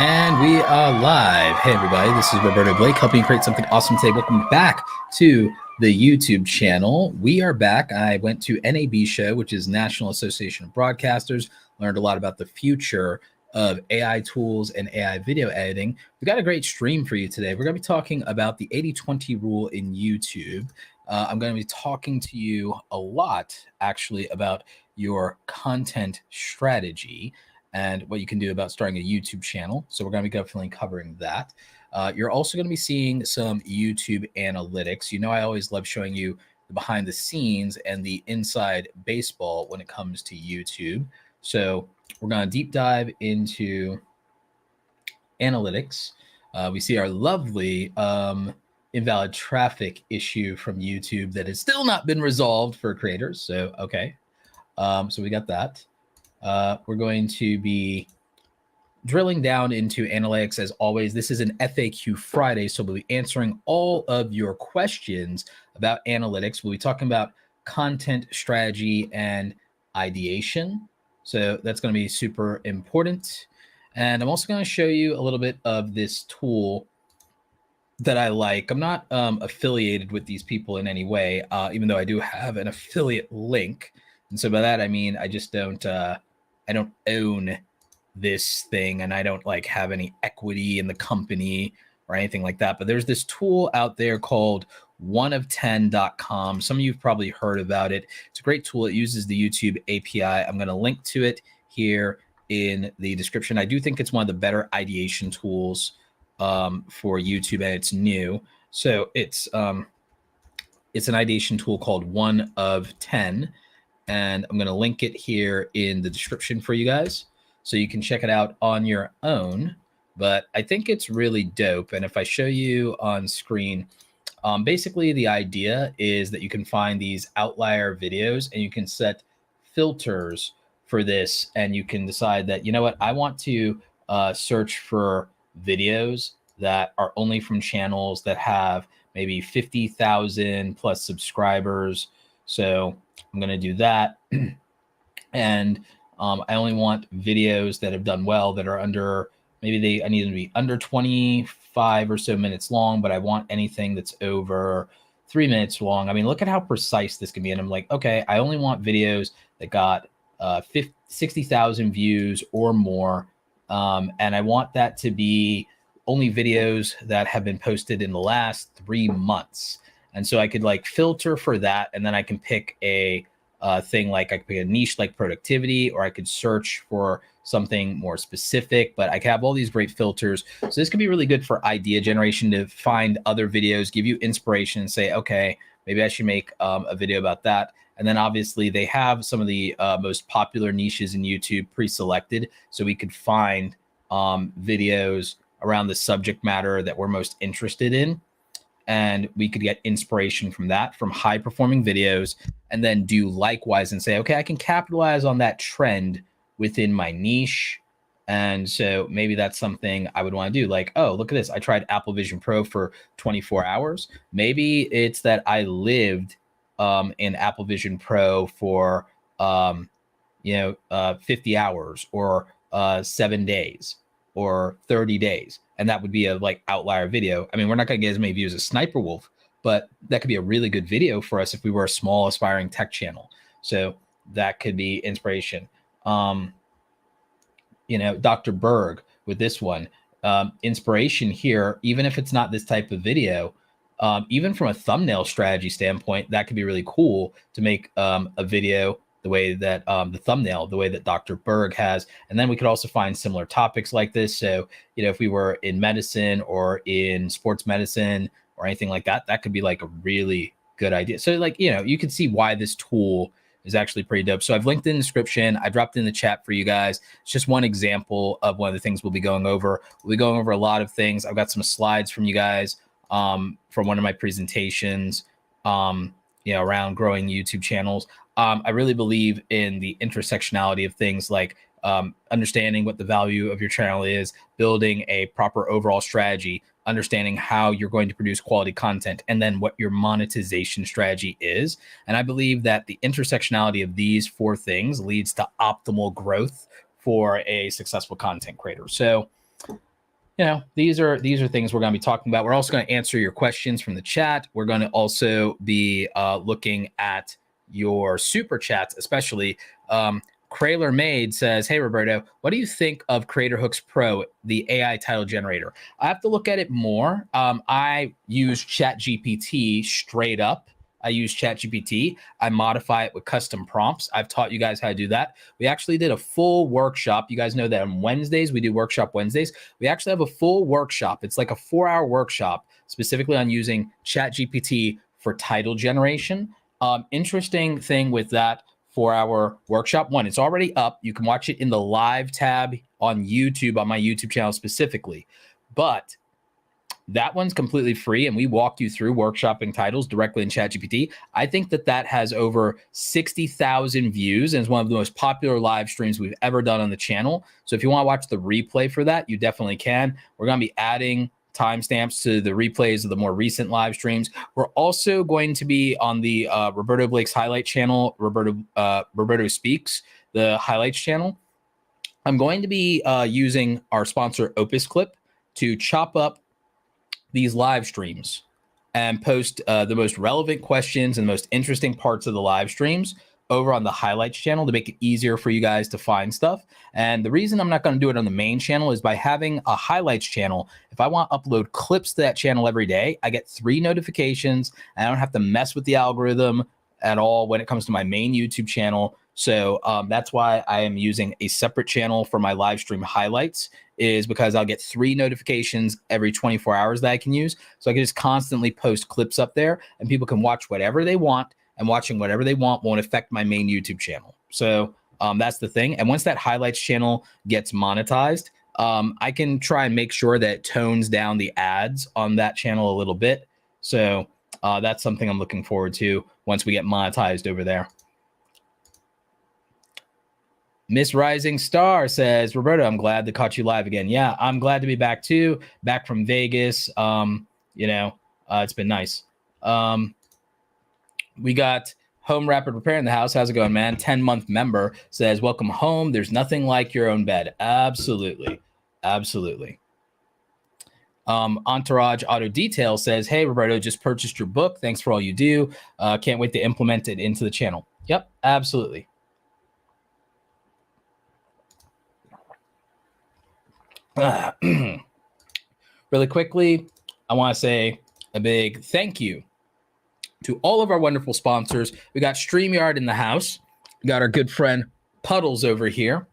And we are live. Hey, everybody, this is Roberto Blake, helping you create something awesome today. Welcome back to the YouTube channel. We are back. I went to NAB show, which is National Association of Broadcasters, learned a lot about the future of AI tools and AI video editing. We got a great stream for you today. We're going to be talking about the 80-20 rule in YouTube. I'm going to be talking to you a lot, actually, about your content strategy and what you can do about starting a YouTube channel. So we're going to be definitely covering that. You're also going to be seeing some YouTube analytics. You know, I always love showing you the behind the scenes and the inside baseball when it comes to YouTube. So we're going to deep dive into analytics. We see our lovely invalid traffic issue from YouTube that has still not been resolved for creators. So, okay. So we got that. We're going to be drilling down into analytics as always. This is an FAQ Friday, so we'll be answering all of your questions about analytics. We'll be talking about content strategy and ideation. So that's going to be super important. And I'm also going to show you a little bit of this tool that I like. I'm not affiliated with these people in any way, even though I do have an affiliate link. And so by that, I mean, I just don't, I don't own this thing and I don't like have any equity in the company or anything like that. But there's this tool out there called oneof10.com. Some of you've probably heard about it. It's a great tool. It uses the YouTube API. I'm going to link to it here in the description. I do think it's one of the better ideation tools for YouTube, and it's new. So it's an ideation tool called One of 10. And I'm going to link it here in the description for you guys so you can check it out on your own. But I think it's really dope. And if I show you on screen, basically the idea is that you can find these outlier videos and you can set filters for this. And you can decide that, you know what, I want to search for videos that are only from channels that have maybe 50,000 plus subscribers. So I'm going to do that. And I only want videos that have done well that are under, maybe I need them to be under 25 or so minutes long, but I want anything that's over 3 minutes long. I mean, look at how precise this can be. And I'm like, okay, I only want videos that got 60,000 views or more. And I want that to be only videos that have been posted in the last 3 months. And so I could like filter for that. And then I can pick a thing like I could pick a niche like productivity, or I could search for something more specific, but I can have all these great filters. So this could be really good for idea generation, to find other videos, give you inspiration and say, okay, maybe I should make a video about that. And then obviously they have some of the most popular niches in YouTube pre-selected. So we could find videos around the subject matter that we're most interested in. And we could get inspiration from that, from high performing videos, and then do likewise and say, okay, I can capitalize on that trend within my niche. And so maybe that's something I would want to do. Like, oh, look at this. I tried Apple Vision Pro for 24 hours. Maybe it's that I lived in Apple Vision Pro for, 50 hours or 7 days or 30 days. And that would be a like outlier video. I mean, we're not going to get as many views as Sniper Wolf, but that could be a really good video for us if we were a small aspiring tech channel. So that could be inspiration. Dr. Berg with this one, inspiration here, even if it's not this type of video, even from a thumbnail strategy standpoint, that could be really cool to make a video the way that the thumbnail, the way that Dr. Berg has. And then we could also find similar topics like this. So, if we were in medicine or in sports medicine or anything like that, that could be like a really good idea. So like, you can see why this tool is actually pretty dope. So I've linked in the description. I dropped in the chat for you guys. It's just one example of one of the things we'll be going over. We'll be going over a lot of things. I've got some slides from you guys from one of my presentations, around growing YouTube channels. I really believe in the intersectionality of things like understanding what the value of your channel is, building a proper overall strategy, understanding how you're going to produce quality content, and then what your monetization strategy is. And I believe that the intersectionality of these 4 things leads to optimal growth for a successful content creator. So these are things we're going to be talking about. We're also going to answer your questions from the chat. We're going to also be looking at your super chats, especially. Krayler Maid says, hey, Roberto, what do you think of Creator Hooks Pro, the AI title generator? I have to look at it more. I use ChatGPT straight up. I use ChatGPT. I modify it with custom prompts. I've taught you guys how to do that. We actually did a full workshop. You guys know that on Wednesdays, we do Workshop Wednesdays. We actually have a full workshop. It's like a 4-hour workshop specifically on using ChatGPT for title generation. Interesting thing with that 4-hour workshop. One, it's already up. You can watch it in the live tab on YouTube, on my YouTube channel specifically. But that one's completely free, and we walk you through workshopping titles directly in ChatGPT. I think that has over 60,000 views and is one of the most popular live streams we've ever done on the channel. So if you want to watch the replay for that, you definitely can. We're going to be adding timestamps to the replays of the more recent live streams. We're also going to be on the Roberto Blake's highlight channel, Roberto Speaks, the highlights channel. I'm going to be using our sponsor OpusClip to chop up these live streams and post the most relevant questions and the most interesting parts of the live streams over on the highlights channel to make it easier for you guys to find stuff. And the reason I'm not going to do it on the main channel is by having a highlights channel. If I want to upload clips to that channel every day, I get 3 notifications and I don't have to mess with the algorithm at all when it comes to my main YouTube channel. So that's why I am using a separate channel for my live stream highlights, is because I'll get 3 notifications every 24 hours that I can use. So I can just constantly post clips up there and people can watch whatever they want, and watching whatever they want won't affect my main YouTube channel. So that's the thing. And once that highlights channel gets monetized, I can try and make sure that it tones down the ads on that channel a little bit. So that's something I'm looking forward to once we get monetized over there. Miss Rising Star says, Roberto, I'm glad to catch you live again. Yeah, I'm glad to be back too. Back from Vegas. It's been nice. We got Home Rapid Repair in the house. How's it going, man? 10-month member says, welcome home. There's nothing like your own bed. Absolutely. Absolutely. Entourage Auto Detail says, hey, Roberto, just purchased your book. Thanks for all you do. Can't wait to implement it into the channel. Yep, absolutely. Really quickly, I want to say a big thank you to all of our wonderful sponsors. We got Streamyard in the house. We got our good friend Puddles over here.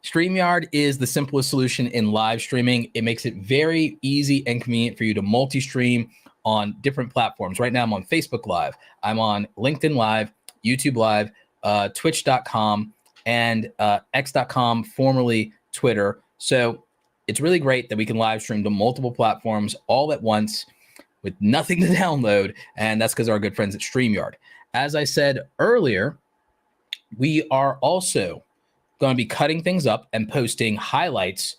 Streamyard is the simplest solution in live streaming. It makes it very easy and convenient for you to multi-stream on different platforms. Right now, I'm on Facebook Live. I'm on LinkedIn Live, YouTube Live, Twitch.com, and X.com, formerly Twitter. So it's really great that we can live stream to multiple platforms all at once with nothing to download, and that's because our good friends at Streamyard. As I said earlier, we are also going to be cutting things up and posting highlights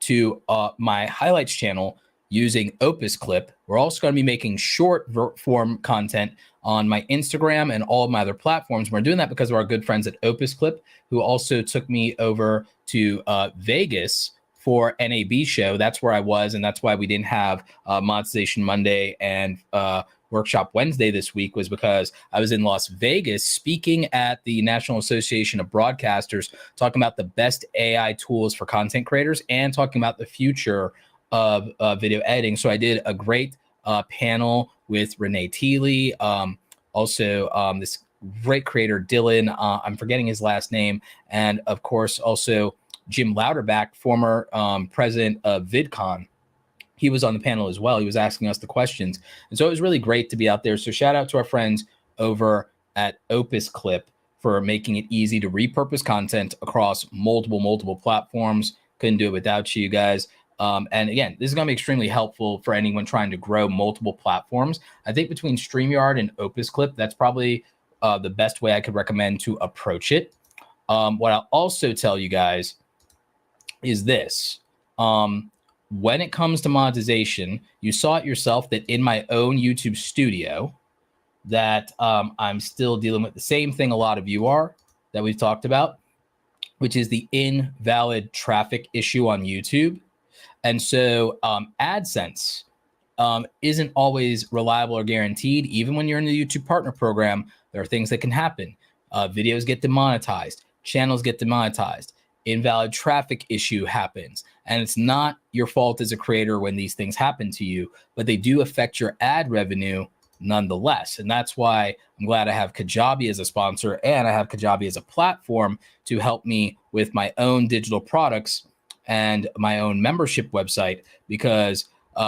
to my highlights channel using OpusClip. We're also going to be making short form content on my Instagram and all of my other platforms. We're doing that because of our good friends at OpusClip, who also took me over to Vegas for NAB show. That's where I was, and that's why we didn't have Monetization Monday and Workshop Wednesday this week, was because I was in Las Vegas speaking at the National Association of Broadcasters, talking about the best AI tools for content creators and talking about the future of video editing. So I did a great panel with Renee Teely, also this great creator, Dylan, I'm forgetting his last name, and of course also Jim Louderback, former president of VidCon. He was on the panel as well. He was asking us the questions. And so it was really great to be out there. So shout out to our friends over at OpusClip for making it easy to repurpose content across multiple platforms. Couldn't do it without you guys. And again, this is going to be extremely helpful for anyone trying to grow multiple platforms. I think between StreamYard and OpusClip, that's probably the best way I could recommend to approach it. What I'll also tell you guys is this. When it comes to monetization, you saw it yourself that in my own YouTube studio that I'm still dealing with the same thing a lot of you are, that we've talked about, which is the invalid traffic issue on YouTube. And so AdSense isn't always reliable or guaranteed. Even when you're in the YouTube partner program, there are things that can happen. Videos get demonetized, channels get demonetized, invalid traffic issue happens. And it's not your fault as a creator when these things happen to you, but they do affect your ad revenue nonetheless. And that's why I'm glad I have Kajabi as a sponsor, and I have Kajabi as a platform to help me with my own digital products and my own membership website, because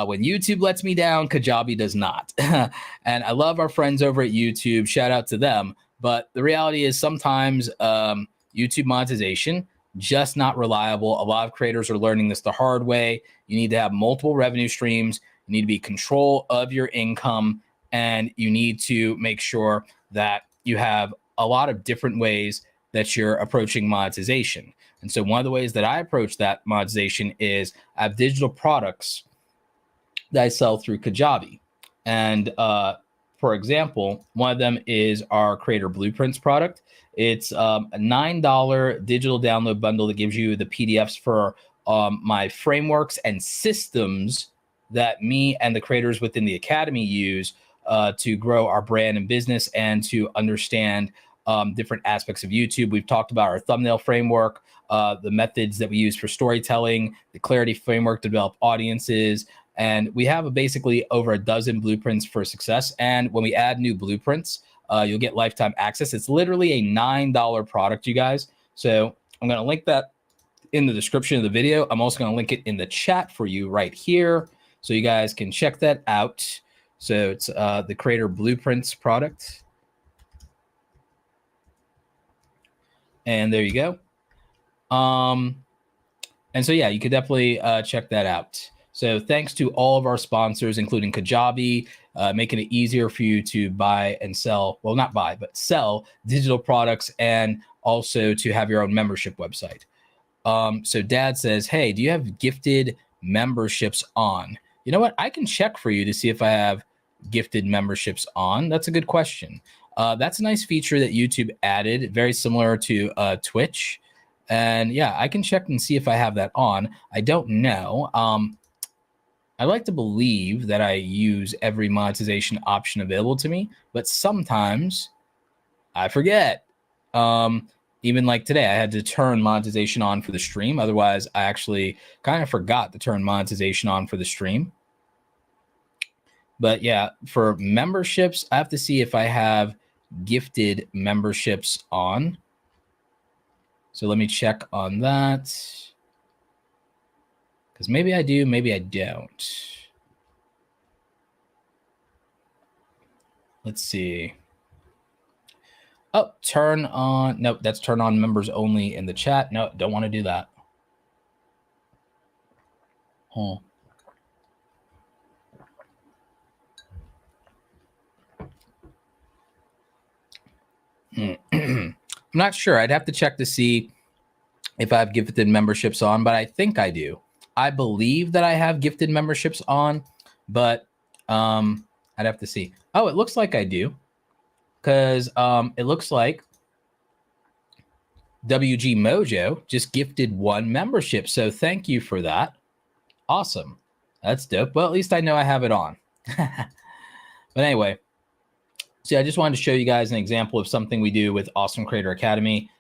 when YouTube lets me down, Kajabi does not. And I love our friends over at YouTube. Shout out to them. But the reality is sometimes YouTube monetization, just not reliable. A lot of creators are learning this the hard way. You need to have multiple revenue streams. You need to be in control of your income. And you need to make sure that you have a lot of different ways that you're approaching monetization. And so one of the ways that I approach that monetization is I have digital products that I sell through Kajabi. And for example, one of them is our Creator Blueprints product. It's a $9 digital download bundle that gives you the PDFs for my frameworks and systems that me and the creators within the Academy use to grow our brand and business and to understand different aspects of YouTube. We've talked about our thumbnail framework, the methods that we use for storytelling, the clarity framework to develop audiences. And we have basically over a dozen blueprints for success. And when we add new blueprints, you'll get lifetime access. It's literally a $9 product, you guys. So I'm going to link that in the description of the video. I'm also going to link it in the chat for you right here, so you guys can check that out. So it's the Creator Blueprints product. And there you go. And so, yeah, you could definitely check that out. So thanks to all of our sponsors, including Kajabi, making it easier for you to buy and sell, well, not buy, but sell digital products, and also to have your own membership website. So Dad says, hey, do you have gifted memberships on? You know what? I can check for you to see if I have gifted memberships on. That's a good question. That's a nice feature that YouTube added, very similar to Twitch. And yeah, I can check and see if I have that on. I don't know. I like to believe that I use every monetization option available to me, but sometimes I forget. Even like today, I had to turn monetization on for the stream. Otherwise, I actually kind of forgot to turn monetization on for the stream. But yeah, for memberships, I have to see if I have gifted memberships on. So let me check on that. Because maybe I do, maybe I don't. Let's see. Oh, turn on. Nope, that's turn on members only in the chat. No, don't want to do that. Oh. I'm not sure. I'd have to check to see if I have gifted memberships on, but I think I do. I believe that I have gifted memberships on, but I'd have to see. Oh, it looks like I do, because it looks like WG Mojo just gifted 1 membership. So thank you for that. Awesome. That's dope. Well, at least I know I have it on. But anyway, see, I just wanted to show you guys an example of something we do with Awesome Creator Academy.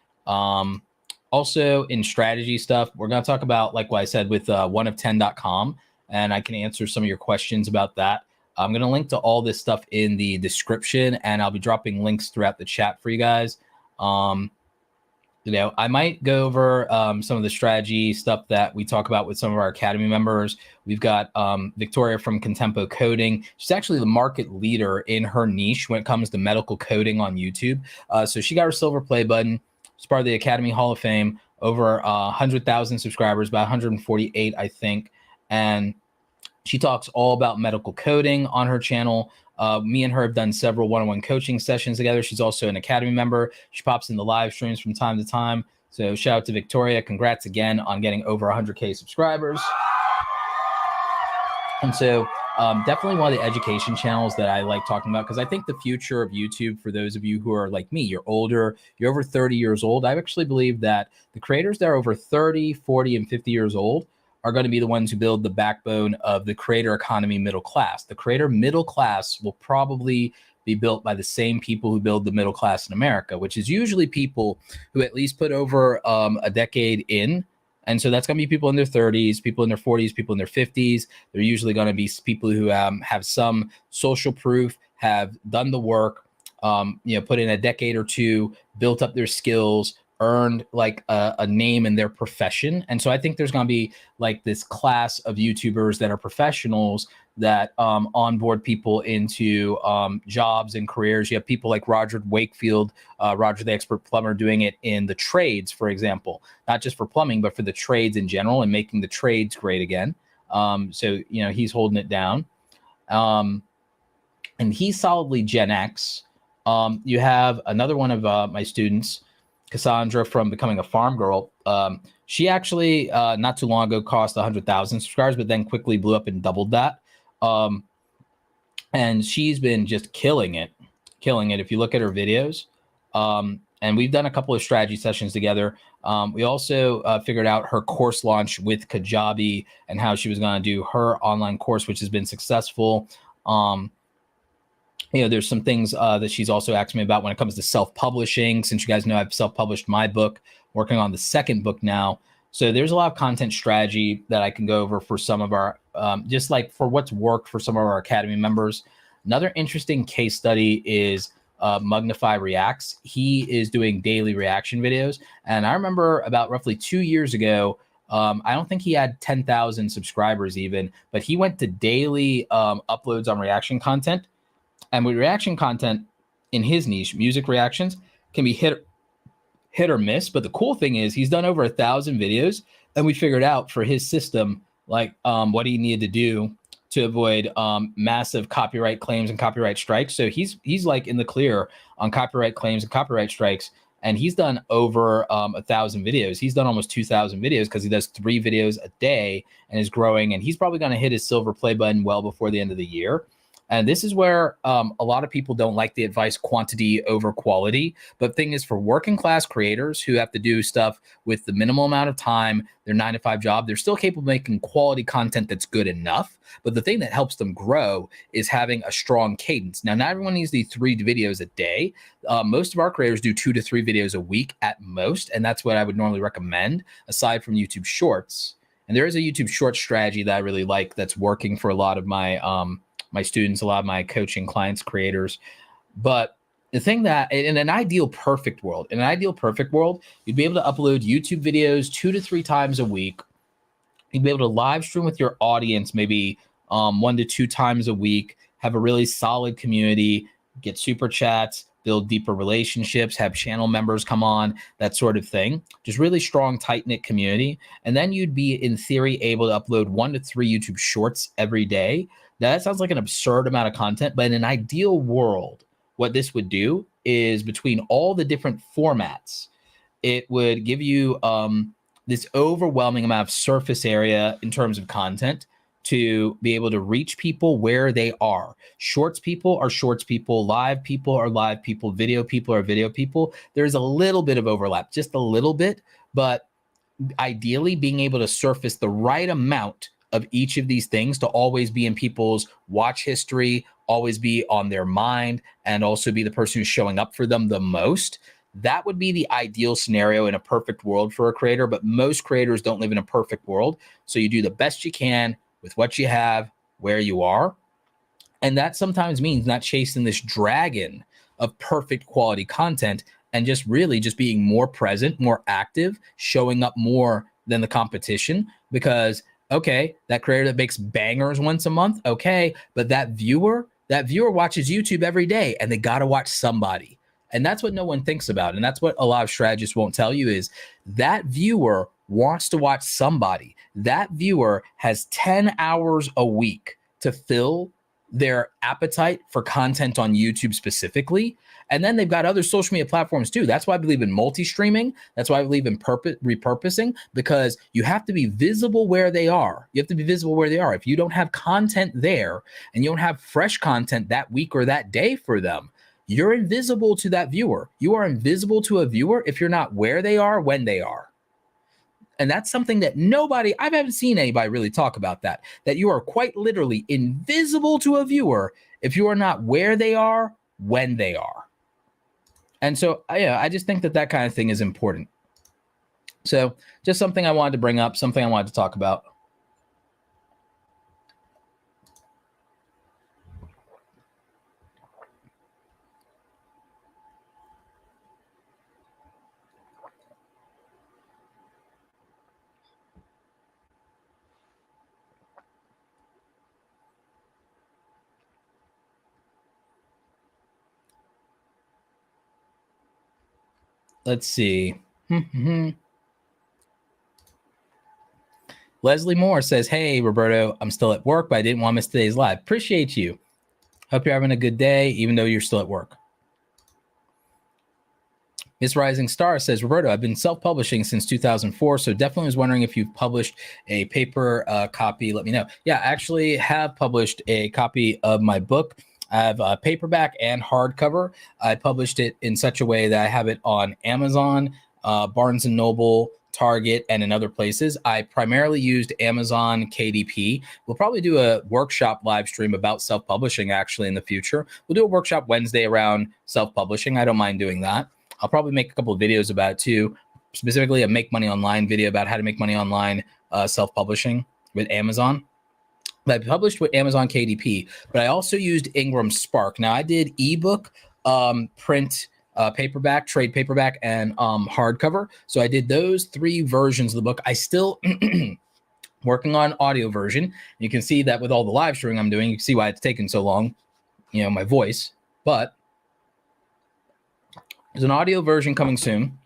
Also in strategy stuff, we're going to talk about, like what I said, with oneof10.com, and I can answer some of your questions about that. I'm going to link to all this stuff in the description, and I'll be dropping links throughout the chat for you guys. You know, I might go over some of the strategy stuff that we talk about with some of our Academy members. We've got Victoria from Contempo Coding. She's actually the market leader in her niche when it comes to medical coding on YouTube. So she got her silver play button. She's part of the Academy Hall of Fame, over 100,000 subscribers, about 148, I think. And she talks all about medical coding on her channel. Me and her have done several one-on-one coaching sessions together. She's also an Academy member. She pops in the live streams from time to time. So shout out to Victoria. Congrats again on getting over 100K subscribers. And so definitely one of the education channels that I like talking about, because I think the future of YouTube, for those of you who are like me, you're older, you're over 30 years old. I actually believe that the creators that are over 30, 40, and 50 years old are going to be the ones who build the backbone of the creator economy middle class. The creator middle class will probably be built by the same people who build the middle class in America, which is usually people who at least put over a decade in. And so that's going to be people in their 30s, people in their 40s, people in their 50s. They're usually going to be people who have some social proof, have done the work, put in a decade or two, built up their skills, earned like a name in their profession. And so I think there's going to be like this class of YouTubers that are professionals that onboard people into jobs and careers. You have people like Roger Wakefield, Roger the Expert Plumber, doing it in the trades, for example, not just for plumbing, but for the trades in general and making the trades great again. So, he's holding it down. And he's solidly Gen X. You have another one of my students, Cassandra, from Becoming a Farm Girl. She actually not too long ago cost 100,000 subscribers, but then quickly blew up and doubled that. And she's been just killing it. If you look at her videos, and we've done a couple of strategy sessions together. We also figured out her course launch with Kajabi and how she was going to do her online course, which has been successful. There's some things that she's also asked me about when it comes to self-publishing. Since you guys know I've self-published my book, working on the second book now. So there's a lot of content strategy that I can go over for some of our, just like for what's worked for some of our Academy members. Another interesting case study is Magnify Reacts. He is doing daily reaction videos. And I remember about roughly 2 years ago, I don't think he had 10,000 subscribers even, but he went to daily uploads on reaction content. And with reaction content in his niche, music reactions can be hit or miss. But the cool thing is he's done over 1,000 videos, and we figured out for his system, like what he needed to do to avoid massive copyright claims and copyright strikes. So he's like in the clear on copyright claims and copyright strikes. And he's done over 1,000 videos. He's done almost 2,000 videos because he does 3 videos a day and is growing. And he's probably going to hit his silver play button well before the end of the year. And this is where a lot of people don't like the advice quantity over quality. But the thing is, for working class creators who have to do stuff with the minimal amount of time, their 9-to-5 job, they're still capable of making quality content that's good enough. But the thing that helps them grow is having a strong cadence. Now, not everyone needs these 3 videos a day. Most of our creators do 2 to 3 videos a week at most. And that's what I would normally recommend, aside from YouTube Shorts. And there is a YouTube Shorts strategy that I really like that's working for a lot of my my students, a lot of my coaching clients, creators. But the thing that in an ideal perfect world, you'd be able to upload YouTube videos 2 to 3 times a week. You'd be able to live stream with your audience maybe 1 to 2 times a week, have a really solid community, get super chats, build deeper relationships, have channel members come on, that sort of thing. Just really strong, tight-knit community. And then you'd be, in theory, able to upload 1 to 3 YouTube shorts every day. Now, that sounds like an absurd amount of content, but in an ideal world, what this would do is, between all the different formats, it would give you this overwhelming amount of surface area in terms of content to be able to reach people where they are. Shorts people are shorts people, live people are live people, video people are video people. There's a little bit of overlap, just a little bit, but ideally being able to surface the right amount of each of these things to always be in people's watch history, always be on their mind, and also be the person who's showing up for them the most. That would be the ideal scenario in a perfect world for a creator, but most creators don't live in a perfect world. So you do the best you can with what you have, where you are. And that sometimes means not chasing this dragon of perfect quality content and just really just being more present, more active, showing up more than the competition. Because okay, that creator that makes bangers once a month, okay, but that viewer watches YouTube every day, and they got to watch somebody. And that's what no one thinks about. And that's what a lot of strategists won't tell you, is that viewer wants to watch somebody. That viewer has 10 hours a week to fill their appetite for content on YouTube specifically. And then they've got other social media platforms too. That's why I believe in multi-streaming. That's why I believe in repurposing, because you have to be visible where they are. You have to be visible where they are. If you don't have content there and you don't have fresh content that week or that day for them, you're invisible to that viewer. You are invisible to a viewer if you're not where they are when they are. And that's something that I haven't seen anybody really talk about that you are quite literally invisible to a viewer if you are not where they are when they are. And so, I just think that kind of thing is important. So just something I wanted to bring up, something I wanted to talk about. Let's see. Leslie Moore says, hey, Roberto, I'm still at work, but I didn't want to miss today's live. Appreciate you. Hope you're having a good day, even though you're still at work. Miss Rising Star says, Roberto, I've been self-publishing since 2004, so definitely was wondering if you've published a paper copy. Let me know. Yeah, I actually have published a copy of my book. I have a paperback and hardcover. I published it in such a way that I have it on Amazon, Barnes & Noble, Target, and in other places. I primarily used Amazon KDP. We'll probably do a workshop live stream about self-publishing actually in the future. We'll do a workshop Wednesday around self-publishing. I don't mind doing that. I'll probably make a couple of videos about it too, specifically a Make Money Online video about how to make money online self-publishing with Amazon. But I published with Amazon KDP, but I also used Ingram Spark. Now I did ebook, print, paperback, trade paperback, and hardcover. So I did those 3 versions of the book. I still working on audio version. You can see that with all the live streaming I'm doing, you can see why it's taken so long, my voice. But there's an audio version coming soon.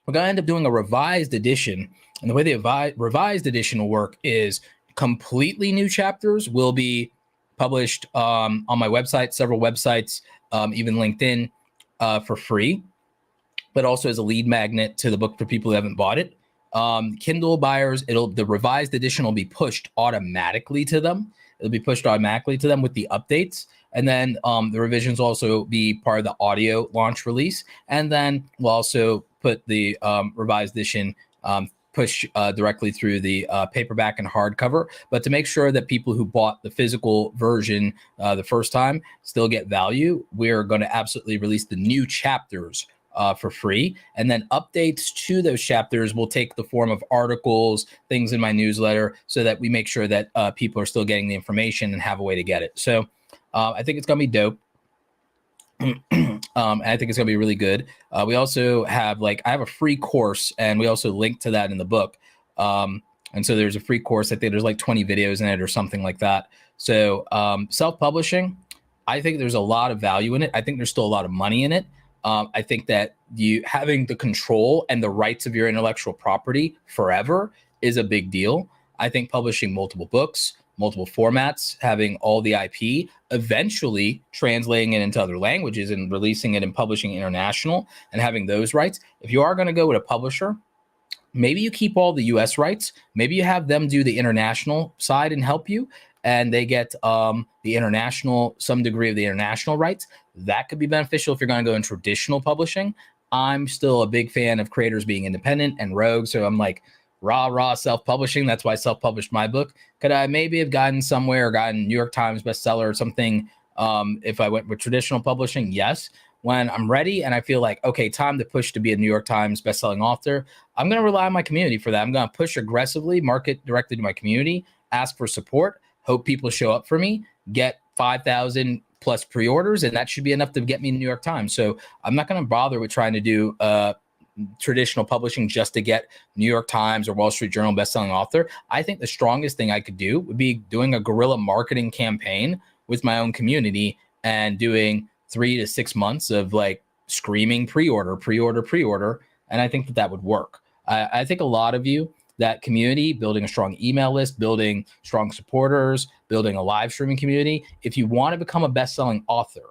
We're going to end up doing a revised edition. And the way the revised edition will work is completely new chapters will be published on my website, several websites, even LinkedIn for free, but also as a lead magnet to the book for people who haven't bought it. Kindle buyers, the revised edition will be pushed automatically to them. It'll be pushed automatically to them with the updates. And then the revisions will also be part of the audio launch release. And then we'll also put the revised edition push directly through the paperback and hardcover. But to make sure that people who bought the physical version the first time still get value, we're going to absolutely release the new chapters for free. And then updates to those chapters will take the form of articles, things in my newsletter, so that we make sure that people are still getting the information and have a way to get it. So I think it's going to be dope. I think it's going to be really good. We also have I have a free course, and we also link to that in the book. And so there's a free course. I think there's 20 videos in it or something like that. So self-publishing, I think there's a lot of value in it. I think there's still a lot of money in it. I think that having the control and the rights of your intellectual property forever is a big deal. I think publishing multiple books, multiple formats, having all the IP, eventually translating it into other languages and releasing it and publishing international and having those rights. If you are going to go with a publisher, maybe you keep all the US rights. Maybe you have them do the international side and help you, and they get the international, some degree of the international rights. That could be beneficial if you're going to go in traditional publishing. I'm still a big fan of creators being independent and rogue. So I'm raw self-publishing. That's why I self-published my book. Could I maybe have gotten somewhere or gotten New York Times bestseller or something if I went with traditional publishing? Yes. When I'm ready and I feel okay, time to push to be a New York Times bestselling author, I'm going to rely on my community for that. I'm going to push aggressively, market directly to my community, ask for support, hope people show up for me, get 5,000 plus pre-orders, and that should be enough to get me in New York Times. So I'm not going to bother with trying to do traditional publishing just to get New York Times or Wall Street Journal bestselling author. I think the strongest thing I could do would be doing a guerrilla marketing campaign with my own community and doing 3 to 6 months of screaming pre-order. And I think that would work. I think a lot of you, that community, building a strong email list, building strong supporters, building a live streaming community. If you want to become a bestselling author,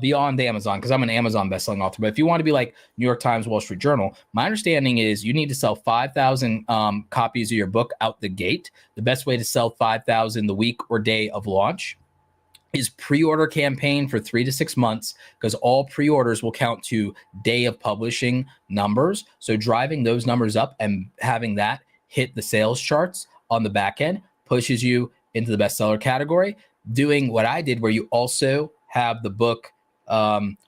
beyond Amazon, because I'm an Amazon bestselling author, but if you want to be like New York Times, Wall Street Journal, my understanding is you need to sell 5,000 copies of your book out the gate. The best way to sell 5,000 the week or day of launch is pre-order campaign for 3 to 6 months, because all pre-orders will count to day of publishing numbers. So driving those numbers up and having that hit the sales charts on the back end pushes you into the bestseller category. Doing what I did, where you also have the book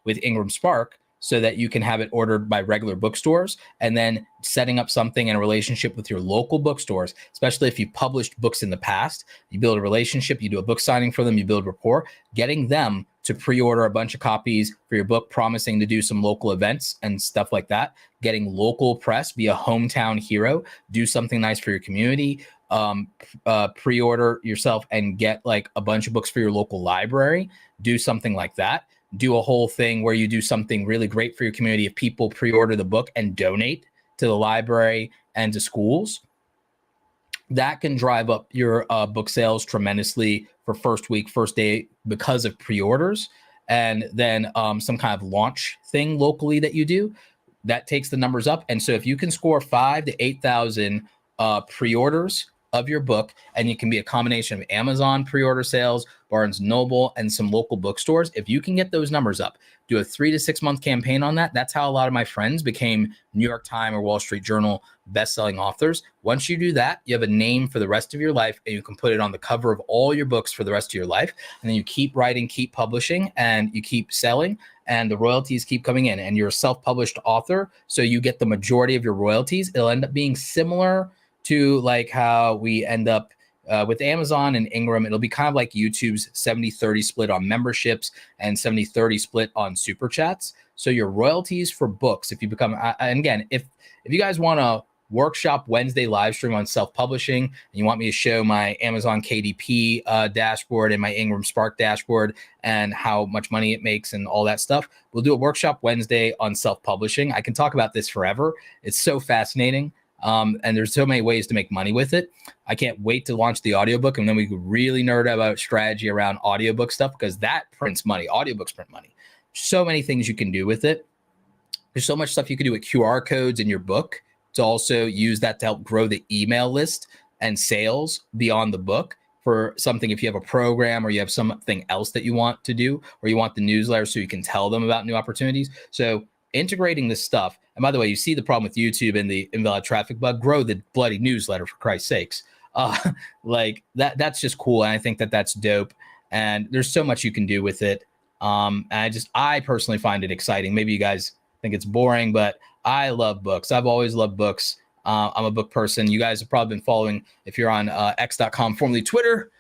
with Ingram Spark, so that you can have it ordered by regular bookstores, and then setting up something in a relationship with your local bookstores, especially if you published books in the past. You build a relationship, you do a book signing for them, you build rapport, getting them to pre-order a bunch of copies for your book, promising to do some local events and stuff like that, getting local press, be a hometown hero, do something nice for your community, pre-order yourself and get like a bunch of books for your local library, do something like that. Do a whole thing where you do something really great for your community. If people pre-order the book and donate to the library and to schools, that can drive up your book sales tremendously for first week, first day, because of pre-orders. And then some kind of launch thing locally that you do, that takes the numbers up. And so if you can score 5,000 to 8,000 pre-orders of your book, and it can be a combination of Amazon pre-order sales, Barnes Noble, and some local bookstores. If you can get those numbers up, do a 3 to 6 month campaign on that. That's how a lot of my friends became New York Times or Wall Street Journal best-selling authors. Once you do that, you have a name for the rest of your life, and you can put it on the cover of all your books for the rest of your life. And then you keep writing, keep publishing, and you keep selling, and the royalties keep coming in. And you're a self-published author, so you get the majority of your royalties. It'll end up being similar to like how we end up with Amazon and Ingram. It'll be kind of like YouTube's 70-30 split on memberships and 70-30 split on super chats. So your royalties for books, if you become, and again, if you guys want a workshop Wednesday live stream on self-publishing, and you want me to show my Amazon KDP dashboard and my Ingram Spark dashboard and how much money it makes and all that stuff, we'll do a workshop Wednesday on self-publishing. I can talk about this forever. It's so fascinating. And there's so many ways to make money with it. I can't wait to launch the audiobook, and then we could really nerd about strategy around audiobook stuff, because that prints money. Audiobooks print money. So many things you can do with it. There's so much stuff you can do with QR codes in your book to also use that to help grow the email list and sales beyond the book for something. If you have a program or you have something else that you want to do, or you want the newsletter so you can tell them about new opportunities. So integrating this stuff. And by the way, you see the problem with YouTube and the invalid traffic bug. Grow the bloody newsletter, for Christ's sakes. Like that's just cool. And I think that that's dope. And there's so much you can do with it. And I personally find it exciting. Maybe you guys think it's boring, but I love books. I've always loved books. I'm a book person. You guys have probably been following, if you're on x.com, formerly Twitter,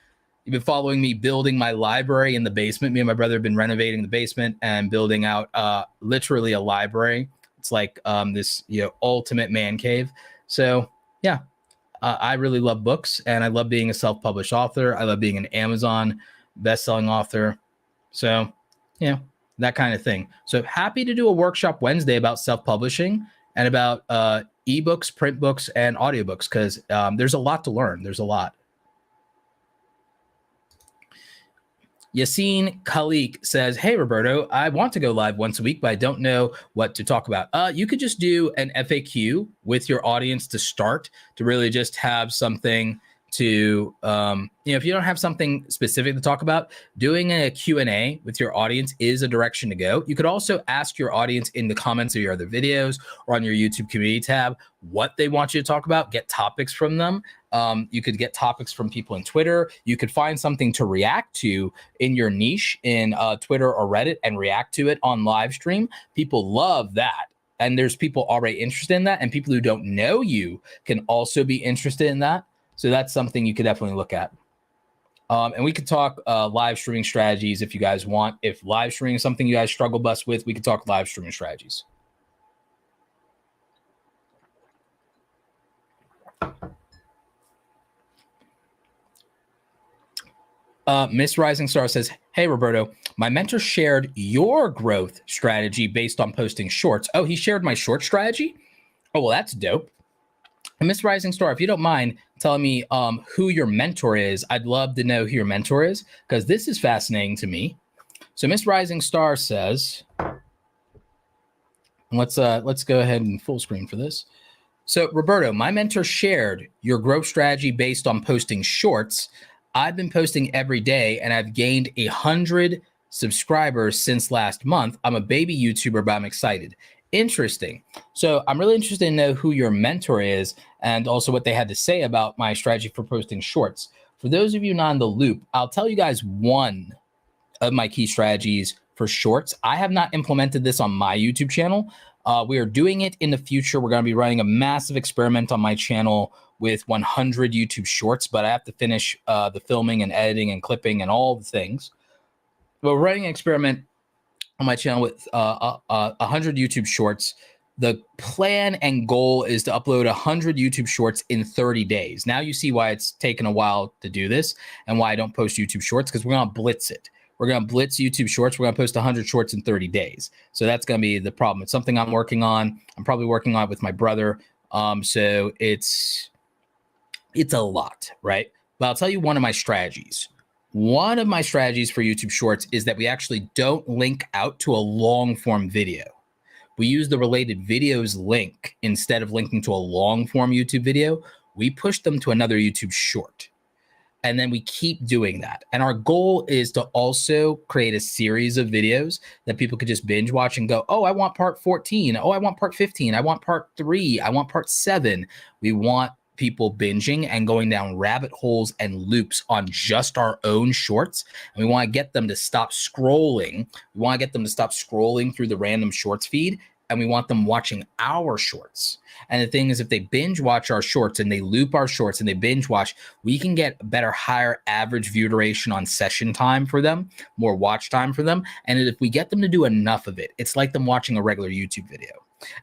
you've been following me building my library in the basement. Me and my brother have been renovating the basement and building out literally a library. It's like this, ultimate man cave. So yeah, I really love books, and I love being a self-published author. I love being an Amazon best-selling author. So that kind of thing. So happy to do a workshop Wednesday about self-publishing and about ebooks, print books, and audiobooks, because there's a lot to learn. There's a lot. Yassine Khalik says, hey, Roberto, I want to go live once a week, but I don't know what to talk about. You could just do an FAQ with your audience to start, to really just have something to, if you don't have something specific to talk about, doing a Q&A with your audience is a direction to go. You could also ask your audience in the comments of your other videos or on your YouTube community tab what they want you to talk about, get topics from them. You could get topics from people in Twitter. You could find something to react to in your niche in Twitter or Reddit and react to it on live stream. People love that. And there's people already interested in that, and people who don't know you can also be interested in that. So that's something you could definitely look at. And we could talk live streaming strategies if you guys want. If live streaming is something you guys struggle bust with, we could talk live streaming strategies. Miss Rising Star says, hey, Roberto, my mentor shared your growth strategy based on posting shorts. Oh, he shared my short strategy? Oh, well, that's dope. And Miss Rising Star, if you don't mind telling me who your mentor is, I'd love to know who your mentor is, because this is fascinating to me. So Miss Rising Star says, let's go ahead and full screen for this. So Roberto, my mentor shared your growth strategy based on posting shorts. I've been posting every day and I've gained 100 subscribers since last month. I'm a baby YouTuber, but I'm excited. Interesting. So I'm really interested to know who your mentor is and also what they had to say about my strategy for posting shorts. For those of you not in the loop, I'll tell you guys one of my key strategies for shorts. I have not implemented this on my YouTube channel. We are doing it in the future. We're going to be running a massive experiment on my channel with 100 YouTube shorts, but I have to finish the filming and editing and clipping and all the things. We're running an experiment on my channel with 100 YouTube shorts. The plan and goal is to upload 100 YouTube shorts in 30 days. Now you see why it's taken a while to do this and why I don't post YouTube shorts, because we're going to blitz it. We're going to blitz YouTube shorts. We're going to post 100 shorts in 30 days. So that's going to be the problem. It's something I'm working on. I'm probably working on it with my brother. So it's a lot, right? But I'll tell you one of my strategies. One of my strategies for YouTube shorts is that we actually don't link out to a long form video. We use the related videos link instead of linking to a long form YouTube video. We push them to another YouTube short. And then we keep doing that. And our goal is to also create a series of videos that people could just binge watch and go, oh, I want part 14. Oh, I want part 15. I want part 3. I want part 7. We want people binging and going down rabbit holes and loops on just our own shorts. And we want to get them to stop scrolling. We want to get them to stop scrolling through the random shorts feed. And we want them watching our shorts. And the thing is, if they binge watch our shorts and they loop our shorts and they binge watch, we can get better, higher average view duration on session time for them, more watch time for them. And if we get them to do enough of it, it's like them watching a regular YouTube video.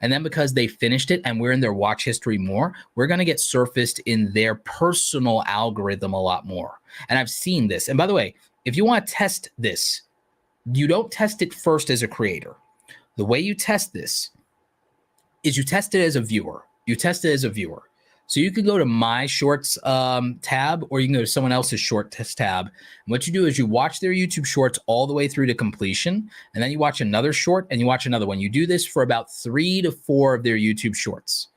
And then because they finished it and we're in their watch history more, we're going to get surfaced in their personal algorithm a lot more. And I've seen this. And by the way, if you want to test this, you don't test it first as a creator. The way you test this is you test it as a viewer. You test it as a viewer. So you can go to my shorts tab, or you can go to someone else's short test tab. And what you do is you watch their YouTube shorts all the way through to completion. And then you watch another short and you watch another one. You do this for about 3 to 4 of their YouTube shorts.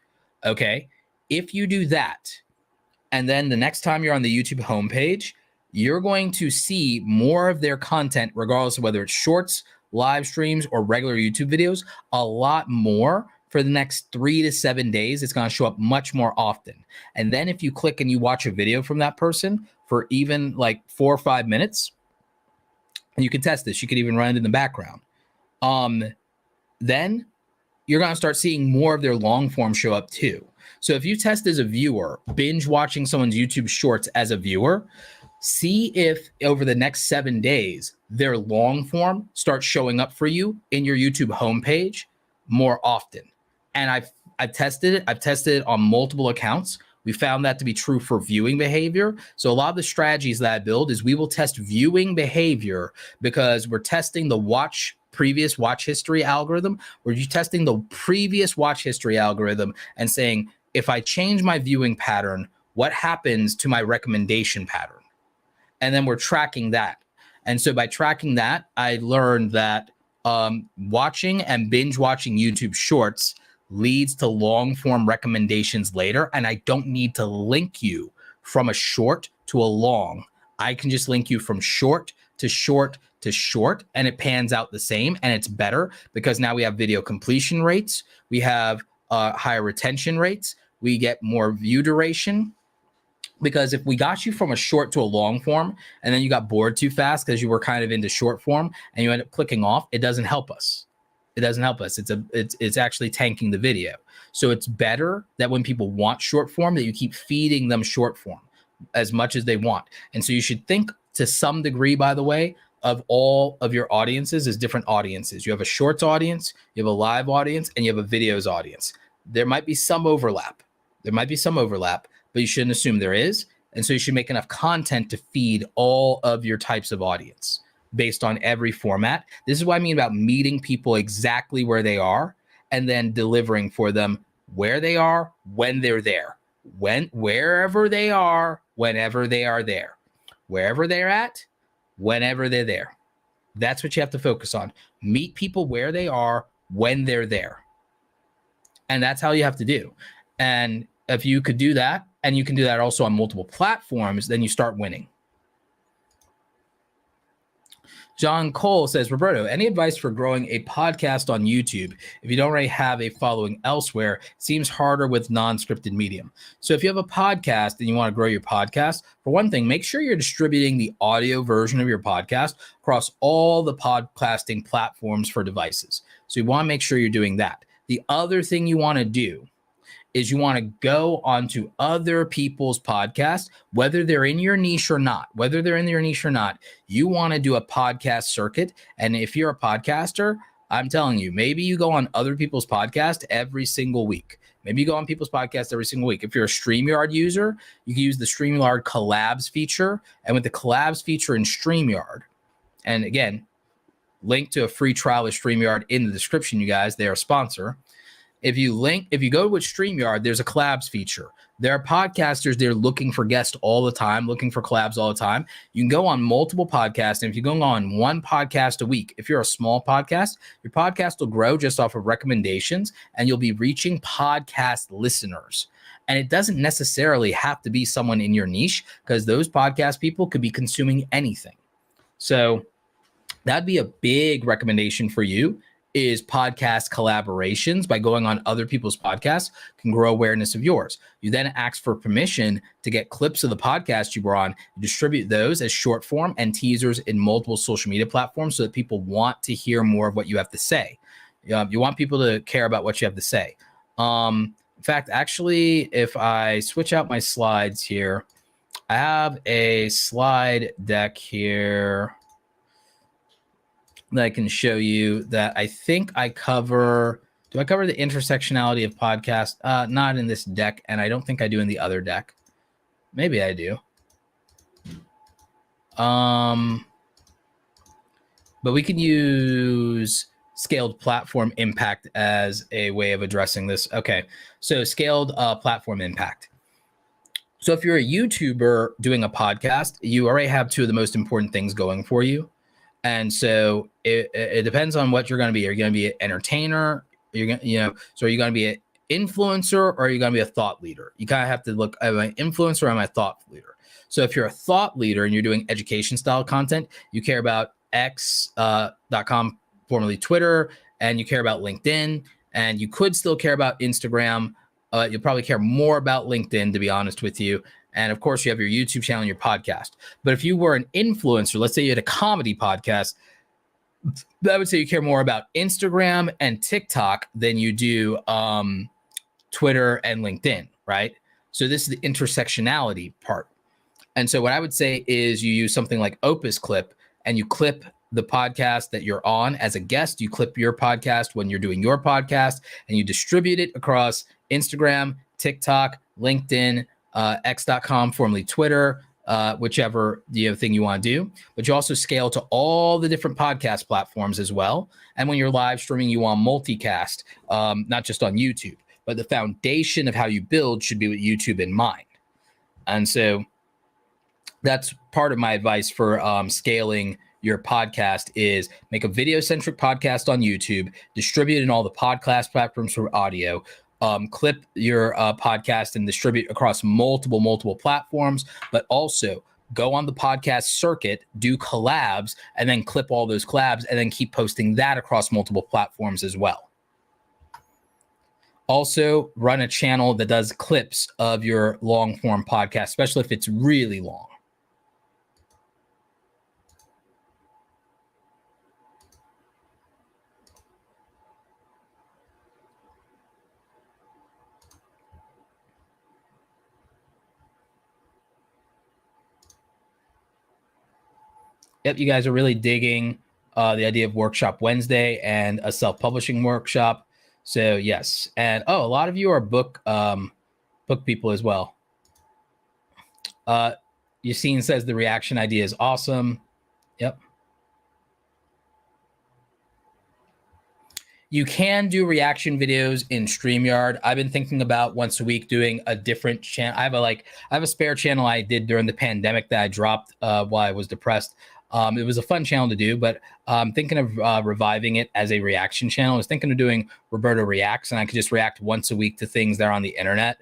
Okay. If you do that, and then the next time you're on the YouTube homepage, you're going to see more of their content, regardless of whether it's shorts, live streams, or regular YouTube videos, a lot more for the next 3 to 7 days. It's going to show up much more often. And then if you click and you watch a video from that person for even like 4 or 5 minutes, and you can test this, you could even run it in the background. Then you're going to start seeing more of their long form show up too. So if you test as a viewer, binge watching someone's YouTube shorts as a viewer, see if over the next 7 days, their long form starts showing up for you in your YouTube homepage more often. And I've tested it. I've tested it on multiple accounts. We found that to be true for viewing behavior. So a lot of the strategies that I build is we will test viewing behavior because we're testing the previous watch history algorithm. We're testing the previous watch history algorithm and saying, if I change my viewing pattern, what happens to my recommendation pattern? And then we're tracking that. And so by tracking that, I learned that watching and binge watching YouTube shorts leads to long form recommendations later. And I don't need to link you from a short to a long. I can just link you from short to short to short, and it pans out the same. And it's better because now we have video completion rates. We have higher retention rates. We get more view duration. Because if we got you from a short to a long form and then you got bored too fast because you were kind of into short form and you end up clicking off, it doesn't help us. It doesn't help us. It's actually tanking the video. So it's better that when people want short form, that you keep feeding them short form as much as they want. And so you should think to some degree, by the way, of all of your audiences as different audiences. You have a shorts audience, you have a live audience, and you have a videos audience. There might be some overlap. But you shouldn't assume there is. And so you should make enough content to feed all of your types of audience based on every format. This is what I mean about meeting people exactly where they are and then delivering for them where they are, when they're there, wherever they are, whenever they are there, wherever they're at, whenever they're there. That's what you have to focus on. Meet people where they are, when they're there. And that's how you have to do. And if you could do that, and you can do that also on multiple platforms, then you start winning. John Cole says, Roberto, any advice for growing a podcast on YouTube? If you don't already have a following elsewhere, it seems harder with non-scripted medium. So if you have a podcast and you want to grow your podcast, for one thing, make sure you're distributing the audio version of your podcast across all the podcasting platforms for devices. So you want to make sure you're doing that. The other thing you want to do is you want to go onto other people's podcasts, whether they're in your niche or not. You want to do a podcast circuit. And if you're a podcaster, I'm telling you, maybe you go on other people's podcasts every single week. If you're a StreamYard user, you can use the StreamYard collabs feature. And with the collabs feature in StreamYard, and again, link to a free trial of StreamYard in the description, you guys, they are a sponsor. If you go with StreamYard, there's a collabs feature. There are podcasters, they're looking for guests all the time, looking for collabs all the time. You can go on multiple podcasts. And if you go on one podcast a week, if you're a small podcast, your podcast will grow just off of recommendations and you'll be reaching podcast listeners. And it doesn't necessarily have to be someone in your niche because those podcast people could be consuming anything. So that'd be a big recommendation for you. Is podcast collaborations. By going on other people's podcasts can grow awareness of yours. You then ask for permission to get clips of the podcast you were on, distribute those as short form and teasers in multiple social media platforms so that people want to hear more of what you have to say. You want people to care about what you have to say. In fact, actually, if I switch out my slides here, I have a slide deck here that I can show you that I think I cover. Do I cover the intersectionality of podcast? Not in this deck, and I don't think I do in the other deck. Maybe I do. But we can use scaled platform impact as a way of addressing this. Okay, so scaled platform impact. So if you're a YouTuber doing a podcast, you already have two of the most important things going for you. And so it depends on what you're going to be. Are you going to be an entertainer? So are you going to be an influencer or are you going to be a thought leader? You kind of have to look, am I an influencer or am I a thought leader? So if you're a thought leader and you're doing education style content, you care about x.com, formerly Twitter, and you care about LinkedIn, and you could still care about Instagram. You'll probably care more about LinkedIn, to be honest with you. And of course, you have your YouTube channel and your podcast. But if you were an influencer, let's say you had a comedy podcast, I would say you care more about Instagram and TikTok than you do Twitter and LinkedIn, right? So this is the intersectionality part. And so what I would say is you use something like OpusClip and you clip the podcast that you're on as a guest. You clip your podcast when you're doing your podcast and you distribute it across Instagram, TikTok, LinkedIn, x.com, formerly Twitter, whichever thing you want to do. But you also scale to all the different podcast platforms as well. And when you're live streaming, you want multicast, not just on YouTube. But the foundation of how you build should be with YouTube in mind. And so that's part of my advice for scaling your podcast is make a video-centric podcast on YouTube, distribute it in all the podcast platforms for audio, clip your podcast and distribute across multiple platforms, but also go on the podcast circuit, do collabs, and then clip all those collabs and then keep posting that across multiple platforms as well. Also, run a channel that does clips of your long form podcast, especially if it's really long. Yep, you guys are really digging the idea of Workshop Wednesday and a self-publishing workshop. So yes, and a lot of you are book people as well. Yassine says the reaction idea is awesome. Yep. You can do reaction videos in Streamyard. I've been thinking about once a week doing a different channel. I have a spare channel I did during the pandemic that I dropped while I was depressed. It was a fun channel to do, but I'm thinking of reviving it as a reaction channel. I was thinking of doing Roberto Reacts, and I could just react once a week to things that are on the internet,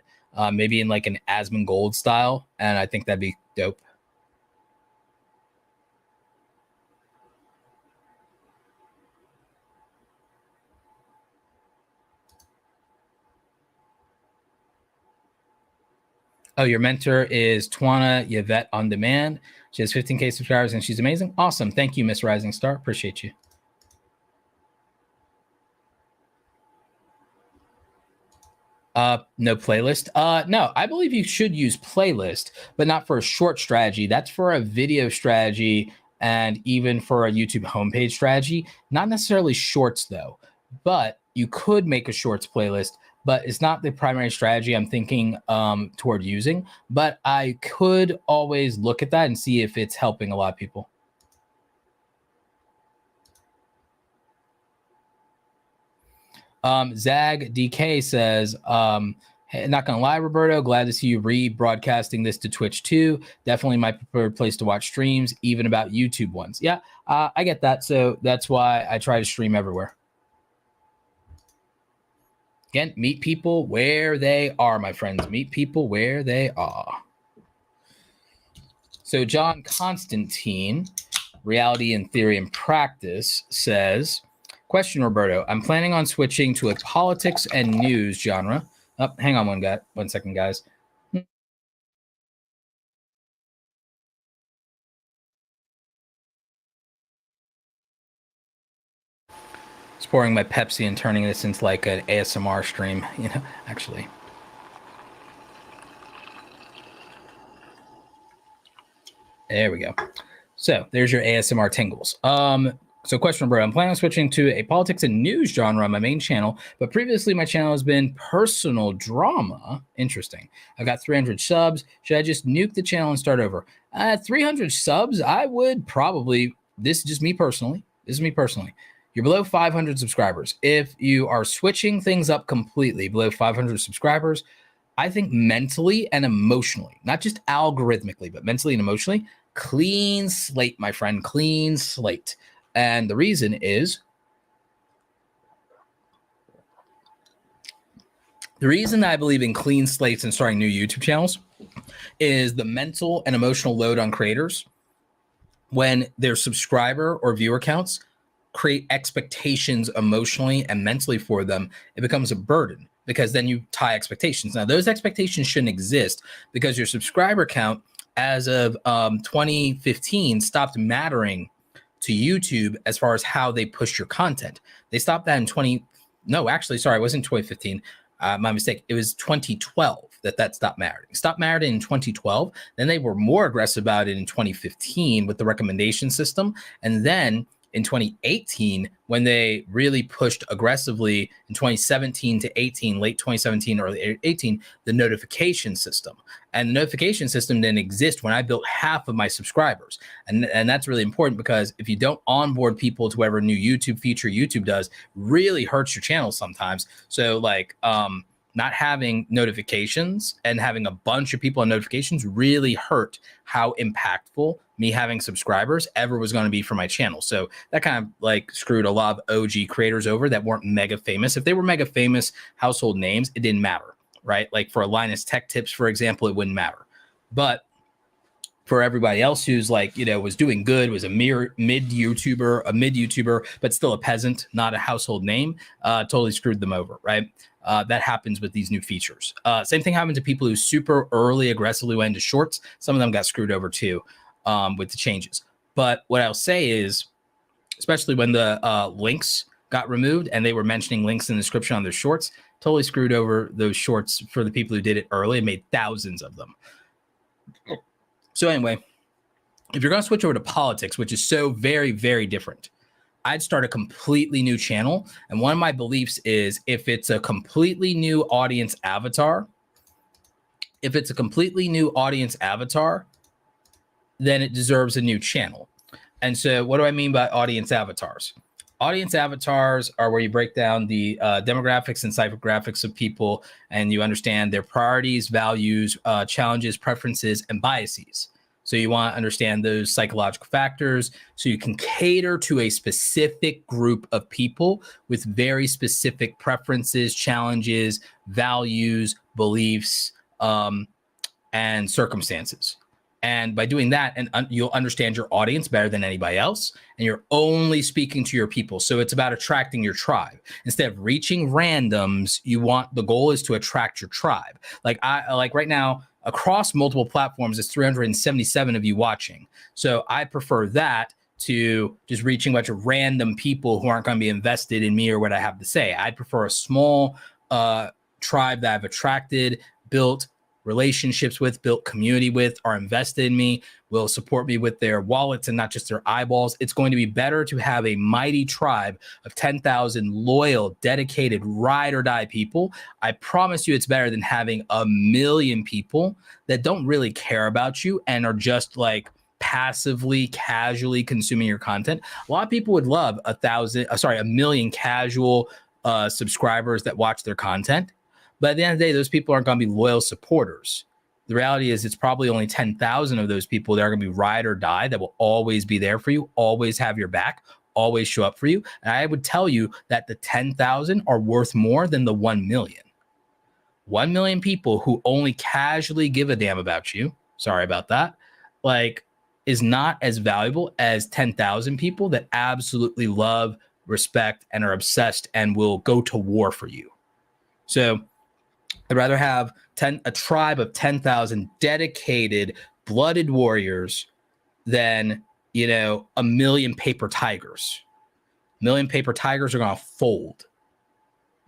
maybe in like an Asmongold style, and I think that'd be dope. Oh, your mentor is Twana Yvette On Demand. She has 15K subscribers and she's amazing. Awesome. Thank you, Miss Rising Star. Appreciate you. No playlist. No, I believe you should use playlist, but not for a short strategy. That's for a video strategy and even for a YouTube homepage strategy. Not necessarily shorts though, but you could make a shorts playlist, but it's not the primary strategy I'm thinking toward using. But I could always look at that and see if it's helping a lot of people. Zag DK says, hey, not gonna lie, Roberto, glad to see you rebroadcasting this to Twitch too. Definitely my preferred place to watch streams, even about YouTube ones. Yeah, I get that. So that's why I try to stream everywhere. Again, meet people where they are, my friends. Meet people where they are. So John Constantine, Reality and Theory and Practice, says, question, Roberto. I'm planning on switching to a politics and news genre. Oh, hang on one second, guys. It's pouring my Pepsi and turning this into like an ASMR stream, you know, actually. There we go. So there's your ASMR tingles. So question, bro, I'm planning on switching to a politics and news genre on my main channel, but previously my channel has been personal drama. Interesting. I got 300 subs. Should I just nuke the channel and start over? 300 subs, I would probably, this is just me personally. This is me personally. You're below 500 subscribers. If you are switching things up completely below 500 subscribers, I think mentally and emotionally, not just algorithmically, but mentally and emotionally, clean slate, my friend, clean slate. And the reason is, the reason I believe in clean slates and starting new YouTube channels is the mental and emotional load on creators when their subscriber or viewer counts create expectations emotionally and mentally for them. It becomes a burden because then you tie expectations. Now, those expectations shouldn't exist because your subscriber count as of 2015 stopped mattering to YouTube as far as how they push your content. They stopped that in it wasn't 2015. My mistake. It was 2012 that stopped mattering. Stopped mattering in 2012. Then they were more aggressive about it in 2015 with the recommendation system. And then in 2018, when they really pushed aggressively in 2017 to 18, late 2017, early 18, the notification system. And the notification system didn't exist when I built half of my subscribers. And that's really important because if you don't onboard people to whatever new YouTube feature YouTube does, really hurts your channel sometimes. So like not having notifications and having a bunch of people on notifications really hurt how impactful me having subscribers ever was going to be for my channel. So that kind of like screwed a lot of OG creators over that weren't mega famous. If they were mega famous household names, it didn't matter, right? Like for Linus Tech Tips, for example, it wouldn't matter. But for everybody else who's like, you know, was doing good, was a mid YouTuber, but still a peasant, not a household name, totally screwed them over, right? That happens with these new features. Same thing happened to people who super early aggressively went into shorts. Some of them got screwed over too with the changes. But what I'll say is, especially when the links got removed and they were mentioning links in the description on their shorts, totally screwed over those shorts for the people who did it early and made thousands of them. So anyway, if you're going to switch over to politics, which is so very, very different, I'd start a completely new channel. And one of my beliefs is if it's a completely new audience avatar, then it deserves a new channel. And so what do I mean by audience avatars? Audience avatars are where you break down the demographics and psychographics of people, and you understand their priorities, values, challenges, preferences, and biases. So you want to understand those psychological factors so you can cater to a specific group of people with very specific preferences, challenges, values, beliefs, and circumstances. And by doing that, you'll understand your audience better than anybody else, and you're only speaking to your people. So it's about attracting your tribe. Instead of reaching randoms, the goal is to attract your tribe. Like right now, across multiple platforms, it's 377 of you watching. So I prefer that to just reaching a bunch of random people who aren't going to be invested in me or what I have to say. I prefer a small tribe that I've attracted, built relationships with, built community with, are invested in me, will support me with their wallets and not just their eyeballs. It's going to be better to have a mighty tribe of 10,000 loyal, dedicated, ride or die people. I promise you it's better than having 1 million people that don't really care about you and are just like passively, casually consuming your content. A lot of people would love 1 million casual subscribers that watch their content. But at the end of the day, those people aren't going to be loyal supporters. The reality is it's probably only 10,000 of those people that are going to be ride or die, that will always be there for you, always have your back, always show up for you. And I would tell you that the 10,000 are worth more than the 1 million. 1 million people who only casually give a damn about you, sorry about that, like, is not as valuable as 10,000 people that absolutely love, respect, and are obsessed and will go to war for you. So I'd rather have a tribe of 10,000 dedicated, blooded warriors than, 1 million paper tigers. 1 million paper tigers are going to fold.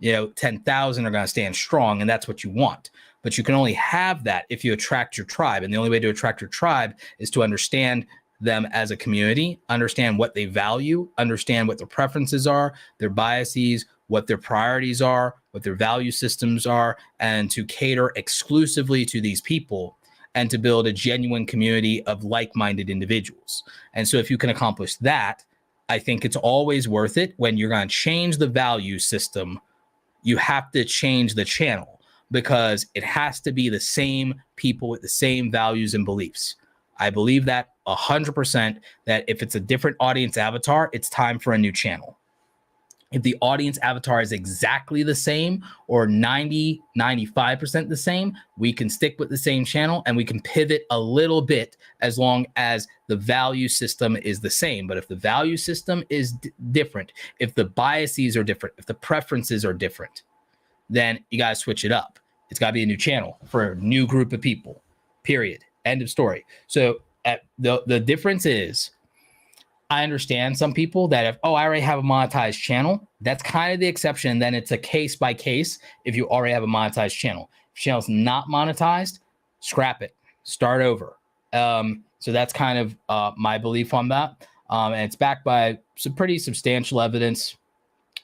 10,000 are going to stand strong, and that's what you want. But you can only have that if you attract your tribe. And the only way to attract your tribe is to understand them as a community, understand what they value, understand what their preferences are, their biases, what their priorities are, what their value systems are, and to cater exclusively to these people and to build a genuine community of like-minded individuals. And so if you can accomplish that, I think it's always worth it. When you're going to change the value system, you have to change the channel, because it has to be the same people with the same values and beliefs. I believe that 100%, that if it's a different audience avatar, it's time for a new channel. If the audience avatar is exactly the same or 95% the same, we can stick with the same channel and we can pivot a little bit as long as the value system is the same. But if the value system is different, if the biases are different, if the preferences are different, then you got to switch it up. It's got to be a new channel for a new group of people, period. End of story. So the difference is, I understand some people that have, I already have a monetized channel. That's kind of the exception. Then it's a case by case if you already have a monetized channel. If your channel's not monetized, scrap it, start over. So that's kind of my belief on that. And it's backed by some pretty substantial evidence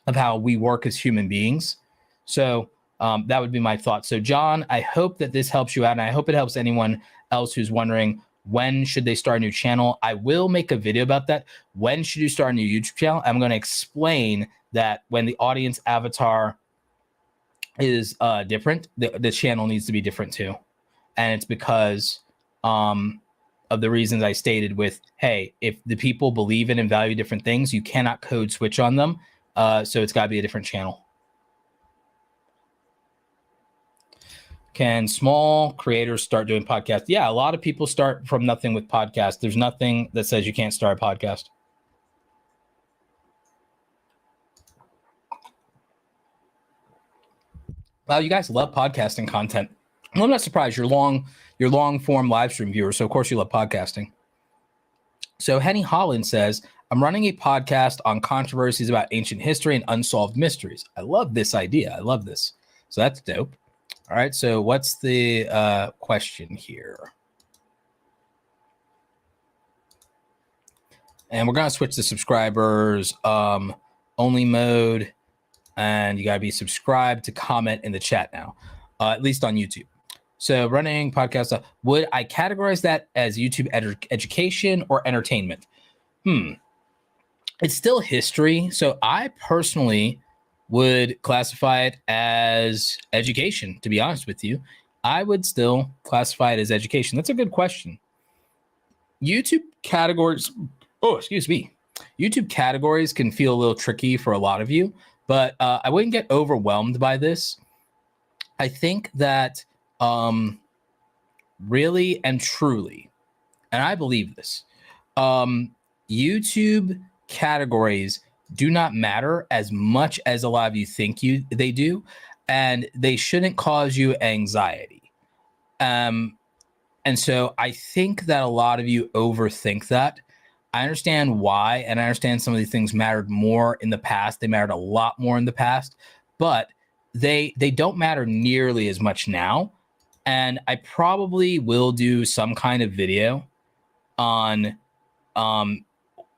of how we work as human beings. So that would be my thought. So John, I hope that this helps you out, and I hope it helps anyone else who's wondering, when should they start a new channel? I will make a video about that. When should you start a new YouTube channel? I'm going to explain that when the audience avatar is different, the channel needs to be different too. And it's because of the reasons I stated with, hey, if the people believe in and value different things, you cannot code switch on them. So it's got to be a different channel. Can small creators start doing podcasts? Yeah, a lot of people start from nothing with podcasts. There's nothing that says you can't start a podcast. Wow, you guys love podcasting content. Well, I'm not surprised. You're long form live stream viewers, so of course you love podcasting. So Henny Holland says, I'm running a podcast on controversies about ancient history and unsolved mysteries. I love this idea. I love this. So that's dope. All right, so what's the question here? And we're going to switch to subscribers only mode. And you got to be subscribed to comment in the chat now, at least on YouTube. So running podcast, would I categorize that as YouTube education or entertainment? It's still history. So I personally would classify it as education, to be honest with you. I would still classify it as education. That's a good question. YouTube categories, YouTube categories can feel a little tricky for a lot of you, but I wouldn't get overwhelmed by this. I think that really and truly, and I believe this, YouTube categories do not matter as much as a lot of you think they do, and they shouldn't cause you anxiety. And so I think that a lot of you overthink that. I understand why, and I understand some of these things mattered more in the past. They mattered a lot more in the past, but they don't matter nearly as much now. And I probably will do some kind of video on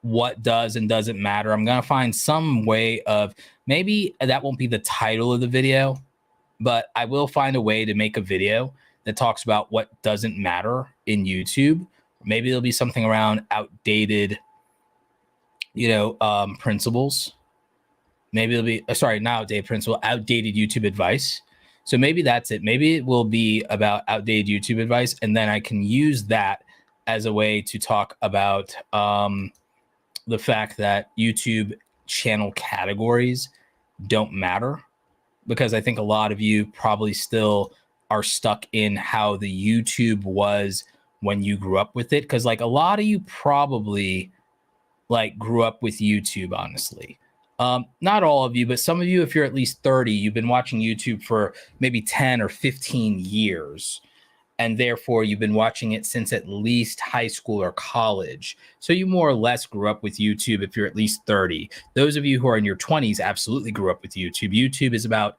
what does and doesn't matter. I'm going to find some way of, maybe that won't be the title of the video, but I will find a way to make a video that talks about what doesn't matter in YouTube. Maybe it'll be something around outdated, principles. Maybe it'll be, not outdated principle, outdated YouTube advice. So maybe that's it. Maybe it will be about outdated YouTube advice, and then I can use that as a way to talk about the fact that YouTube channel categories don't matter, because I think a lot of you probably still are stuck in how the YouTube was when you grew up with it. Because like a lot of you probably like grew up with YouTube, honestly. Not all of you, but some of you, if you're at least 30, you've been watching YouTube for maybe 10 or 15 years. And therefore, you've been watching it since at least high school or college. So you more or less grew up with YouTube if you're at least 30. Those of you who are in your 20s absolutely grew up with YouTube. YouTube is about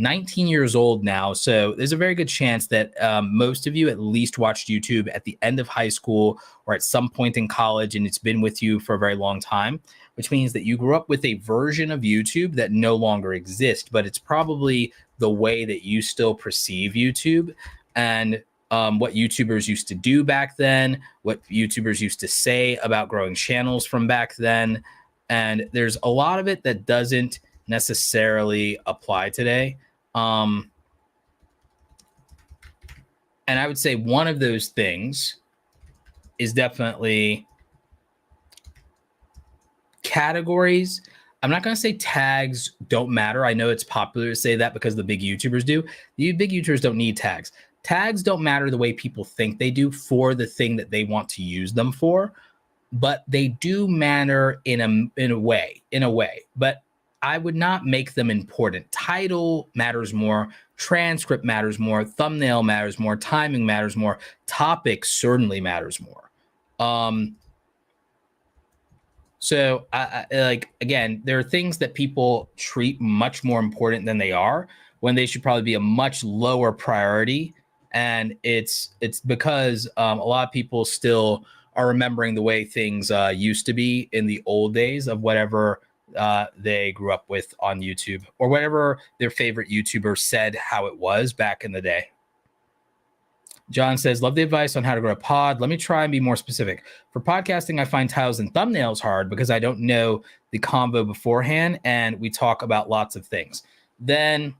19 years old now. So there's a very good chance that most of you at least watched YouTube at the end of high school or at some point in college, and it's been with you for a very long time, which means that you grew up with a version of YouTube that no longer exists, but it's probably the way that you still perceive YouTube. And what YouTubers used to do back then, what YouTubers used to say about growing channels from back then. And there's a lot of it that doesn't necessarily apply today. And I would say one of those things is definitely categories. I'm not going to say tags don't matter. I know it's popular to say that because the big YouTubers do. The big YouTubers don't need tags. Tags don't matter the way people think they do for the thing that they want to use them for, but they do matter in a way. But I would not make them important. Title matters more, transcript matters more, thumbnail matters more, timing matters more, topic certainly matters more. So again, there are things that people treat much more important than they are, when they should probably be a much lower priority. And it's because a lot of people still are remembering the way things used to be in the old days of whatever they grew up with on YouTube, or whatever their favorite YouTuber said how it was back in the day. John says, love the advice on how to grow a pod. Let me try and be more specific. For podcasting, I find titles and thumbnails hard because I don't know the convo beforehand, and we talk about lots of things. Then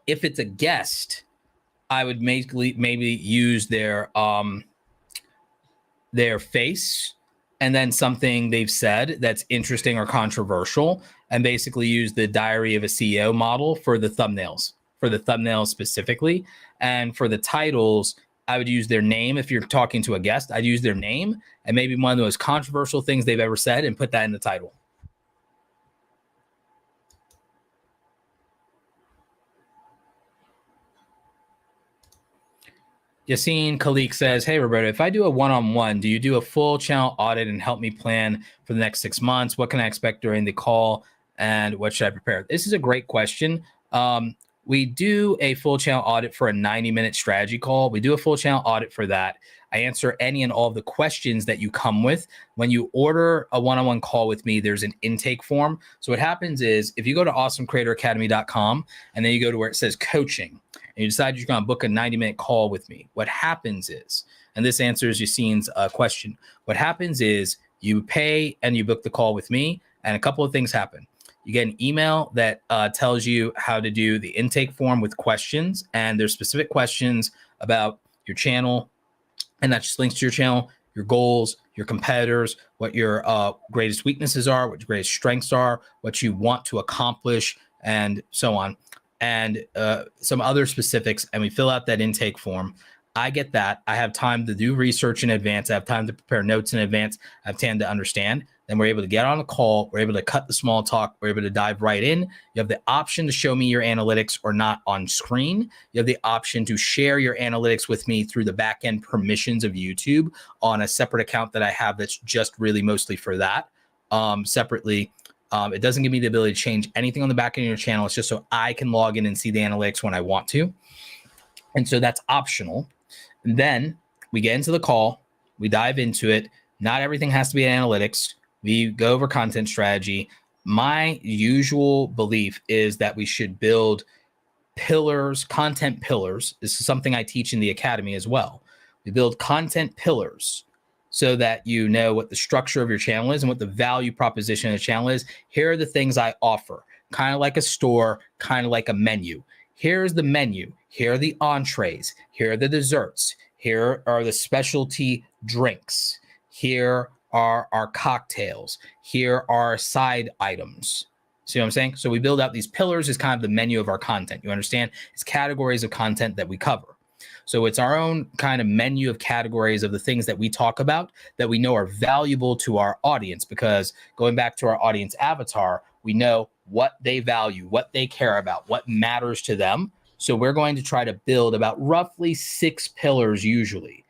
if it's a guest, I would maybe use their face and then something they've said that's interesting or controversial, and basically use the Diary of a CEO model for the thumbnails, specifically. And for the titles, I would use their name. If you're talking to a guest, I'd use their name and maybe one of the most controversial things they've ever said and put that in the title. Yassine Khalik says, hey, Roberto, if I do a one-on-one, do you do a full channel audit and help me plan for the next 6 months? What can I expect during the call, and what should I prepare? This is a great question. We do a full channel audit for a 90-minute strategy call. We do a full channel audit for that. I answer any and all of the questions that you come with. When you order a one-on-one call with me, there's an intake form. So what happens is, if you go to awesomecreatoracademy.com and then you go to where it says coaching, and you decide you're going to book a 90-minute call with me, what happens is, and this answers Yassine's question, what happens is you pay and you book the call with me, and a couple of things happen. You get an email that tells you how to do the intake form with questions, and there's specific questions about your channel, and that just links to your channel, your goals, your competitors, what your greatest weaknesses are, what your greatest strengths are, what you want to accomplish, and so on, and some other specifics. And we fill out that intake form. I get that. I have time to do research in advance. I have time to prepare notes in advance. I have time to understand. Then we're able to get on a call. We're able to cut the small talk. We're able to dive right in. You have the option to show me your analytics or not on screen. You have the option to share your analytics with me through the backend permissions of YouTube on a separate account that I have that's just really mostly for that. Separately, it doesn't give me the ability to change anything on the back end of your channel. It's just so I can log in and see the analytics when I want to. And so that's optional. And then we get into the call. We dive into it. Not everything has to be analytics. We go over content strategy. My usual belief is that we should build pillars, content pillars. This is something I teach in the academy as well. We build content pillars so that you know what the structure of your channel is and what the value proposition of the channel is. Here are the things I offer, kind of like a store, kind of like a menu. Here's the menu. Here are the entrees. Here are the desserts. Here are the specialty drinks. Here are our cocktails. Here are side items. See what I'm saying? So we build out these pillars as kind of the menu of our content. You understand? It's categories of content that we cover. So it's our own kind of menu of categories of the things that we talk about that we know are valuable to our audience, because going back to our audience avatar, we know what they value, what they care about, what matters to them. So we're going to try to build about roughly 6 pillars usually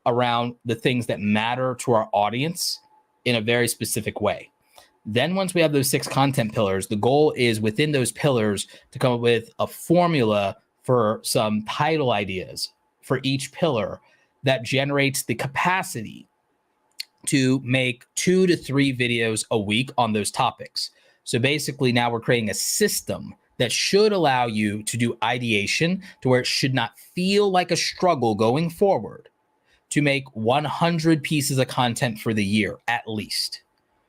around the things that matter to our audience in a very specific way. Then once we have those 6 content pillars, the goal is within those pillars to come up with a formula for some title ideas for each pillar that generates the capacity to make 2 to 3 videos a week on those topics. So basically now we're creating a system that should allow you to do ideation to where it should not feel like a struggle going forward to make 100 pieces of content for the year at least,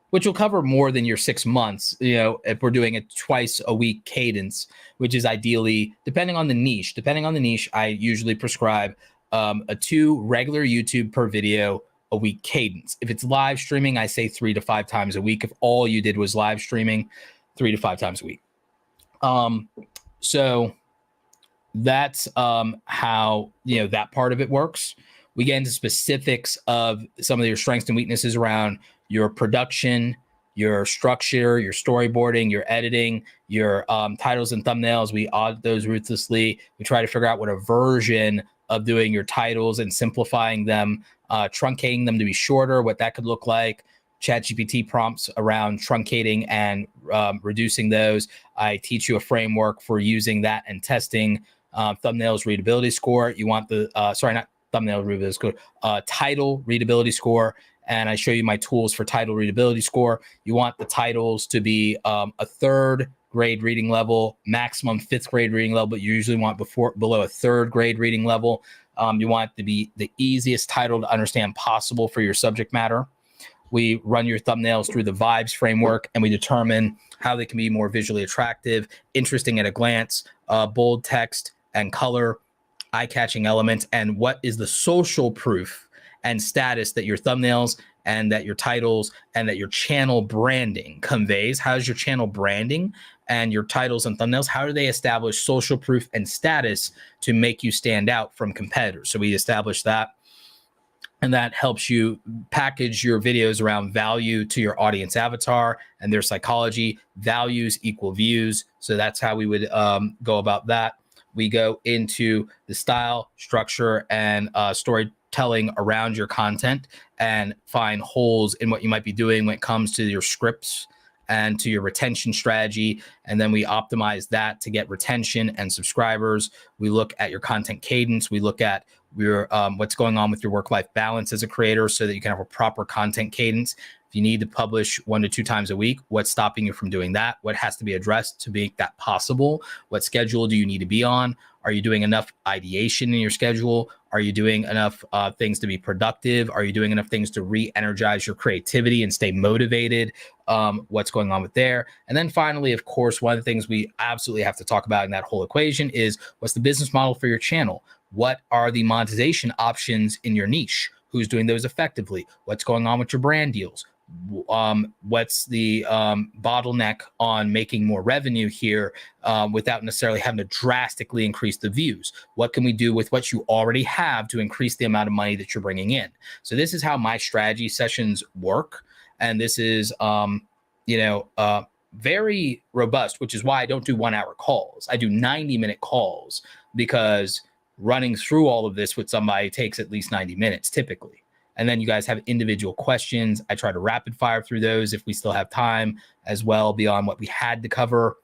which will cover more than your 6 months, you know, if we're doing a twice a week cadence, which is ideally, depending on the niche, I usually prescribe a 2 regular YouTube per video a week cadence. If it's live streaming, I say 3 to 5 times a week. If all you did was live streaming, 3 to 5 times a week. So that's how, you know, that part of it works. We get into specifics of some of your strengths and weaknesses around your production, your structure, your storyboarding, your editing, your titles and thumbnails. We audit those ruthlessly. We try to figure out what a version of doing your titles and simplifying them, truncating them to be shorter, what that could look like. ChatGPT prompts around truncating and reducing those. I teach you a framework for using that and testing thumbnails readability score. You want the, not thumbnail readability score, title readability score. And I show you my tools for title readability score. You want the titles to be a 3rd grade reading level, maximum 5th grade reading level, but you usually want below a 3rd grade reading level. You want it to be the easiest title to understand possible for your subject matter. We run your thumbnails through the vibes framework, and we determine how they can be more visually attractive, interesting at a glance, bold text and color, eye-catching elements, and what is the social proof and status that your thumbnails and that your titles and that your channel branding conveys. How's your channel branding and your titles and thumbnails? How do they establish social proof and status to make you stand out from competitors? So we establish that. And that helps you package your videos around value to your audience avatar and their psychology. Values equal views. So that's how we would go about that. We go into the style, structure, and storytelling around your content and find holes in what you might be doing when it comes to your scripts and to your retention strategy. And then we optimize that to get retention and subscribers. We look at your content cadence. We look at your what's going on with your work-life balance as a creator so that you can have a proper content cadence. If you need to publish 1 to 2 times a week, what's stopping you from doing that? What has to be addressed to make that possible? What schedule do you need to be on? Are you doing enough ideation in your schedule? Are you doing enough things to be productive? Are you doing enough things to re-energize your creativity and stay motivated? What's going on with there? And then finally, of course, one of the things we absolutely have to talk about in that whole equation is what's the business model for your channel? What are the monetization options in your niche? Who's doing those effectively? What's going on with your brand deals? what's the bottleneck on making more revenue here without necessarily having to drastically increase the views? What can we do with what you already have to increase the amount of money that you're bringing in? So this is how my strategy sessions work. And this is, very robust, which is why I don't do 1 hour calls. I do 90-minute calls, because running through all of this with somebody takes at least 90 minutes typically. And then you guys have individual questions. I try to rapid fire through those if we still have time as well, beyond what we had to cover.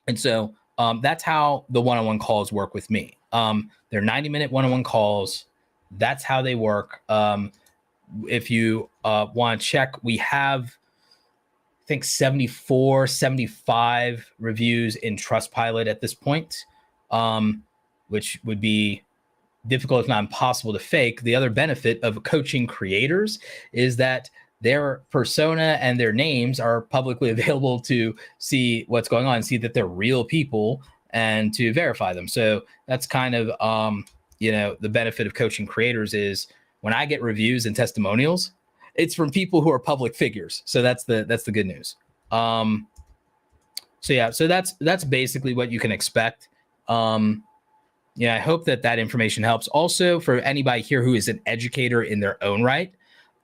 And so that's how the one-on-one calls work with me. They're 90-minute one-on-one calls. That's how they work. If you want to check, we have, I think, 74, 75 reviews in Trustpilot at this point, which would be difficult, if not impossible, to fake. The other benefit of coaching creators is that their persona and their names are publicly available to see what's going on, see that they're real people, and to verify them. So that's kind of, the benefit of coaching creators is when I get reviews and testimonials, it's from people who are public figures. So that's the good news. So that's basically what you can expect. I hope that information helps. Also, for anybody here who is an educator in their own right,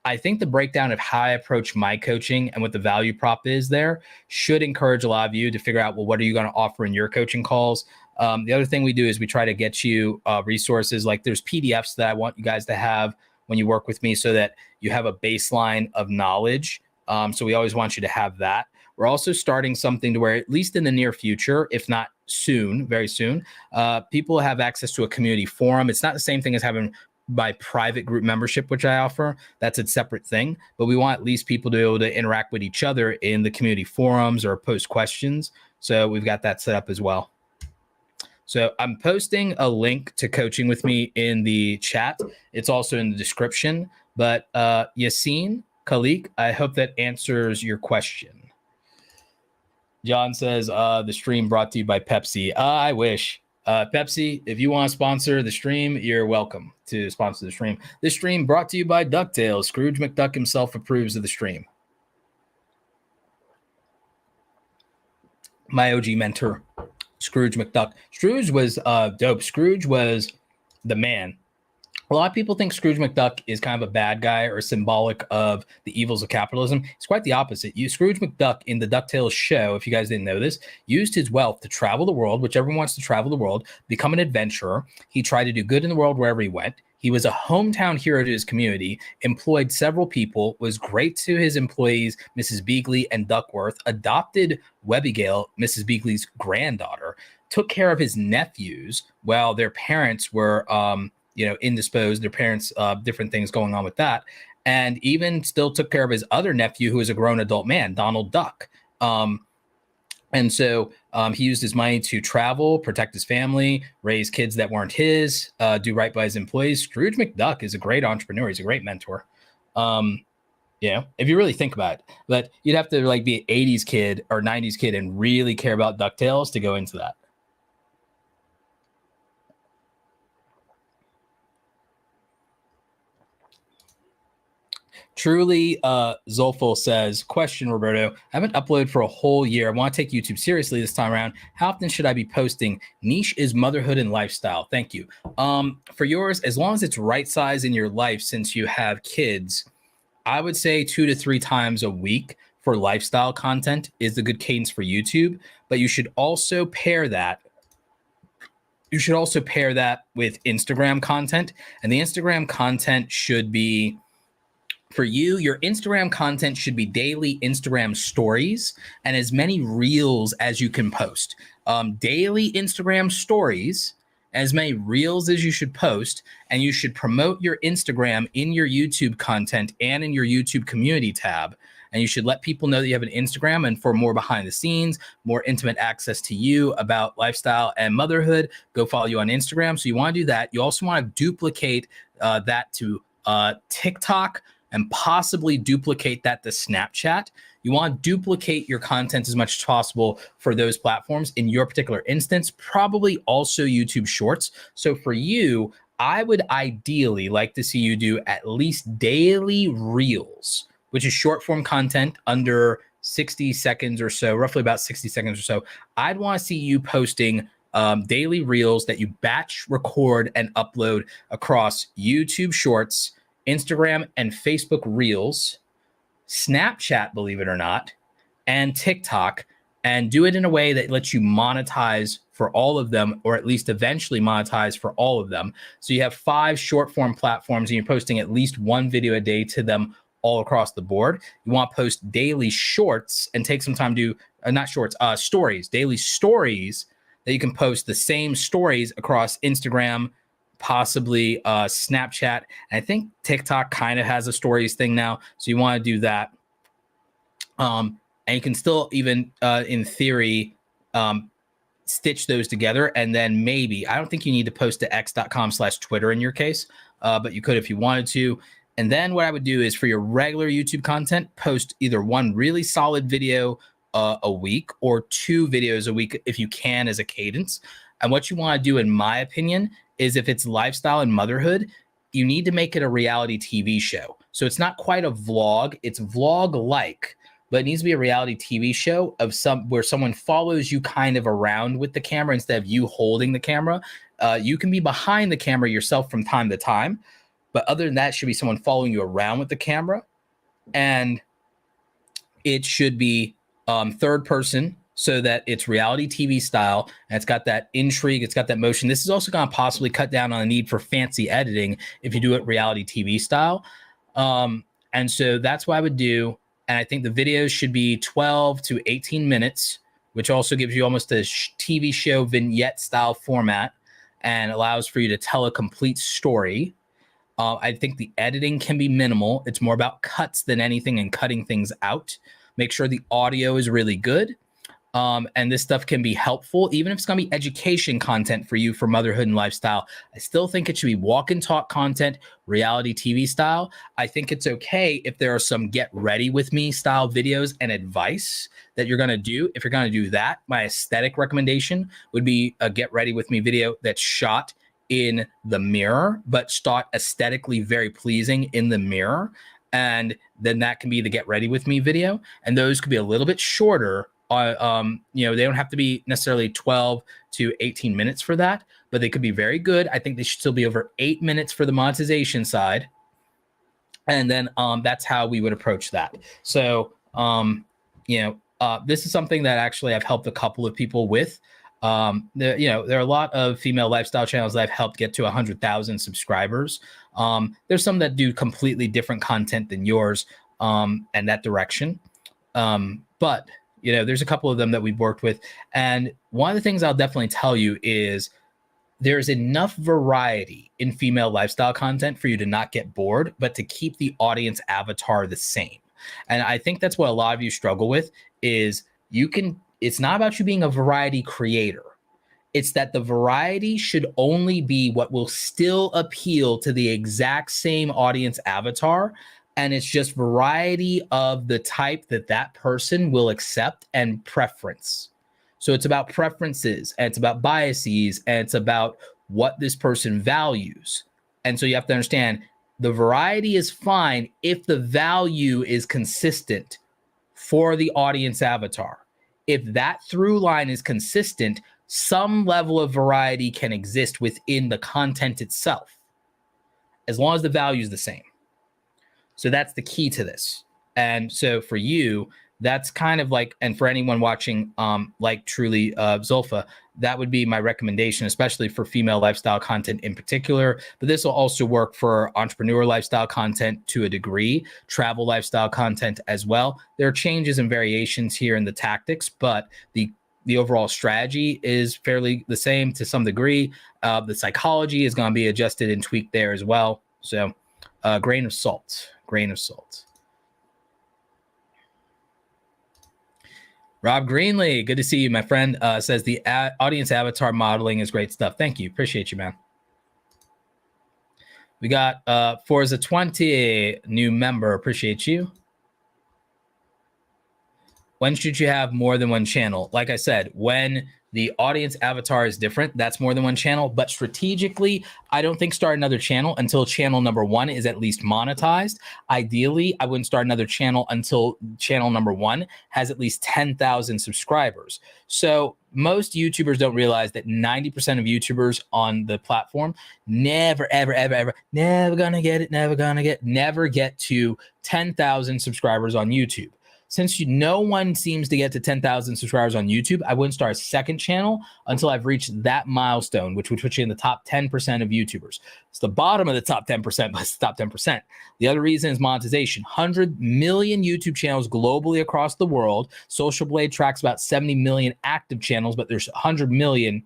I think the breakdown of how I approach my coaching and what the value prop is there should encourage a lot of you to figure out, well, what are you going to offer in your coaching calls? The other thing we do is we try to get you resources. Like there's PDFs that I want you guys to have when you work with me, so that you have a baseline of knowledge. So we always want you to have that. We're also starting something to where, at least in the near future, if not soon, very soon, people have access to a community forum. It's not the same thing as having my private group membership, which I offer. That's a separate thing. But we want at least people to be able to interact with each other in the community forums or post questions. So we've got that set up as well. So I'm posting a link to coaching with me in the chat. It's also in the description. But Yassine Khalik, I hope that answers your question. John says, the stream brought to you by Pepsi. I wish. Pepsi, if you want to sponsor the stream, you're welcome to sponsor the stream. This stream brought to you by DuckTales. Scrooge McDuck himself approves of the stream. My OG mentor, Scrooge McDuck. Scrooge was dope. Scrooge was the man. A lot of people think Scrooge McDuck is kind of a bad guy or symbolic of the evils of capitalism. It's quite the opposite. Scrooge McDuck in the DuckTales show, if you guys didn't know this, used his wealth to travel the world, which everyone wants to travel the world, become an adventurer. He tried to do good in the world wherever he went. He was a hometown hero to his community, employed several people, was great to his employees, Mrs. Beagley and Duckworth, adopted Webbygale, Mrs. Beagley's granddaughter, took care of his nephews while their parents were indisposed, their parents, different things going on with that. And even still took care of his other nephew, who is a grown adult man, Donald Duck. And so he used his money to travel, protect his family, raise kids that weren't his, do right by his employees. Scrooge McDuck is a great entrepreneur. He's a great mentor. If you really think about it, but you'd have to be an 80s kid or 90s kid and really care about DuckTales to go into that. Truly, Zolfo says, question, Roberto, I haven't uploaded for a whole year. I want to take YouTube seriously this time around. How often should I be posting? Niche is motherhood and lifestyle. Thank you. For yours, as long as it's right size in your life, since you have kids, I would say 2 to 3 times a week for lifestyle content is the good cadence for YouTube. But you should also pair that. You should also pair that with Instagram content. And the Instagram content should be, for you, your Instagram content should be daily Instagram stories and as many reels as you can post. Daily Instagram stories, as many reels as you should post, and you should promote your Instagram in your YouTube content and in your YouTube community tab. And you should let people know that you have an Instagram, and for more behind the scenes, more intimate access to you about lifestyle and motherhood, go follow you on Instagram. So you want to do that. You also want to duplicate that to TikTok, and possibly duplicate that to Snapchat. You want to duplicate your content as much as possible for those platforms. In your particular instance, probably also YouTube Shorts. So for you, I would ideally like to see you do at least daily reels which is short form content under 60 seconds or so, roughly about 60 seconds or so, I'd want to see you posting daily reels that you batch record and upload across YouTube Shorts, Instagram and Facebook Reels, Snapchat, believe it or not, and TikTok, and do it in a way that lets you monetize for all of them, or at least eventually monetize for all of them. So you have 5 short form platforms and you're posting at least 1 video a day to them all across the board. You want to post daily shorts and take some time to not shorts, stories, daily stories that you can post the same stories across Instagram, possibly Snapchat. And I think TikTok kind of has a stories thing now. So you want to do that. And you can still even in theory, stitch those together. And then maybe, I don't think you need to post to x.com/Twitter in your case, but you could if you wanted to. And then what I would do is for your regular YouTube content, post either 1 really solid video a week or 2 videos a week if you can as a cadence. And what you want to do, in my opinion, is if it's lifestyle and motherhood, you need to make it a reality TV show. So it's not quite a vlog, it's vlog-like, but it needs to be a reality TV show of where someone follows you kind of around with the camera instead of you holding the camera. You can be behind the camera yourself from time to time, but other than that, should be someone following you around with the camera. And it should be third person so that it's reality TV style and it's got that intrigue, it's got that motion. This is also going to possibly cut down on the need for fancy editing if you do it reality TV style. And so that's what I would do. And I think the videos should be 12 to 18 minutes, which also gives you almost a TV show vignette style format and allows for you to tell a complete story. I think the editing can be minimal. It's more about cuts than anything and cutting things out. Make sure the audio is really good. And this stuff can be helpful, even if it's going to be education content for you for motherhood and lifestyle. I still think it should be walk and talk content, reality TV style. I think it's okay if there are some get ready with me style videos and advice that you're going to do. If you're going to do that, my aesthetic recommendation would be a get ready with me video that's shot in the mirror, but shot aesthetically very pleasing in the mirror. And then that can be the get ready with me video. And those could be a little bit shorter. They don't have to be necessarily 12 to 18 minutes for that, but they could be very good. I think they should still be over 8 minutes for the monetization side. And then that's how we would approach that. So, this is something that actually I've helped a couple of people with. There are a lot of female lifestyle channels that I've helped get to 100,000 subscribers. There's some that do completely different content than yours and that direction. But there's a couple of them that we've worked with. And one of the things I'll definitely tell you is there's enough variety in female lifestyle content for you to not get bored, but to keep the audience avatar the same. And I think that's what a lot of you struggle with is it's not about you being a variety creator. It's that the variety should only be what will still appeal to the exact same audience avatar. And it's just variety of the type that person will accept and preference. So it's about preferences and it's about biases and it's about what this person values. And so you have to understand the variety is fine if the value is consistent for the audience avatar. If that through line is consistent, some level of variety can exist within the content itself, as long as the value is the same. So that's the key to this. And so for you, that's kind of like, and for anyone watching, like truly Zulfa, that would be my recommendation, especially for female lifestyle content in particular. But this will also work for entrepreneur lifestyle content to a degree, travel lifestyle content as well. There are changes and variations here in the tactics, but the overall strategy is fairly the same to some degree. The psychology is going to be adjusted and tweaked there as well. So grain of salt. Rob Greenlee, good to see you, my friend, says the audience avatar modeling is great stuff. Thank you. Appreciate you, man. We got Forza 20, new member. Appreciate you. When should you have more than one channel? Like I said, when the audience avatar is different, that's more than one channel. But strategically, I don't think start another channel until channel number 1 is at least monetized. Ideally, I wouldn't start another channel until channel number 1 has at least 10,000 subscribers. So most YouTubers don't realize that 90% of YouTubers on the platform never get to 10,000 subscribers on YouTube. Since no one seems to get to 10,000 subscribers on YouTube, I wouldn't start a second channel until I've reached that milestone, which would put you in the top 10% of YouTubers. It's the bottom of the top 10%, but it's the top 10%. The other reason is monetization. 100 million YouTube channels globally across the world. Social Blade tracks about 70 million active channels, but there's 100 million.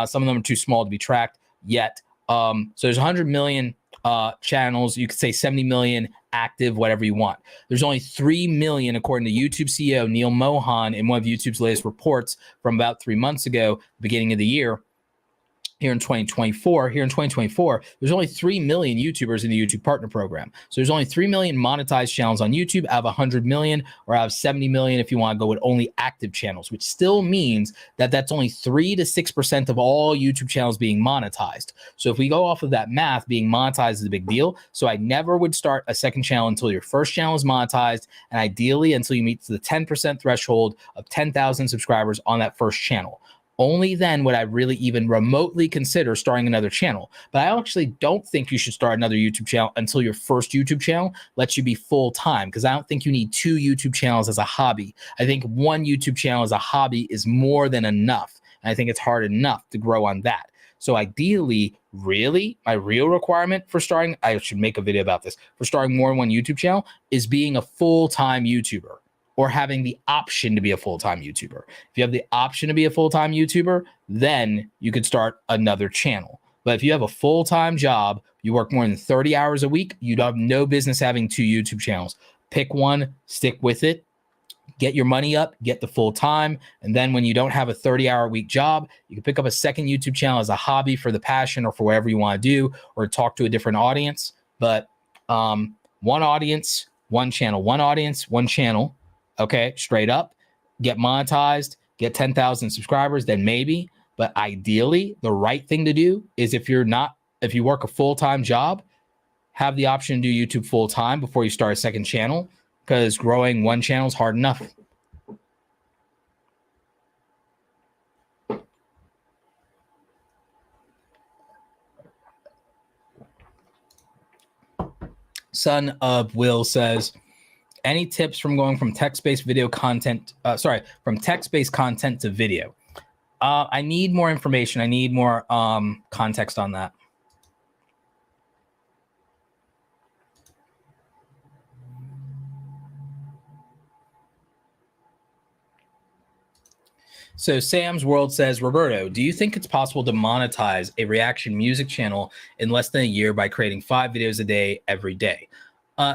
Some of them are too small to be tracked yet. So there's 100 million channels. You could say 70 million active, whatever you want. There's only 3 million, according to YouTube CEO Neil Mohan, in one of YouTube's latest reports from about 3 months ago, beginning of the year. Here in 2024, there's only 3 million YouTubers in the YouTube Partner Program. So there's only 3 million monetized channels on YouTube out of 100 million, or out of 70 million if you want to go with only active channels, which still means that that's only 3 to 6% of all YouTube channels being monetized. So if we go off of that math, being monetized is a big deal. So I never would start a second channel until your first channel is monetized, and ideally until you meet the 10% threshold of 10,000 subscribers on that first channel. Only then would I really even remotely consider starting another channel. But I actually don't think you should start another YouTube channel until your first YouTube channel lets you be full-time, because I don't think you need 2 YouTube channels as a hobby. I think 1 YouTube channel as a hobby is more than enough. And I think it's hard enough to grow on that. So ideally, really, my real requirement for starting, I should make a video about this, for starting more than 1 YouTube channel is being a full-time YouTuber, or having the option to be a full-time YouTuber. If you have the option to be a full-time YouTuber, then you could start another channel. But if you have a full-time job, you work more than 30 hours a week, you'd have no business having 2 YouTube channels. Pick one, stick with it, get your money up, get the full-time, and then when you don't have a 30-hour-a-week job, you can pick up a second YouTube channel as a hobby for the passion or for whatever you want to do, or talk to a different audience. But one audience, one channel, one audience, one channel. Okay, straight up, get monetized, get 10,000 subscribers, then maybe. But ideally, the right thing to do is if you work a full-time job, have the option to do YouTube full-time before you start a second channel, because growing one channel is hard enough. Son of Will says, any tips from going from text-based video content, from text-based content to video? I need more information. I need more context on that. So Sam's World says, Roberto, do you think it's possible to monetize a reaction music channel in less than a year by creating 5 videos a day every day?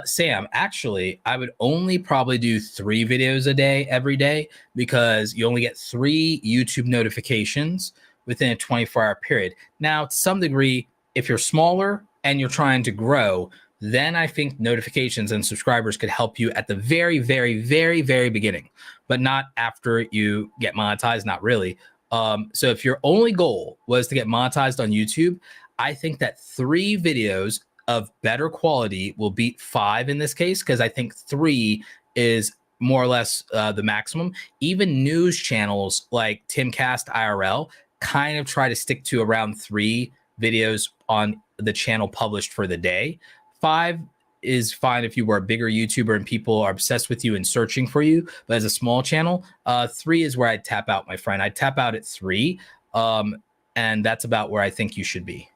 Sam, actually, I would only probably do 3 videos a day every day, because you only get 3 YouTube notifications within a 24-hour period. Now, to some degree, if you're smaller and you're trying to grow, then I think notifications and subscribers could help you at the very, very, very, very beginning, but not after you get monetized, not really. So if your only goal was to get monetized on YouTube, I think that 3 videos of better quality will beat 5 in this case, because I think 3 is more or less the maximum. Even news channels like Timcast IRL kind of try to stick to around 3 videos on the channel published for the day. 5 is fine if you were a bigger YouTuber and people are obsessed with you and searching for you, but as a small channel, 3 is where I'd tap out, my friend. I'd tap out at 3, and that's about where I think you should be.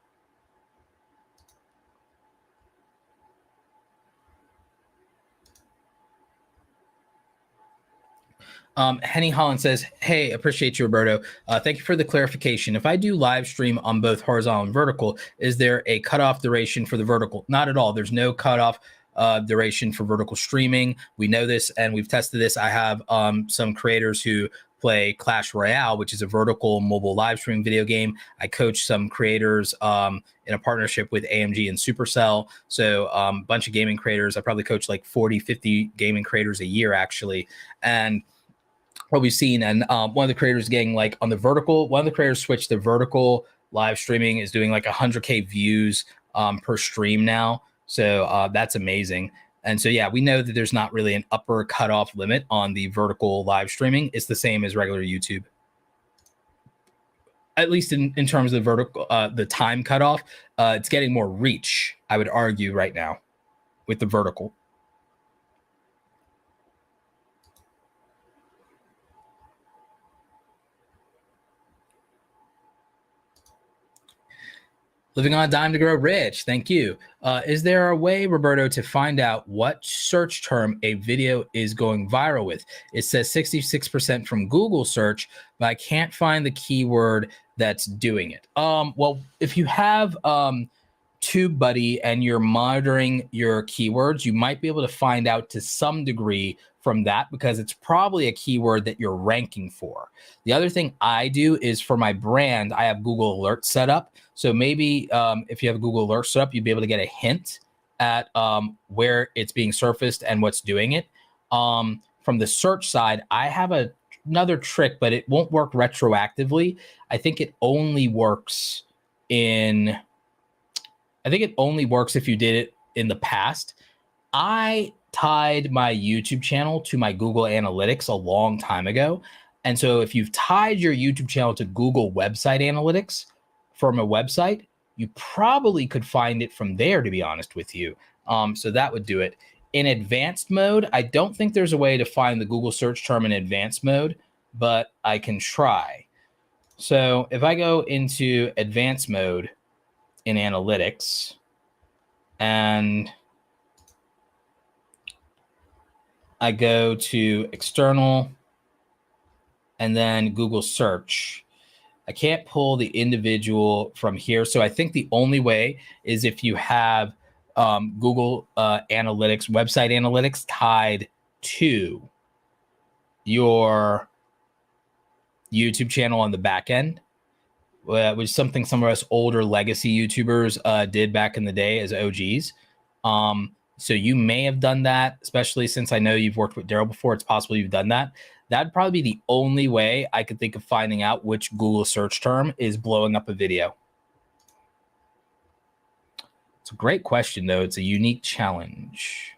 Henny Holland says, hey, appreciate you, Roberto. Thank you for the clarification. If I do live stream on both horizontal and vertical, is there a cutoff duration for the vertical? Not at all. There's no cutoff duration for vertical streaming. We know this and we've tested this. I have some creators who play Clash Royale, which is a vertical mobile live stream video game. I coach some creators in a partnership with AMG and Supercell. So a bunch of gaming creators. I probably coach like 40, 50 gaming creators a year, actually. And what we've seen. And one of the creators getting like on the vertical, one of the creators switched to vertical live streaming, is doing like 100K views per stream now. So that's amazing. And so, yeah, we know that there's not really an upper cutoff limit on the vertical live streaming. It's the same as regular YouTube. At least in terms of the vertical, the time cutoff, it's getting more reach, I would argue, right now with the vertical. Living on a dime to grow rich. Thank you. Is there a way, Roberto, to find out what search term a video is going viral with? It says 66% from Google search, but I can't find the keyword that's doing it. Well, if you have Tubebuddy and you're monitoring your keywords, you might be able to find out to some degree from that, because it's probably a keyword that you're ranking for. The other thing I do is, for my brand, I have Google Alerts set up. So maybe if you have Google Alerts set up, you'd be able to get a hint at where it's being surfaced and what's doing it. From the search side, I have another trick, but it won't work retroactively. I think it only works if you did it in the past. I tied my YouTube channel to my Google Analytics a long time ago. And so if you've tied your YouTube channel to Google website analytics from a website, you probably could find it from there, to be honest with you. So that would do it. In advanced mode, I don't think there's a way to find the Google search term in advanced mode, but I can try. So if I go into advanced mode in analytics, and I go to external and then Google search, I can't pull the individual from here. So I think the only way is if you have Google Analytics, website analytics tied to your YouTube channel on the back end, which is something some of us older legacy YouTubers did back in the day as OGs. So you may have done that, especially since I know you've worked with Daryl before. It's possible you've done that. That'd probably be the only way I could think of finding out which Google search term is blowing up a video. It's a great question, though. It's a unique challenge.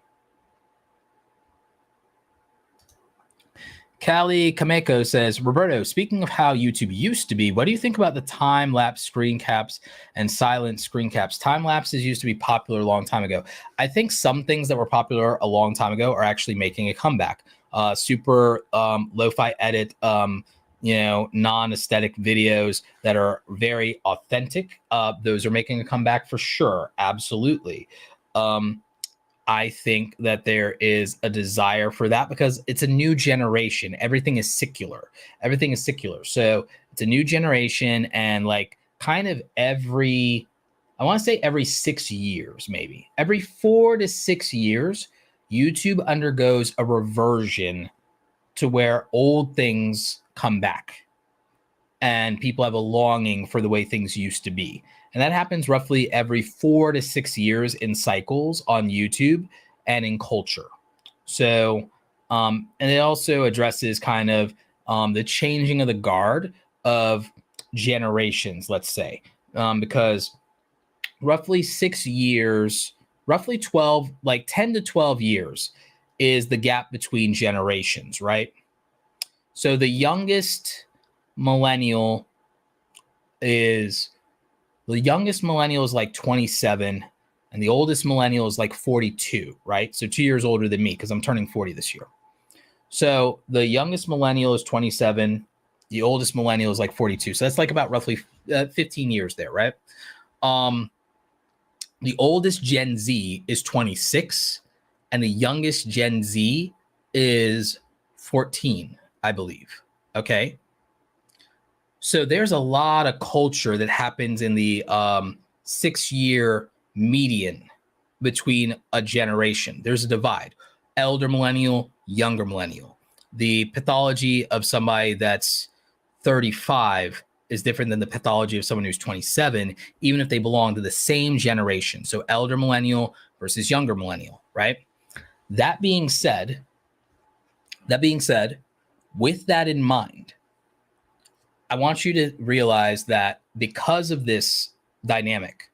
Callie Kameko says, Roberto, speaking of how YouTube used to be, what do you think about the time-lapse screen caps and silent screen caps? Time-lapses used to be popular a long time ago. I think some things that were popular a long time ago are actually making a comeback. Super lo-fi edit, non-aesthetic videos that are very authentic. Those are making a comeback for sure. Absolutely. I think that there is a desire for that because it's a new generation. Everything is secular. Everything is secular. So it's a new generation, and like kind of every 6 years, maybe every 4 to 6 years, YouTube undergoes a reversion to where old things come back and people have a longing for the way things used to be. And that happens roughly every 4 to 6 years in cycles on YouTube and in culture. So, and it also addresses kind of the changing of the guard of generations, let's say, because roughly 6 years, roughly 12, like 10 to 12 years is the gap between generations, right? So the youngest millennial is like 27, and the oldest millennial is like 42, right? So 2 years older than me because I'm turning 40 this year. So the youngest millennial is 27, the oldest millennial is like 42. So that's like about roughly 15 years there, right? The oldest Gen Z is 26, and the youngest Gen Z is 14, I believe. Okay. So there's a lot of culture that happens in the 6-year median between a generation. There's a divide. Elder millennial, younger millennial. The pathology of somebody that's 35 is different than the pathology of someone who's 27, even if they belong to the same generation. So elder millennial versus younger millennial, right? That being said, With that in mind, I want you to realize that because of this dynamic,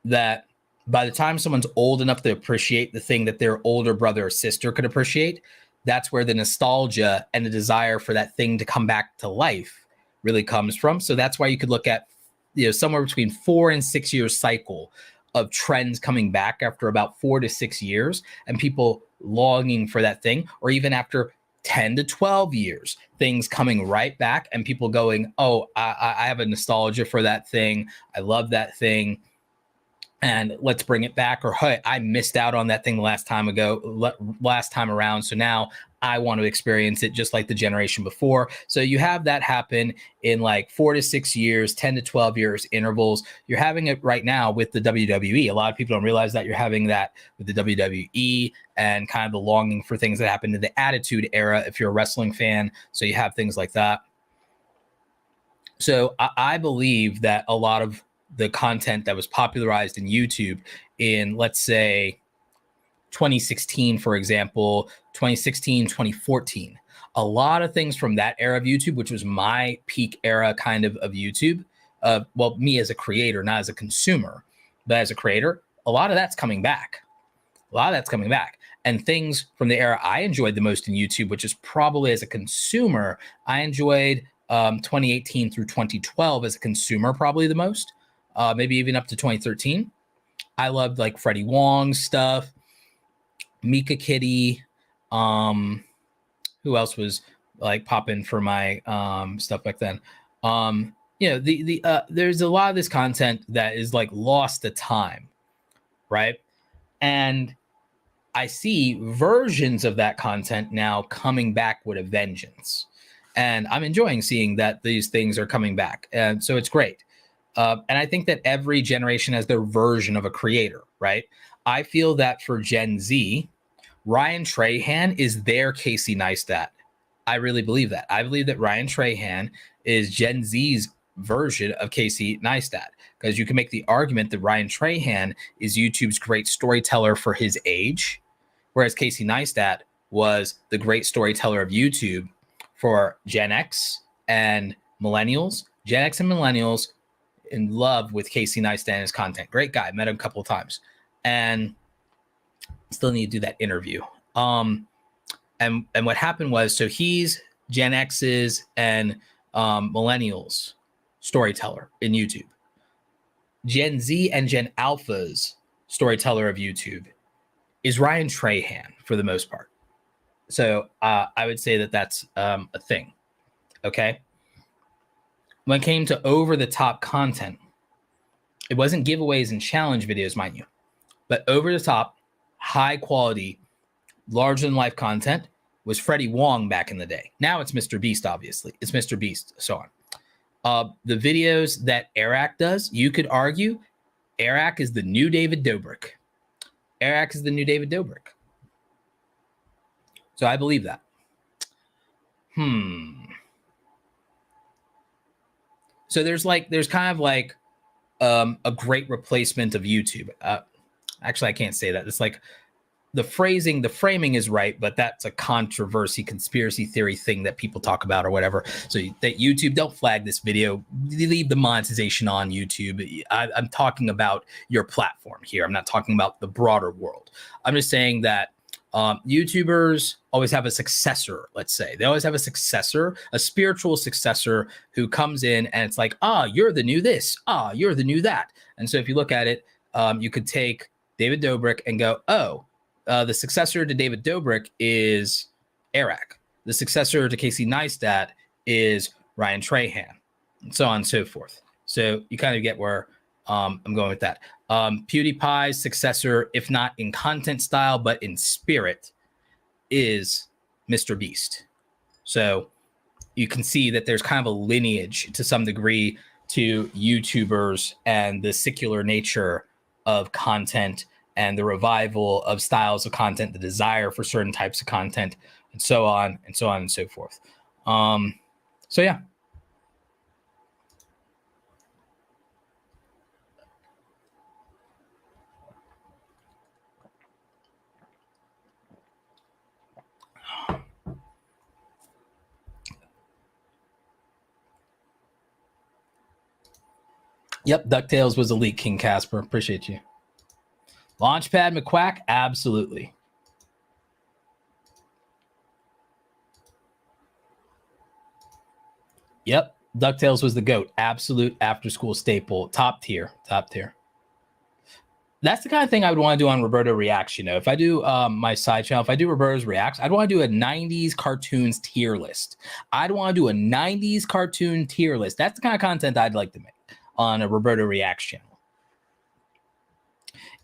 that by the time someone's old enough to appreciate the thing that their older brother or sister could appreciate, that's where the nostalgia and the desire for that thing to come back to life really comes from. So that's why you could look at, somewhere between 4 and 6 years cycle of trends coming back after about 4 to 6 years, and people longing for that thing, or even after 10 to 12 years, things coming right back and people going, oh, I have a nostalgia for that thing. I love that thing. And let's bring it back. Or, hey, I missed out on that thing last time around. So now I want to experience it just like the generation before. So you have that happen in like 4 to 6 years, 10 to 12 years intervals. You're having it right now with the WWE. A lot of people don't realize that you're having that with the WWE and kind of the longing for things that happened in the Attitude Era if you're a wrestling fan. So you have things like that. So I believe that a lot of the content that was popularized in YouTube in, let's say, 2016, for example, 2016, 2014, a lot of things from that era of YouTube, which was my peak era kind of YouTube, well, me as a creator, not as a consumer, but as a creator, a lot of that's coming back. And things from the era I enjoyed the most in YouTube, which is probably as a consumer, I enjoyed 2018 through 2012 as a consumer probably the most. Maybe even up to 2013. I loved like Freddie Wong's stuff, Mika Kitty. Who else was like popping for my stuff back then? There's a lot of this content that is like lost to time, right? And I see versions of that content now coming back with a vengeance. And I'm enjoying seeing that these things are coming back. And so it's great. And I think that every generation has their version of a creator, right? I feel that for Gen Z, Ryan Trahan is their Casey Neistat. I really believe that. I believe that Ryan Trahan is Gen Z's version of Casey Neistat, because you can make the argument that Ryan Trahan is YouTube's great storyteller for his age, whereas Casey Neistat was the great storyteller of YouTube for Gen X and millennials. Gen X and millennials in love with Casey Neistat and his content. Great guy. Met him a couple of times. And still need to do that interview. And what happened was, so he's Gen X's and millennials storyteller in YouTube. Gen Z and Gen Alpha's storyteller of YouTube is Ryan Trahan for the most part. So I would say that that's a thing. Okay. When it came to over-the-top content, it wasn't giveaways and challenge videos, mind you, but over-the-top, high-quality, larger-than-life content was Freddie Wong back in the day. Now it's Mr. Beast, obviously. It's Mr. Beast, so on. The videos that Eric does, you could argue Eric is the new David Dobrik. Eric is the new David Dobrik. So I believe that. So there's kind of like a great replacement of YouTube. Actually, I can't say that. It's like the framing is right, but that's a conspiracy theory thing that people talk about or whatever. So that YouTube, don't flag this video. Leave the monetization on YouTube. I'm talking about your platform here. I'm not talking about the broader world. I'm just saying that YouTubers always have a successor, let's say. They always have a successor, a spiritual successor who comes in and it's like, you're the new this. You're the new that. And so if you look at it, you could take David Dobrik and go, the successor to David Dobrik is Eric. The successor to Casey Neistat is Ryan Trahan, and so on and so forth. So you kind of get where I'm going with that. PewDiePie's successor, if not in content style, but in spirit, is Mr. Beast. So you can see that there's kind of a lineage to some degree to YouTubers and the secular nature of content and the revival of styles of content, the desire for certain types of content, and so on and so on and so forth. So yeah. Yep, DuckTales was elite, King Casper. Appreciate you. Launchpad McQuack, absolutely. Yep, DuckTales was the GOAT. Absolute after-school staple. Top tier. That's the kind of thing I would want to do on Roberto Reacts. You know, if I do my side channel, if I do Roberto's Reacts, I'd want to do a 90s cartoons tier list. I'd want to do a 90s cartoon tier list. That's the kind of content I'd like to make on a Roberto Reacts channel.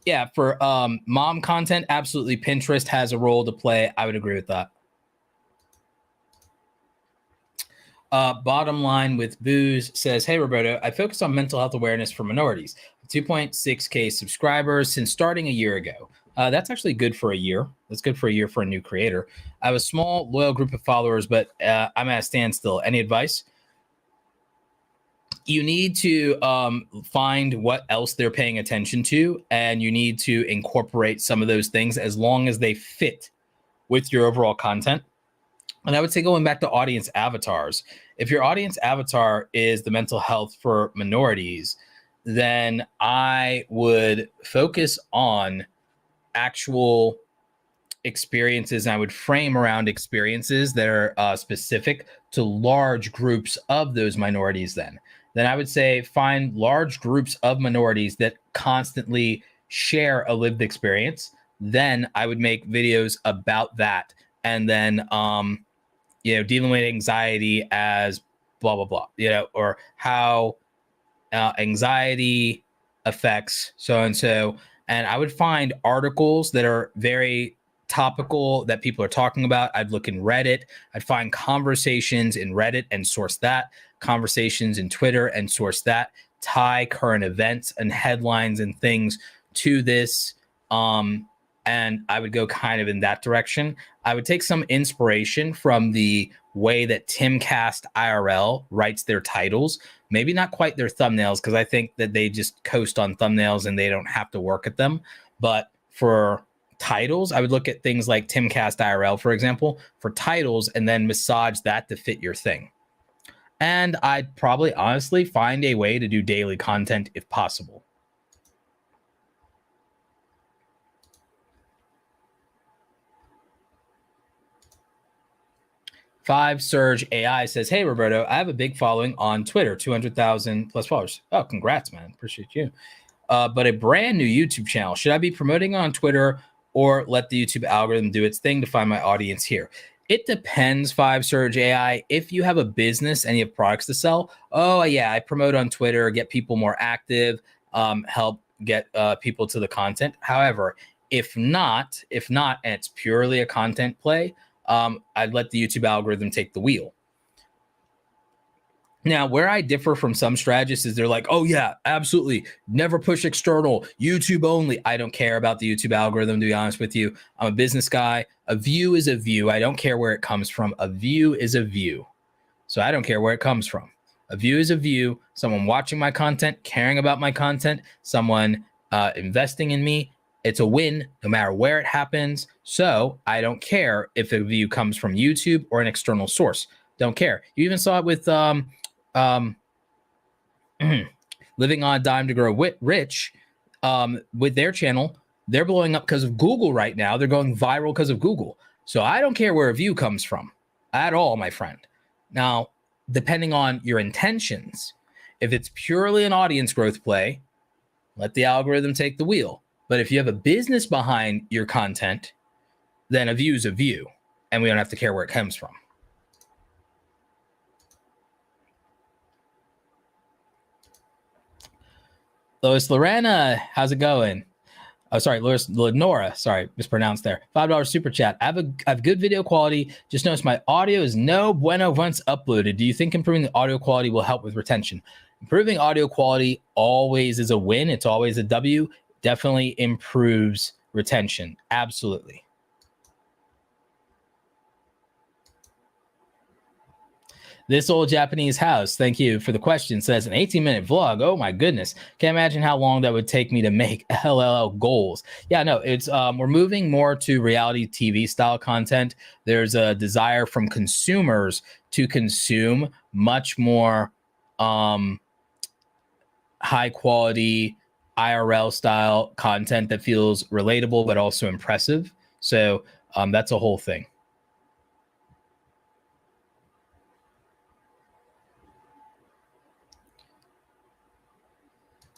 Yeah, for mom content, absolutely. Pinterest has a role to play. I would agree with that. Bottom line with booze says, hey, Roberto, I focus on mental health awareness for minorities. 2.6K subscribers since starting a year ago. That's actually good for a year. That's good for a year for a new creator. I have a small, loyal group of followers, but I'm at a standstill. Any advice? You need to find what else they're paying attention to, and you need to incorporate some of those things as long as they fit with your overall content. And I would say going back to audience avatars, if your audience avatar is the mental health for minorities, then I would focus on actual experiences. And I would frame around experiences that are specific to large groups of those minorities. Then I would say find large groups of minorities that constantly share a lived experience. Then I would make videos about that. And then, dealing with anxiety as blah, blah, blah, or how anxiety affects so-and-so. And I would find articles that are very topical that people are talking about. I'd look in Reddit. I'd find conversations in Reddit and source that, conversations in Twitter and source that, tie current events and headlines and things to this. And I would go kind of in that direction. I would take some inspiration from the way that Timcast IRL writes their titles. Maybe not quite their thumbnails, because I think that they just coast on thumbnails and they don't have to work at them. But for titles, I would look at things like Timcast IRL, for example, for titles, and then massage that to fit your thing. And I'd probably honestly find a way to do daily content if possible. Five Surge AI says, hey, Roberto, I have a big following on Twitter, 200,000 plus followers. Oh, congrats, man. Appreciate you. But a brand new YouTube channel. Should I be promoting on Twitter or let the YouTube algorithm do its thing to find my audience here? It depends, Five Surge AI. If you have a business and you have products to sell, oh, yeah, I promote on Twitter, get people more active, help get people to the content. However, if not, and it's purely a content play, I'd let the YouTube algorithm take the wheel. Now, where I differ from some strategists is they're like, oh, yeah, absolutely. Never push external, YouTube only. I don't care about the YouTube algorithm, to be honest with you. I'm a business guy. A view is a view. I don't care where it comes from. A view is a view. So I don't care where it comes from. A view is a view. Someone watching my content, caring about my content, someone investing in me. It's a win no matter where it happens. So I don't care if a view comes from YouTube or an external source. Don't care. You even saw it with Living on a Dime to Grow Rich with their channel. They're blowing up because of Google right now. They're going viral because of Google. So I don't care where a view comes from at all, my friend. Now, depending on your intentions, if it's purely an audience growth play, let the algorithm take the wheel. But if you have a business behind your content, then a view is a view, and we don't have to care where it comes from. Lois Lorena, how's it going? Oh, sorry, Lenora. Sorry, mispronounced there. $5 super chat. I have good video quality. Just noticed my audio is no bueno once uploaded. Do you think improving the audio quality will help with retention? Improving audio quality always is a win. It's always a W. Definitely improves retention. Absolutely. This Old Japanese House, thank you for the question, says an 18-minute vlog. Oh my goodness. Can't imagine how long that would take me to make LLL goals. Yeah, no, it's we're moving more to reality TV style content. There's a desire from consumers to consume much more high quality IRL style content that feels relatable, but also impressive. So that's a whole thing.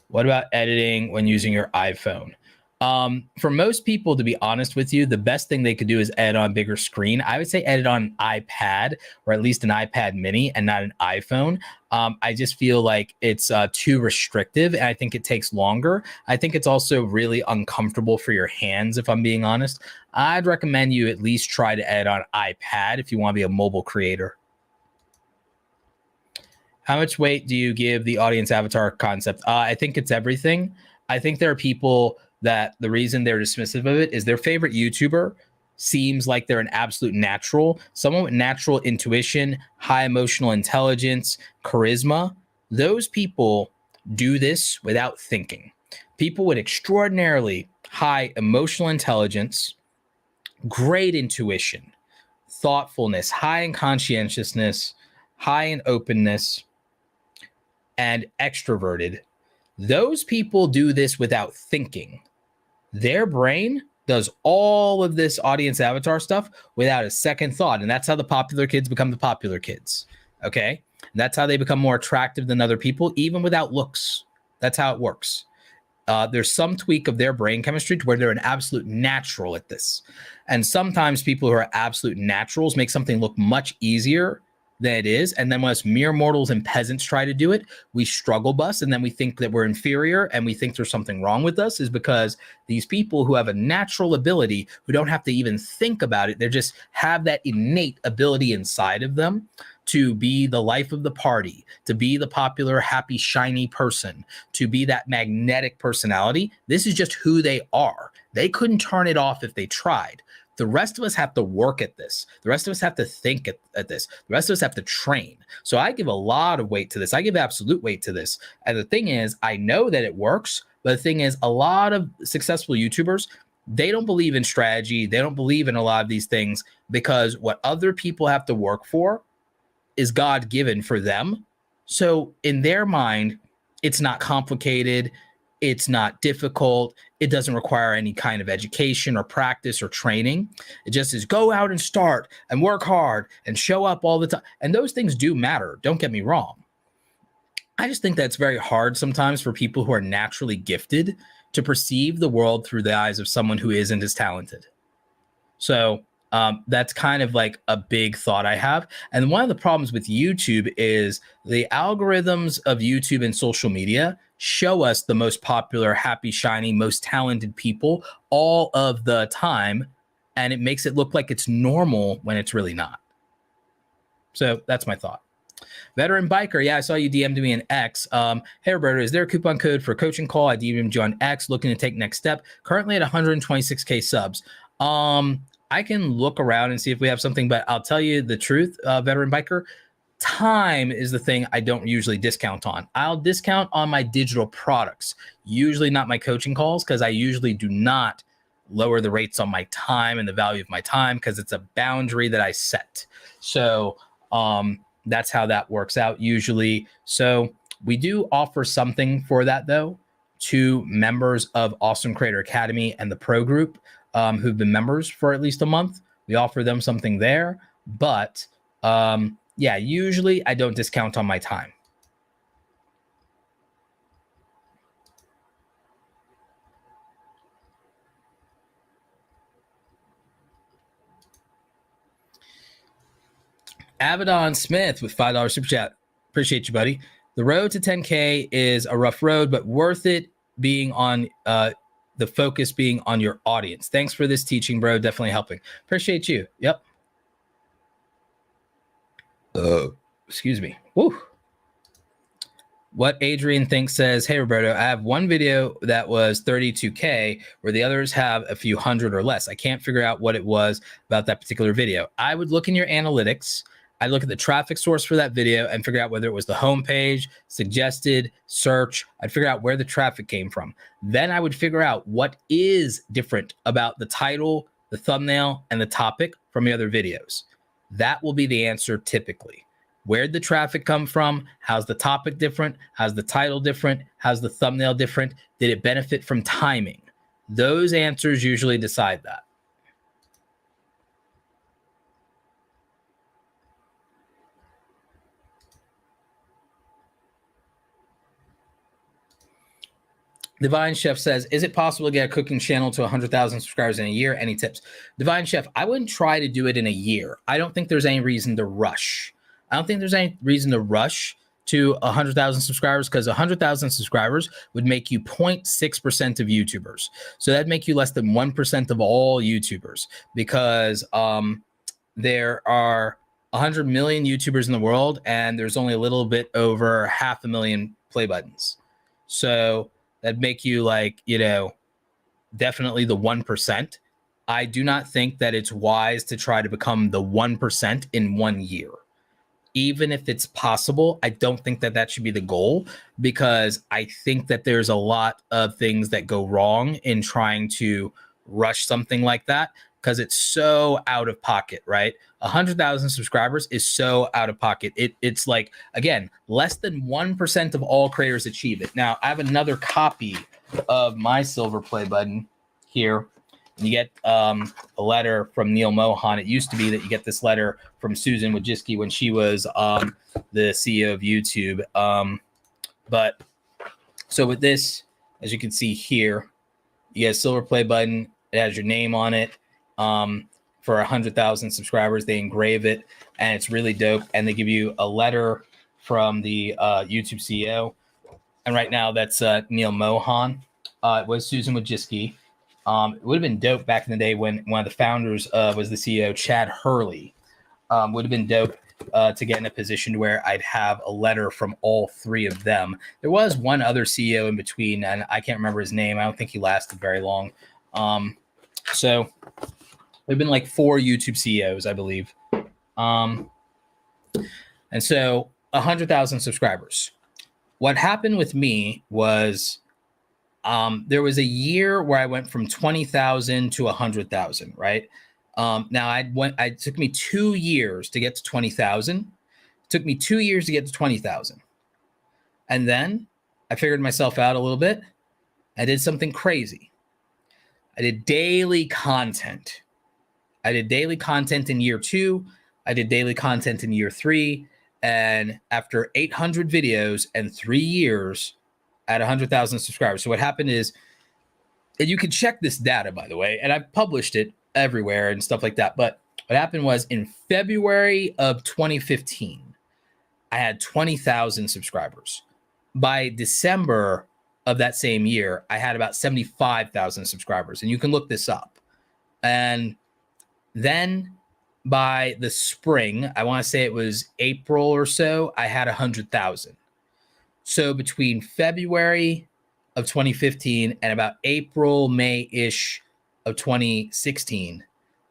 What about editing when using your iPhone? For most people, to be honest with you, the best thing they could do is edit on a bigger screen. I would say edit on an iPad, or at least an iPad mini, and not an iPhone. I just feel like it's too restrictive, and I think it takes longer. I think it's also really uncomfortable for your hands, if I'm being honest. I'd recommend you at least try to edit on iPad if you want to be a mobile creator. How much weight do you give the audience avatar concept? I think it's everything. I think there are people that the reason they're dismissive of it is their favorite YouTuber seems like they're an absolute natural, someone with natural intuition, high emotional intelligence, charisma. Those people do this without thinking. People with extraordinarily high emotional intelligence, great intuition, thoughtfulness, high in conscientiousness, high in openness, and extroverted, those people do this without thinking. Their brain does all of this audience avatar stuff without a second thought. And that's how the popular kids become the popular kids. Okay. And that's how they become more attractive than other people, even without looks. That's how it works. There's some tweak of their brain chemistry to where they're an absolute natural at this. And sometimes people who are absolute naturals make something look much easier than it is. And then when us mere mortals and peasants try to do it, we struggle bus, and then we think that we're inferior and we think there's something wrong with us, is because these people who have a natural ability, who don't have to even think about it, they just have that innate ability inside of them to be the life of the party, to be the popular, happy, shiny person, to be that magnetic personality. This is just who they are. They couldn't turn it off if they tried. The rest of us have to work at this. The rest of us have to think at this. The rest of us have to train. So I give a lot of weight to this. I give absolute weight to this. And the thing is, I know that it works. But the thing is, a lot of successful YouTubers, they don't believe in strategy. They don't believe in a lot of these things because what other people have to work for is God-given for them. So in their mind, it's not complicated. It's not difficult. It doesn't require any kind of education or practice or training. It just is go out and start and work hard and show up all the time. And those things do matter. Don't get me wrong. I just think that's very hard sometimes for people who are naturally gifted to perceive the world through the eyes of someone who isn't as talented. So that's kind of like a big thought I have. And one of the problems with YouTube is the algorithms of YouTube and social media show us the most popular, happy, shiny, most talented people all of the time. And it makes it look like it's normal when it's really not. So that's my thought. Veteran Biker, yeah, I saw you DM'd me an X. Hey, Roberto, is there a coupon code for a coaching call? I DM'd you on X, looking to take next step. Currently at 126K subs. I can look around and see if we have something, but I'll tell you the truth, Veteran Biker, time is the thing I don't usually discount on. I'll discount on my digital products, usually not my coaching calls, because I usually do not lower the rates on my time and the value of my time because it's a boundary that I set. So that's how that works out usually. So we do offer something for that, though, to members of Awesome Creator Academy and the Pro Group who've been members for at least a month. We offer them something there. But yeah, usually I don't discount on my time. Avedon Smith with $5 super chat. Appreciate you, buddy. The road to 10K is a rough road, but worth it being on the focus being on your audience. Thanks for this teaching, bro. Definitely helping. Appreciate you. Yep. Excuse me. Woo. What Adrian thinks says, hey, Roberto, I have one video that was 32K where the others have a few hundred or less. I can't figure out what it was about that particular video. I would look in your analytics. I look at the traffic source for that video and figure out whether it was the homepage, suggested, search. I'd figure out where the traffic came from. Then I would figure out what is different about the title, the thumbnail, and the topic from the other videos. That will be the answer typically. Where'd the traffic come from? How's the topic different? How's the title different? How's the thumbnail different? Did it benefit from timing? Those answers usually decide that. Divine Chef says, is it possible to get a cooking channel to 100,000 subscribers in a year? Any tips? Divine Chef, I wouldn't try to do it in a year. I don't think there's any reason to rush. I don't think there's any reason to rush to 100,000 subscribers, because 100,000 subscribers would make you 0.6% of YouTubers. So that'd make you less than 1% of all YouTubers, because there are 100 million YouTubers in the world, and there's only a little bit over 500,000 play buttons. So that'd make you, like, you know, definitely the 1%. I do not think that it's wise to try to become the 1% in 1 year. Even if it's possible, I don't think that that should be the goal, because I think that there's a lot of things that go wrong in trying to rush something like that, because it's so out of pocket, right? 100,000 subscribers is so out of pocket. It's like, again, less than 1% of all creators achieve it. Now, I have another copy of my silver play button here. You get a letter from Neil Mohan. It used to be that you get this letter from Susan Wojcicki when she was the CEO of YouTube. But so with this, as you can see here, you get a silver play button. It has your name on it. For 100,000 subscribers, they engrave it, and it's really dope. And they give you a letter from the YouTube CEO. And right now, that's Neil Mohan. It was Susan Wojcicki. It would have been dope back in the day when one of the founders was the CEO, Chad Hurley. Would have been dope to get in a position where I'd have a letter from all three of them. There was one other CEO in between, and I can't remember his name. I don't think he lasted very long. So there have been like 4 YouTube CEOs, I believe. And so 100,000 subscribers. What happened with me was there was a year where I went from 20,000 to 100,000, right? Now it took me 2 years to get to 20,000. It took me 2 years to get to 20,000. And then I figured myself out a little bit. I did something crazy. I did daily content. I did daily content in year 2. I did daily content in year 3. And after 800 videos and 3 years at 100,000 subscribers. So what happened is, and you can check this data, by the way, and I've published it everywhere and stuff like that. But what happened was, in February of 2015, I had 20,000 subscribers. By December of that same year, I had about 75,000 subscribers. And you can look this up. And then by the spring, I want to say it was April or so, I had 100,000. So between February of 2015 and about April, May-ish of 2016,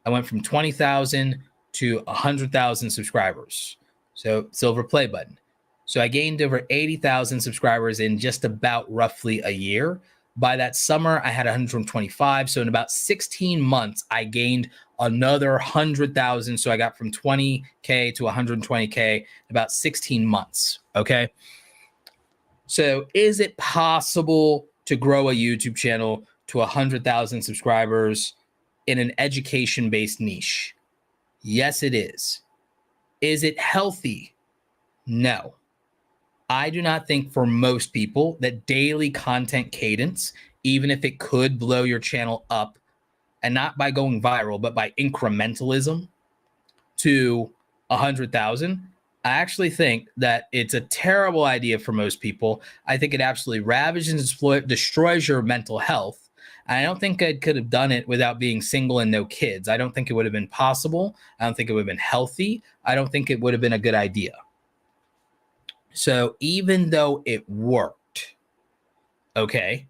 I went from 20,000 to 100,000 subscribers. So silver play button. So I gained over 80,000 subscribers in just about roughly a year. By that summer, I had 125. So in about 16 months, I gained another 100,000. So I got from 20K to 120K in about 16 months. Okay. So is it possible to grow a YouTube channel to 100,000 subscribers in an education-based niche? Yes, it is. Is it healthy? No. I do not think for most people that daily content cadence, even if it could blow your channel up, and not by going viral, but by incrementalism to 100,000, I actually think that it's a terrible idea for most people. I think it absolutely ravages and destroys your mental health. And I don't think I could have done it without being single and no kids. I don't think it would have been possible. I don't think it would have been healthy. I don't think it would have been a good idea. So even though it worked, okay,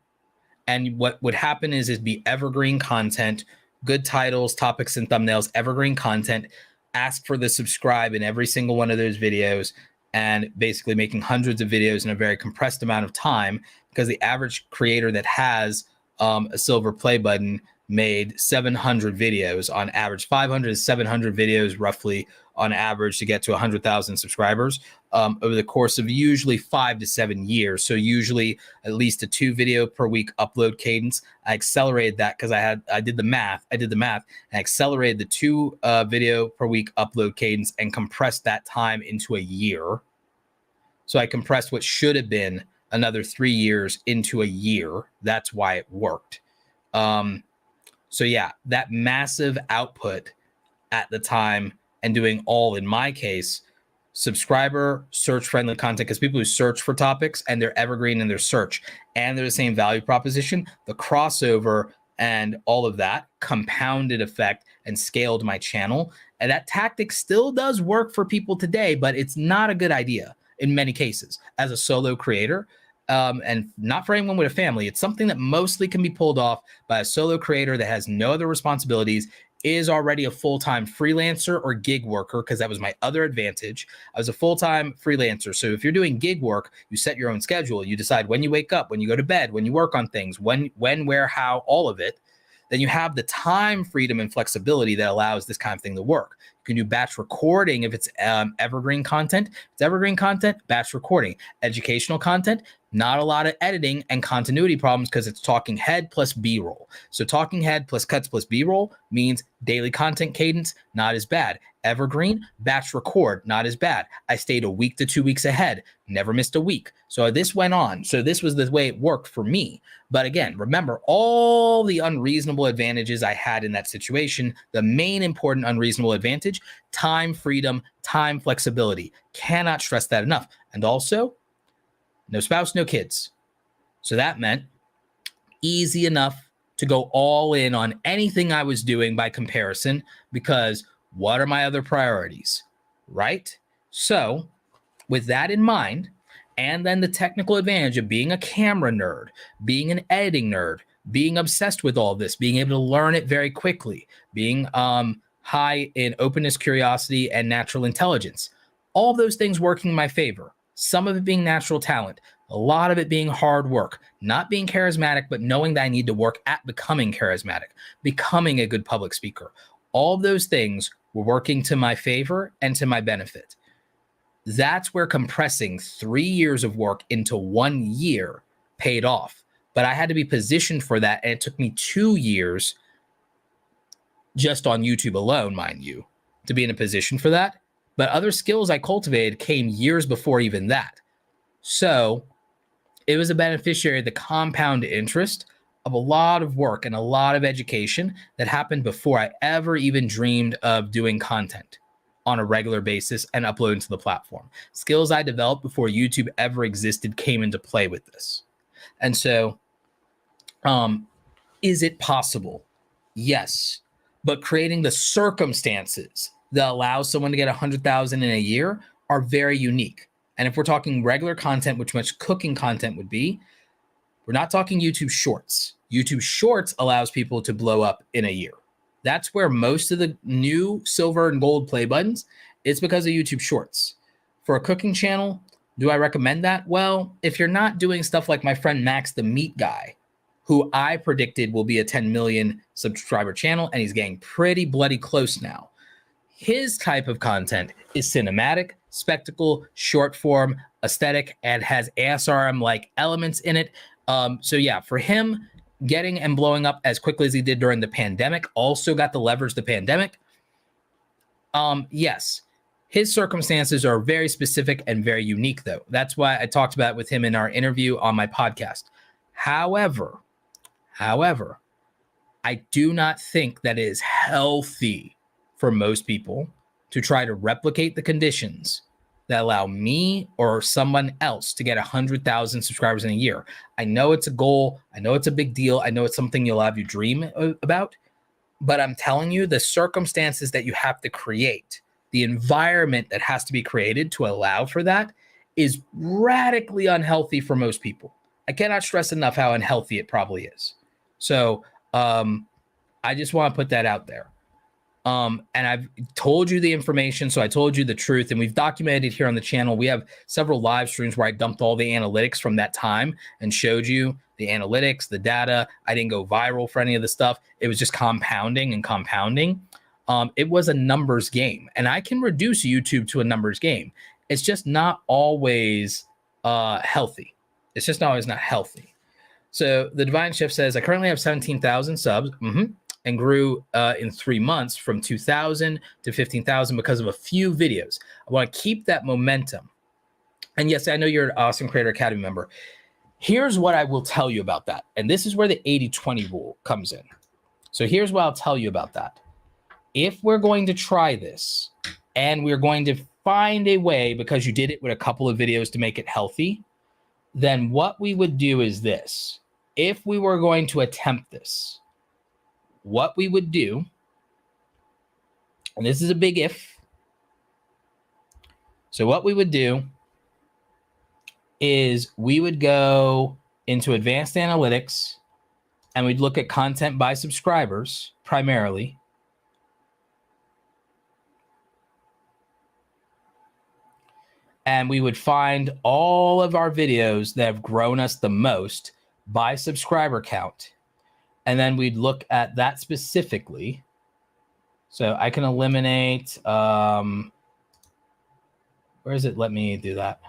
and what would happen is it'd be evergreen content, good titles, topics, and thumbnails, evergreen content. Ask for the subscribe in every single one of those videos, and basically making hundreds of videos in a very compressed amount of time, because the average creator that has a silver play button made 700 videos on average, 500 to 700 videos roughly on average to get to 100,000 subscribers over the course of usually 5 to 7 years. So usually at least a 2 video per week upload cadence. I accelerated that because I did the math. And accelerated the 2 video per week upload cadence and compressed that time into a year. So I compressed what should have been another 3 years into a year. That's why it worked. So yeah, that massive output at the time and doing all, in my case, subscriber search friendly content, because people who search for topics and they're evergreen in their search and they're the same value proposition, the crossover and all of that compounded effect and scaled my channel. And that tactic still does work for people today, but it's not a good idea in many cases as a solo creator. And not for anyone with a family. It's something that mostly can be pulled off by a solo creator that has no other responsibilities, is already a full-time freelancer or gig worker, because that was my other advantage. I was a full-time freelancer. So if you're doing gig work, you set your own schedule. You decide when you wake up, when you go to bed, when you work on things, when, where, how, all of it. Then you have the time freedom and flexibility that allows this kind of thing to work. You can do batch recording if it's evergreen content. If it's evergreen content, batch recording. Educational content, not a lot of editing and continuity problems because it's talking head plus B-roll. So talking head plus cuts plus B-roll means daily content cadence, not as bad. Evergreen, batch record, not as bad. I stayed a week to 2 weeks ahead, never missed a week. So this went on. So this was the way it worked for me. But again, remember all the unreasonable advantages I had in that situation. The main important unreasonable advantage, time freedom, time flexibility. Cannot stress that enough. And also, no spouse, no kids. So that meant easy enough to go all in on anything I was doing by comparison, because what are my other priorities, right? So with that in mind, and then the technical advantage of being a camera nerd, being an editing nerd, being obsessed with all this, being able to learn it very quickly, being high in openness, curiosity, and natural intelligence, all those things working in my favor. Some of it being natural talent, a lot of it being hard work, not being charismatic, but knowing that I need to work at becoming charismatic, becoming a good public speaker. All of those things were working to my favor and to my benefit. That's where compressing 3 years of work into 1 year paid off. But I had to be positioned for that. And it took me 2 years just on YouTube alone, mind you, to be in a position for that. But other skills I cultivated came years before even that. So it was a beneficiary of the compound interest of a lot of work and a lot of education that happened before I ever even dreamed of doing content on a regular basis and uploading to the platform. Skills I developed before YouTube ever existed came into play with this. And so, is it possible? Yes. But creating the circumstances that allow someone to get 100,000 in a year are very unique. And if we're talking regular content, which much cooking content would be, we're not talking YouTube Shorts. YouTube Shorts allows people to blow up in a year. That's where most of the new silver and gold play buttons, it's because of YouTube Shorts. For a cooking channel, do I recommend that? Well, if you're not doing stuff like my friend Max the Meat Guy, who I predicted will be a 10 million subscriber channel, and he's getting pretty bloody close now. His type of content is cinematic, spectacle, short form, aesthetic, and has ASRM-like elements in it. So yeah, for him, getting and blowing up as quickly as he did during the pandemic, also got to leverage the pandemic. Yes, his circumstances are very specific and very unique, though. That's why I talked about it with him in our interview on my podcast. However, I do not think that it is healthy for most people to try to replicate the conditions that allow me or someone else to get 100,000 subscribers in a year. I know it's a goal. I know it's a big deal. I know it's something you'll have you dream about, but I'm telling you, the circumstances that you have to create, the environment that has to be created to allow for that is radically unhealthy for most people. I cannot stress enough how unhealthy it probably is. So I just want to put that out there. And I've told you the information, so I told you the truth, and we've documented here on the channel. We have several live streams where I dumped all the analytics from that time and showed you the analytics, the data. I didn't go viral for any of the stuff. It was just compounding and compounding. It was a numbers game, and I can reduce YouTube to a numbers game. It's just not always healthy. It's just always not healthy. So the Divine Shift says, I currently have 17,000 subs and grew in 3 months from 2,000 to 15,000 because of a few videos. I want to keep that momentum. And yes, I know you're an Awesome Creator Academy member. Here's what I will tell you about that. And this is where the 80-20 rule comes in. So here's what I'll tell you about that. If we're going to try this and we're going to find a way, because you did it with a couple of videos to make it healthy, then what we would do is this. If we were going to attempt this, what we would do, and this is a big if, so what we would do is we would go into advanced analytics and we'd look at content by subscribers primarily. And we would find all of our videos that have grown us the most by subscriber count. And then we'd look at that specifically. So I can eliminate, where is it? Let me do that.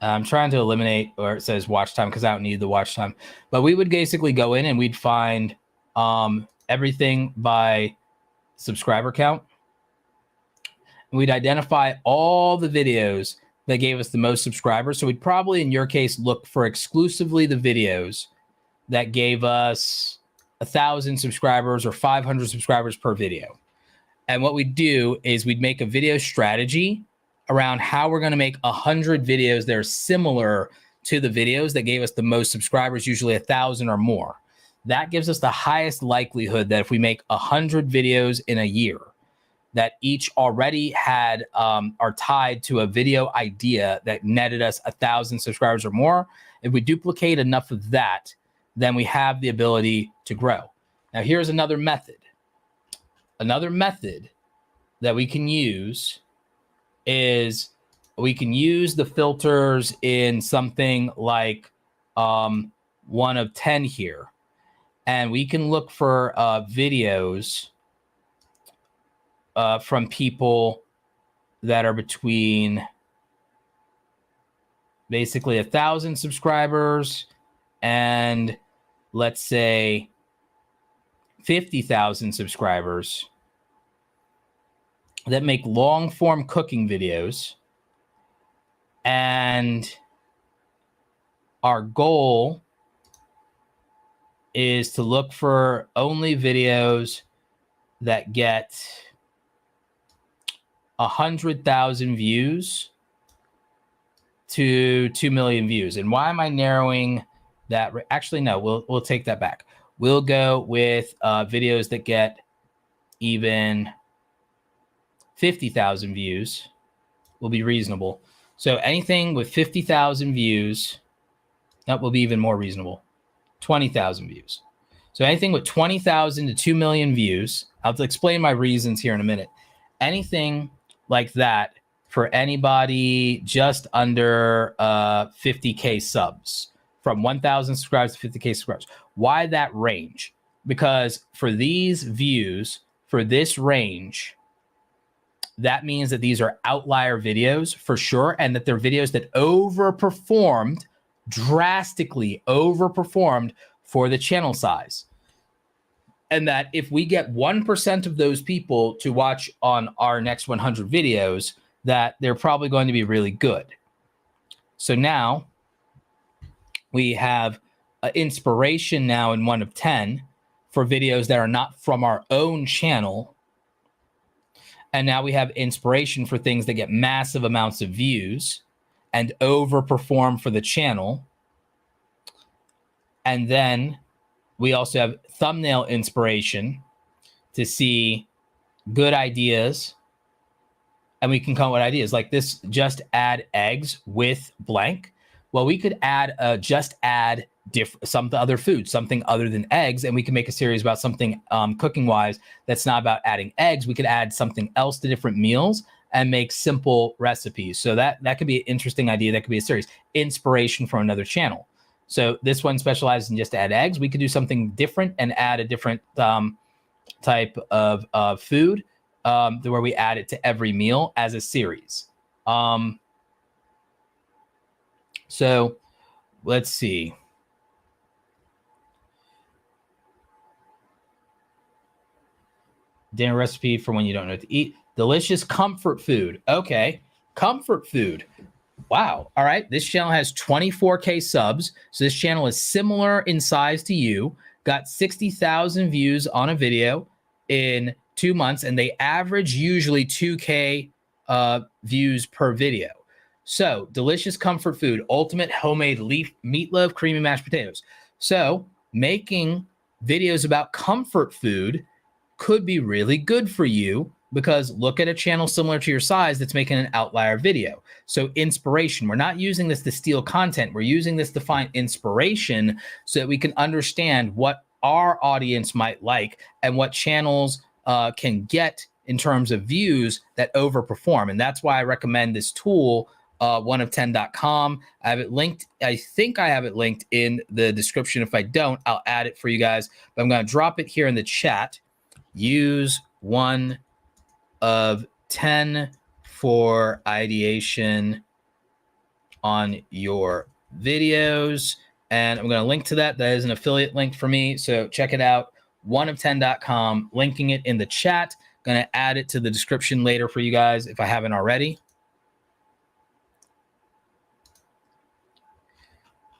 I'm trying to eliminate, or it says watch time because I don't need the watch time. But we would basically go in and we'd find everything by subscriber count. And we'd identify all the videos that gave us the most subscribers. So we'd probably, in your case, look for exclusively the videos that gave us 1,000 subscribers or 500 subscribers per video. And what we'd do is we'd make a video strategy around how we're going to make 100 videos that are similar to the videos that gave us the most subscribers, usually 1,000 or more. That gives us the highest likelihood that if we make 100 videos in a year that each already had are tied to a video idea that netted us 1,000 subscribers or more, if we duplicate enough of that, then we have the ability to grow. Now, here's another method. Another method that we can use is we can use the filters in something like 1 of 10 here. And we can look for videos from people that are between basically 1,000 subscribers and let's say 50,000 subscribers that make long form cooking videos. And our goal is to look for only videos that get 100,000 views to 2 million views. And why am I narrowing that? Actually, no, we'll take that back. We'll go with videos that get even 50,000 views will be reasonable. So anything with 50,000 views, that will be even more reasonable. 20,000 views. So anything with 20,000 to 2 million views, I'll explain my reasons here in a minute. Anything like that for anybody just under 50K subs, from 1,000 subscribers to 50K subscribers. Why that range? Because for these views, for this range, that means that these are outlier videos for sure, and that they're videos that overperformed, drastically overperformed for the channel size. And that if we get 1% of those people to watch on our next 100 videos, that they're probably going to be really good. So now we have inspiration now in 1 of 10 for videos that are not from our own channel. And now we have inspiration for things that get massive amounts of views and overperform for the channel. And then we also have thumbnail inspiration to see good ideas. And we can come up with ideas like this: just add eggs with blank. Well, we could add just add some other food, something other than eggs, and we can make a series about something cooking wise that's not about adding eggs. We could add something else to different meals and make simple recipes. So that could be an interesting idea. That could be a series. Inspiration from another channel. So this one specializes in just add eggs. We could do something different and add a different type of food where we add it to every meal as a series. So let's see. Dinner recipe for when you don't know what to eat. Delicious comfort food. Okay, comfort food. Wow. All right. This channel has 24K subs. So this channel is similar in size to you. Got 60,000 views on a video in 2 months, and they average usually 2K views per video. So delicious comfort food, ultimate homemade meatloaf, creamy mashed potatoes. So making videos about comfort food could be really good for you, because look at a channel similar to your size that's making an outlier video. So inspiration, we're not using this to steal content. We're using this to find inspiration so that we can understand what our audience might like and what channels can get in terms of views that overperform. And that's why I recommend this tool, oneof10.com. I have it linked. I think I have it linked in the description. If I don't, I'll add it for you guys. But I'm going to drop it here in the chat. Use one of 10 for ideation on your videos. And I'm going to link to that. That is an affiliate link for me. So check it out. Oneof10.com, linking it in the chat. Going to add it to the description later for you guys if I haven't already.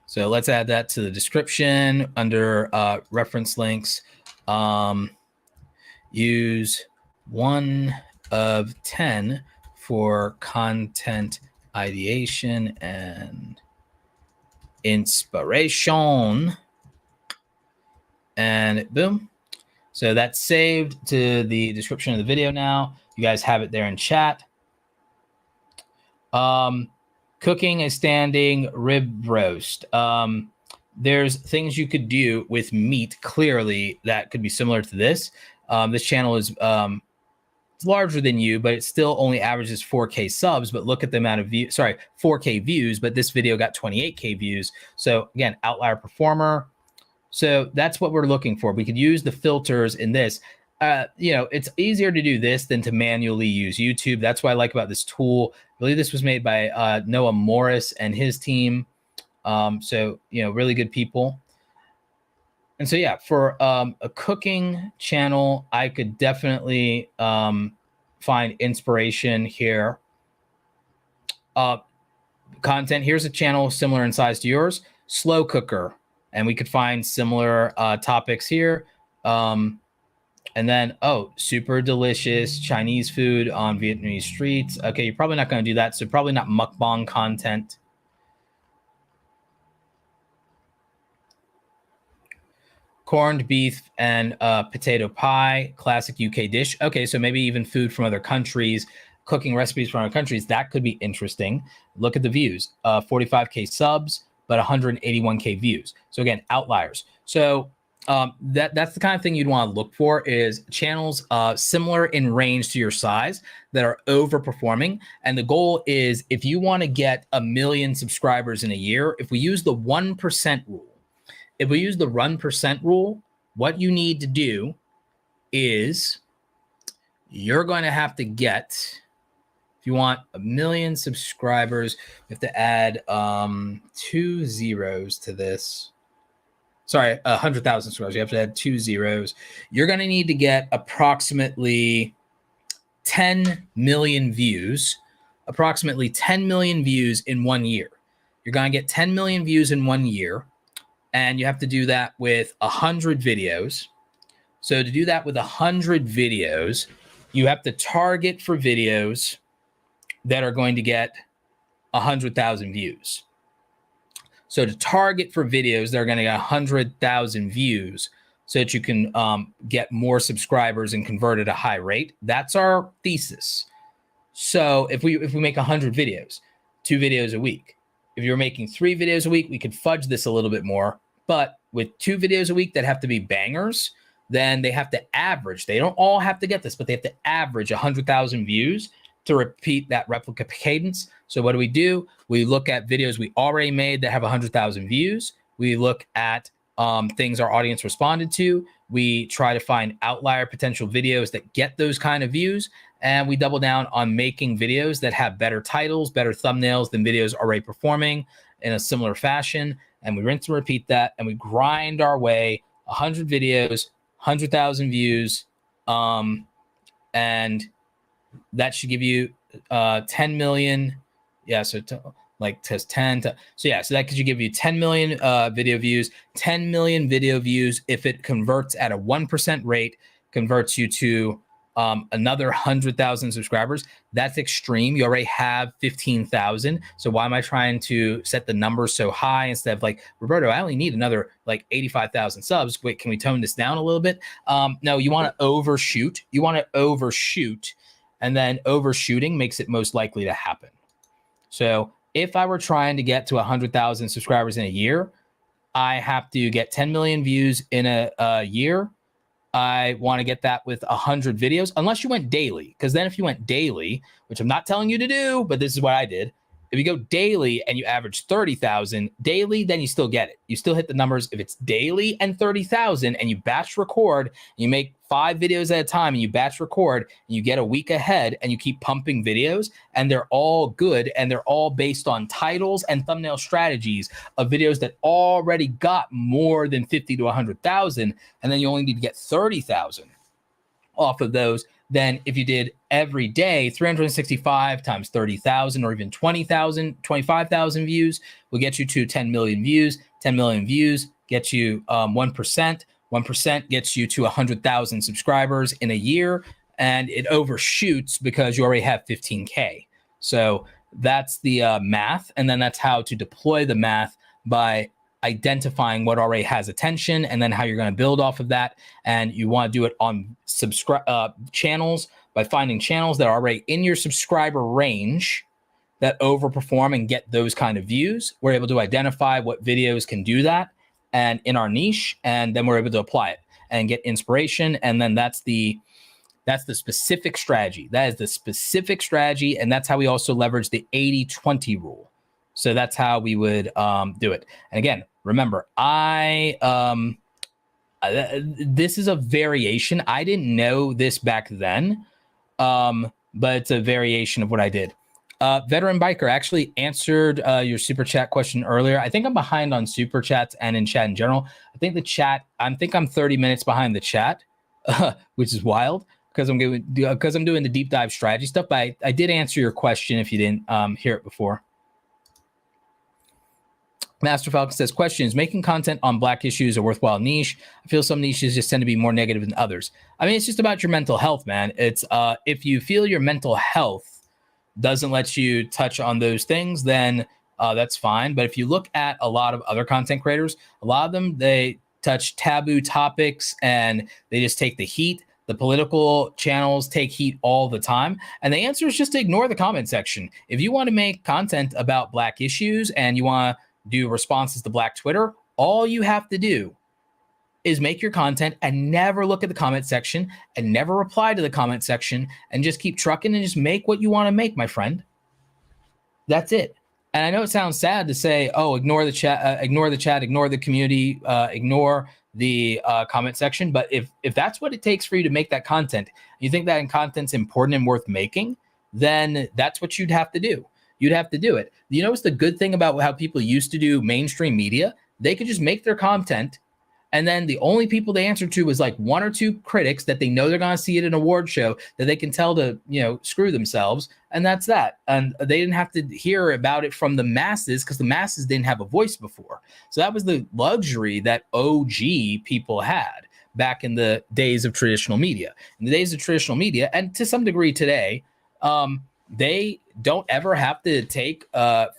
So let's add that to the description under reference links. Use one of 10 for content ideation and inspiration. And boom. So that's saved to the description of the video now. You guys have it there in chat. Cooking a standing rib roast. There's things you could do with meat, clearly, that could be similar to this. This channel is it's larger than you, but it still only averages 4K subs. But look at the amount of views, 4K views, but this video got 28K views. So again, outlier performer. So that's what we're looking for. We could use the filters in this. It's easier to do this than to manually use YouTube. That's what I like about this tool. I believe this was made by Noah Morris and his team. Really good people. And so, yeah, for a cooking channel, I could definitely find inspiration here. Content, here's a channel similar in size to yours, slow cooker. And we could find similar topics here. And then, super delicious Chinese food on Vietnamese streets. Okay, you're probably not going to do that. So probably not mukbang content. Corned beef and potato pie, classic UK dish. Okay, so maybe even food from other countries, cooking recipes from other countries. That could be interesting. Look at the views, 45K subs, but 181K views. So again, outliers. So that's the kind of thing you'd want to look for, is channels similar in range to your size that are overperforming. And the goal is, if you want to get 1 million subscribers in a year, if we use the 1% rule, what you need to do is you're going to have to get, if you want 1 million subscribers, you have to add 2 zeros to this. 100,000 subscribers. You have to add 2 zeros. You're going to need to get approximately 10 million views, in 1 year. You're going to get 10 million views in 1 year. And you have to do that with 100 videos. So to do that with 100 videos, you have to target for videos that are going to get 100,000 views. So to target for videos that are going to get 100,000 views so that you can get more subscribers and convert at a high rate. That's our thesis. So if we make 100 videos, 2 videos a week, if you're making 3 videos a week, we could fudge this a little bit more. But with 2 videos a week that have to be bangers, then they have to average. They don't all have to get this, but they have to average 100,000 views to repeat that replica cadence. So what do? We look at videos we already made that have 100,000 views. We look at things our audience responded to. We try to find outlier potential videos that get those kind of views. And we double down on making videos that have better titles, better thumbnails than videos already performing in a similar fashion. And we rinse and repeat that. And we grind our way 100 videos, 100,000 views. And that should give you 10 million. Yeah, so like test 10 to, so yeah, so that could give you 10 million video views. 10 million video views, if it converts at a 1% rate, converts you to another 100,000 subscribers. That's extreme. You already have 15,000. So why am I trying to set the numbers so high instead of like, Roberto, I only need another like 85,000 subs. Wait, can we tone this down a little bit? No, you want to overshoot. You want to overshoot, and then overshooting makes it most likely to happen. So if I were trying to get to 100,000 subscribers in a year, I have to get 10 million views in a year. I want to get that with 100 videos, unless you went daily. Because then if you went daily, which I'm not telling you to do, but this is what I did. If you go daily and you average 30,000 daily, then you still get it. You still hit the numbers. If it's daily and 30,000 and you batch record, and you make 5 videos at a time and you batch record and you get a week ahead and you keep pumping videos and they're all good and they're all based on titles and thumbnail strategies of videos that already got more than 50 to 100,000, and then you only need to get 30,000 off of those. Then if you did every day, 365 times 30,000 or even 20,000, 25,000 views will get you to 10 million views. 10 million views gets you 1%. 1% gets you to 100,000 subscribers in a year, and it overshoots because you already have 15K. So that's the math. And then that's how to deploy the math, by identifying what already has attention and then how you're going to build off of that. And you want to do it on channels, by finding channels that are already in your subscriber range that overperform and get those kind of views. We're able to identify what videos can do that and in our niche, and then we're able to apply it and get inspiration. And then that's the specific strategy. That is the specific strategy. And that's how we also leverage the 80-20 rule. So that's how we would do it. And again, remember, this is a variation. I didn't know this back then, but it's a variation of what I did. Veteran Biker actually answered your super chat question earlier. I think I'm behind on super chats and in chat in general. I think I'm 30 minutes behind the chat, which is wild because I'm doing the deep dive strategy stuff. But I did answer your question if you didn't hear it before. Master Falcon says, questions, making content on Black issues a worthwhile niche? I feel some niches just tend to be more negative than others. I mean, it's just about your mental health, man. It's if you feel your mental health doesn't let you touch on those things, then that's fine. But if you look at a lot of other content creators, a lot of them, they touch taboo topics and they just take the heat. The political channels take heat all the time. And the answer is just to ignore the comment section. If you want to make content about Black issues and you want to do responses to Black Twitter, all you have to do is make your content and never look at the comment section and never reply to the comment section and just keep trucking and just make what you want to make, my friend. That's it. And I know it sounds sad to say, oh, ignore the chat, ignore the community, ignore the comment section. But if that's what it takes for you to make that content, you think that content's important and worth making, then that's what you'd have to do. You'd have to do it. You know what's the good thing about how people used to do mainstream media? They could just make their content, and then the only people they answer to is like 1 or 2 critics that they know they're going to see at an award show that they can tell to, screw themselves. And that's that. And they didn't have to hear about it from the masses because the masses didn't have a voice before. So that was the luxury that OG people had back in the days of traditional media. In the days of traditional media, and to some degree today, they don't ever have to take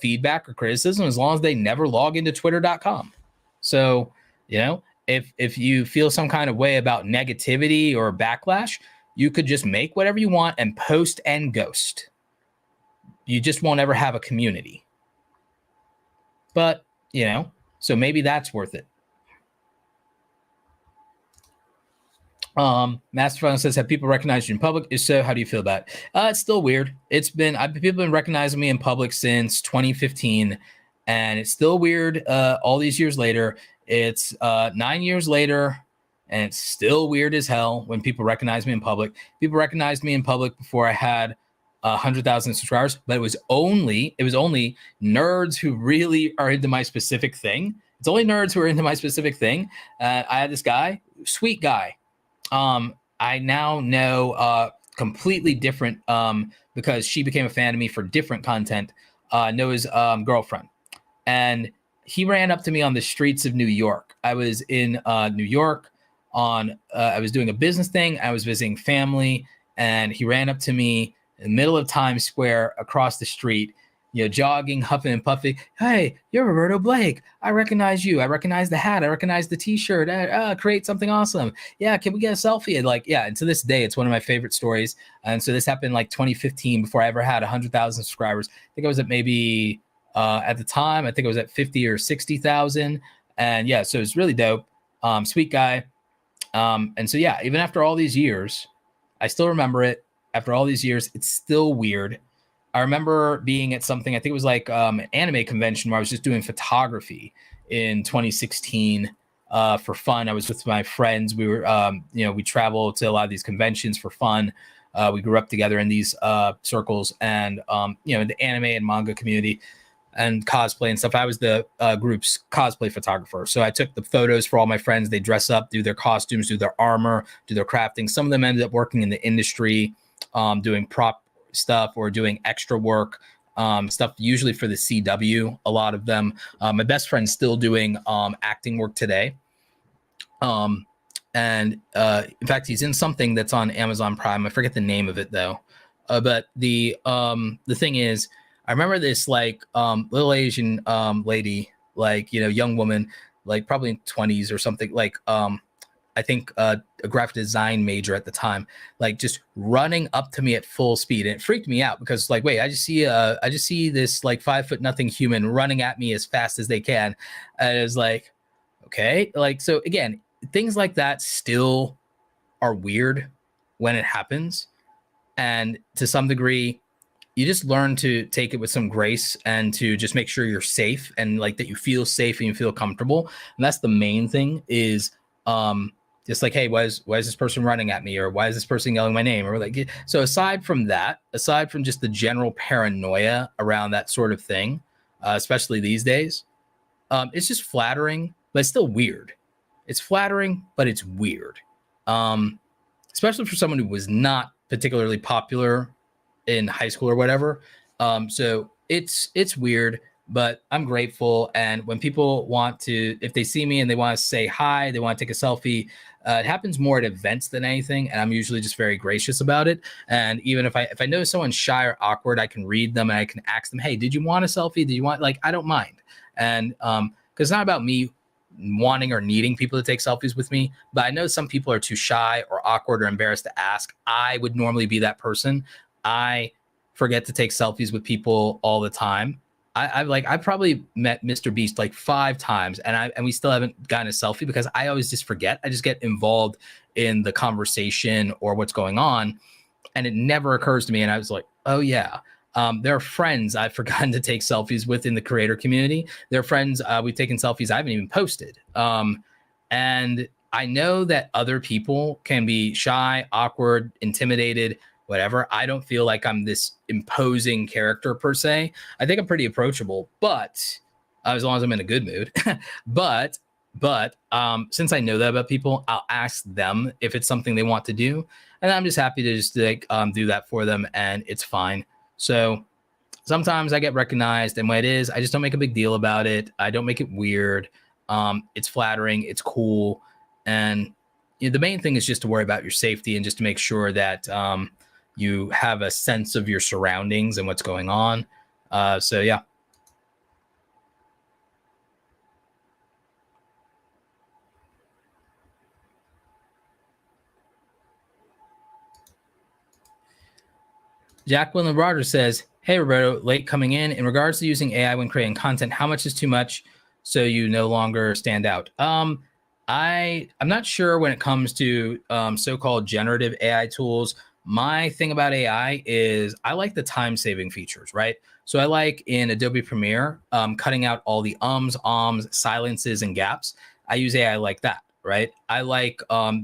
feedback or criticism as long as they never log into twitter.com. So, if you feel some kind of way about negativity or backlash, you could just make whatever you want and post and ghost. You just won't ever have a community. But, so maybe that's worth it. Master Final says, have people recognized you in public? If so, how do you feel about it? It's still weird. People have been recognizing me in public since 2015. And it's still weird all these years later. It's 9 years later, and it's still weird as hell when people recognize me in public. People recognized me in public before I had 100,000 subscribers, but it was only nerds who really are into my specific thing. It's only nerds who are into my specific thing. I had this guy, sweet guy. I now know completely different because she became a fan of me for different content. Know his girlfriend. And he ran up to me on the streets of New York. I was in New York I was doing a business thing. I was visiting family, and he ran up to me in the middle of Times Square across the street, jogging, huffing and puffing. Hey, you're Roberto Blake. I recognize you. I recognize the hat. I recognize the t-shirt. Create something awesome. Yeah. Can we get a selfie? And to this day, it's one of my favorite stories. And so this happened like 2015 before I ever had 100,000 subscribers. I think I was at maybe at the time, I think I was at 50 or 60,000. And yeah, so it's really dope. Sweet guy. And so, yeah, even after all these years, I still remember it. After all these years, it's still weird. I remember being at something, I think it was like an anime convention where I was just doing photography in 2016 for fun. I was with my friends. We were, we traveled to a lot of these conventions for fun. We grew up together in these circles and, the anime and manga community and cosplay and stuff. I was the group's cosplay photographer. So I took the photos for all my friends. They dress up, do their costumes, do their armor, do their crafting. Some of them ended up working in the industry, doing prop stuff or doing extra work, stuff usually for the CW, a lot of them. My best friend's still doing acting work today. And in fact, he's in something that's on Amazon Prime. I forget the name of it though. But the thing is, I remember this little Asian lady, young woman, probably in 20s or something, I think a graphic design major at the time, just running up to me at full speed. And it freaked me out because wait, I just see this 5'0" human running at me as fast as they can. And it was okay. So again, things like that still are weird when it happens. And to some degree, you just learn to take it with some grace and to just make sure you're safe and that you feel safe and you feel comfortable. And that's the main thing is, just hey, why is this person running at me? Or why is this person yelling my name? Or so aside from just the general paranoia around that sort of thing, especially these days, it's just flattering, but it's still weird. It's flattering, but it's weird. Especially for someone who was not particularly popular in high school or whatever. So it's weird, but I'm grateful. And when people want to, if they see me and they want to say hi, they want to take a selfie, it happens more at events than anything. And I'm usually just very gracious about it. And even if I know someone's shy or awkward, I can read them and I can ask them, hey, did you want a selfie? Did you want, I don't mind. And because it's not about me wanting or needing people to take selfies with me, but I know some people are too shy or awkward or embarrassed to ask. I would normally be that person. I forget to take selfies with people all the time. I've probably met Mr. Beast 5 times and we still haven't gotten a selfie because I always just forget. I just get involved in the conversation or what's going on. And it never occurs to me. And I was oh yeah. There are friends I've forgotten to take selfies with in the creator community. There are friends we've taken selfies I haven't even posted. And I know that other people can be shy, awkward, intimidated, whatever. I don't feel like I'm this imposing character per se. I think I'm pretty approachable, but as long as I'm in a good mood. but since I know that about people, I'll ask them if it's something they want to do. And I'm just happy to just do that for them. And it's fine. So sometimes I get recognized, and when it is, I just don't make a big deal about it. I don't make it weird. It's flattering. It's cool. And the main thing is just to worry about your safety and just to make sure that you have a sense of your surroundings and what's going on. So yeah. Jacqueline Rogers says, hey, Roberto, late coming in regards to using AI when creating content, how much is too much so you no longer stand out? I'm not sure when it comes to so-called generative AI tools. My thing about AI is I like the time-saving features, right? So I like in Adobe Premiere, cutting out all the ums, ahs, silences, and gaps. I use AI like that, right? I like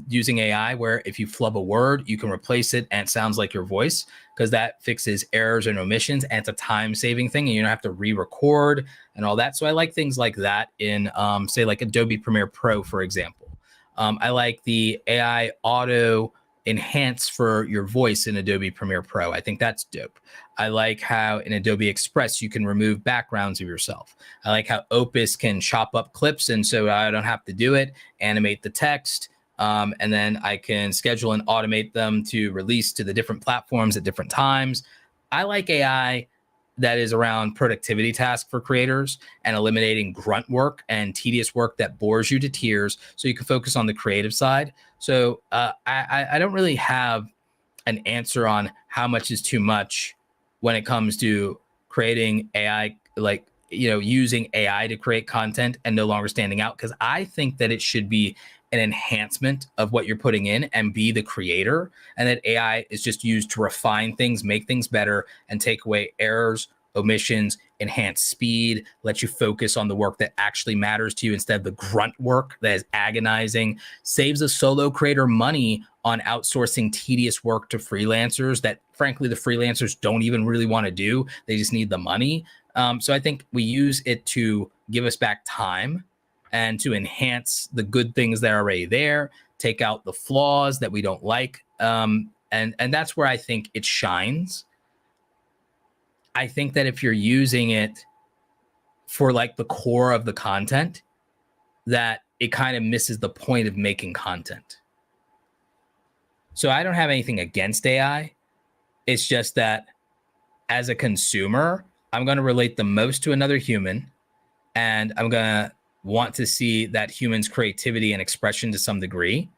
using AI where if you flub a word, you can replace it and it sounds like your voice, because that fixes errors and omissions, and it's a time-saving thing, and you don't have to re-record and all that. So I like things like that in, say, like Adobe Premiere Pro, for example. I like the AI auto enhance for your voice in Adobe Premiere Pro. I think that's dope. I like how in Adobe Express you can remove backgrounds of yourself. I like how Opus can chop up clips, and so I don't have to do it, animate the text, and then I can schedule and automate them to release to the different platforms at different times. I like AI that is around productivity tasks for creators and eliminating grunt work and tedious work that bores you to tears, so you can focus on the creative side. So I don't really have an answer on how much is too much when it comes to creating AI, like, using AI to create content and no longer standing out, because I think that it should be an enhancement of what you're putting in and be the creator, and that AI is just used to refine things, make things better, and take away errors, omissions, enhance speed, let you focus on the work that actually matters to you instead of the grunt work that is agonizing, saves a solo creator money on outsourcing tedious work to freelancers that, frankly, the freelancers don't even really want to do. They just need the money. So I think we use it to give us back time and to enhance the good things that are already there, take out the flaws that we don't like. And that's where I think it shines. I think that if you're using it for like the core of the content, that it kind of misses the point of making content. So I don't have anything against AI. It's just that as a consumer, I'm going to relate the most to another human, and I'm going to want to see that human's creativity and expression to some degree.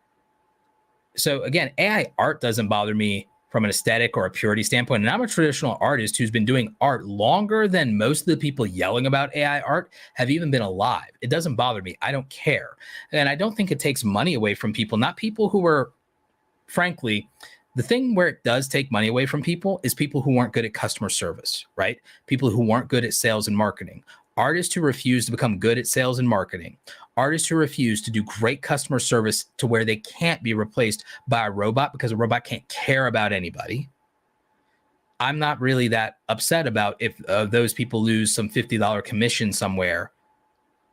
So again, AI art doesn't bother me from an aesthetic or a purity standpoint. And I'm a traditional artist who's been doing art longer than most of the people yelling about AI art have even been alive. It doesn't bother me. I don't care. And I don't think it takes money away from people, not people who are, frankly, the thing where it does take money away from people is people who weren't good at customer service, right? People who weren't good at sales and marketing. Artists who refuse to become good at sales and marketing, artists who refuse to do great customer service to where they can't be replaced by a robot because a robot can't care about anybody. I'm not really that upset about if those people lose some $50 commission somewhere,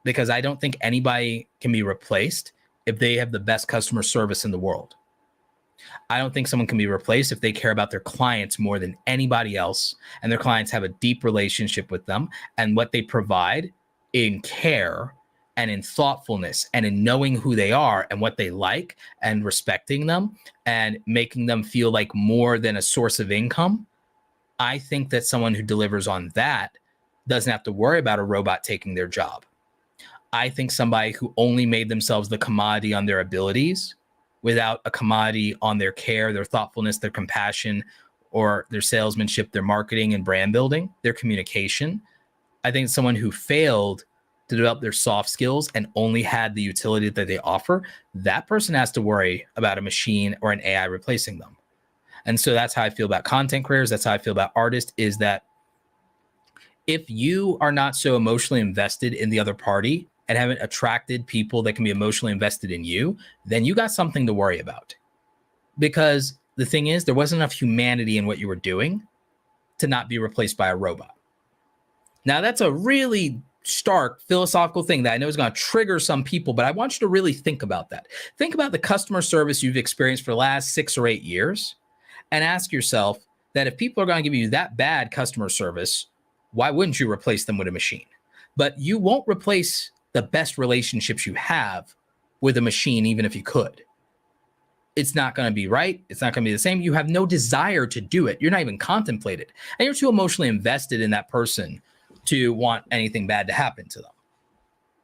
because I don't think anybody can be replaced if they have the best customer service in the world. I don't think someone can be replaced if they care about their clients more than anybody else, and their clients have a deep relationship with them, and what they provide in care and in thoughtfulness and in knowing who they are and what they like and respecting them and making them feel like more than a source of income. I think that someone who delivers on that doesn't have to worry about a robot taking their job. I think somebody who only made themselves the commodity on their abilities without a commodity on their care, their thoughtfulness, their compassion, or their salesmanship, their marketing and brand building, their communication. I think someone who failed to develop their soft skills and only had the utility that they offer, that person has to worry about a machine or an AI replacing them. And so that's how I feel about content creators. That's how I feel about artists, is that if you are not so emotionally invested in the other party and haven't attracted people that can be emotionally invested in you, then you got something to worry about. Because the thing is, there wasn't enough humanity in what you were doing to not be replaced by a robot. Now, that's a really stark philosophical thing that I know is going to trigger some people, but I want you to really think about that. Think about the customer service you've experienced for the last 6 or 8 years, and ask yourself that if people are going to give you that bad customer service, why wouldn't you replace them with a machine? But you won't replace the best relationships you have with a machine, even if you could. It's not going to be right. It's not going to be the same. You have no desire to do it. You're not even contemplated. And you're too emotionally invested in that person to want anything bad to happen to them,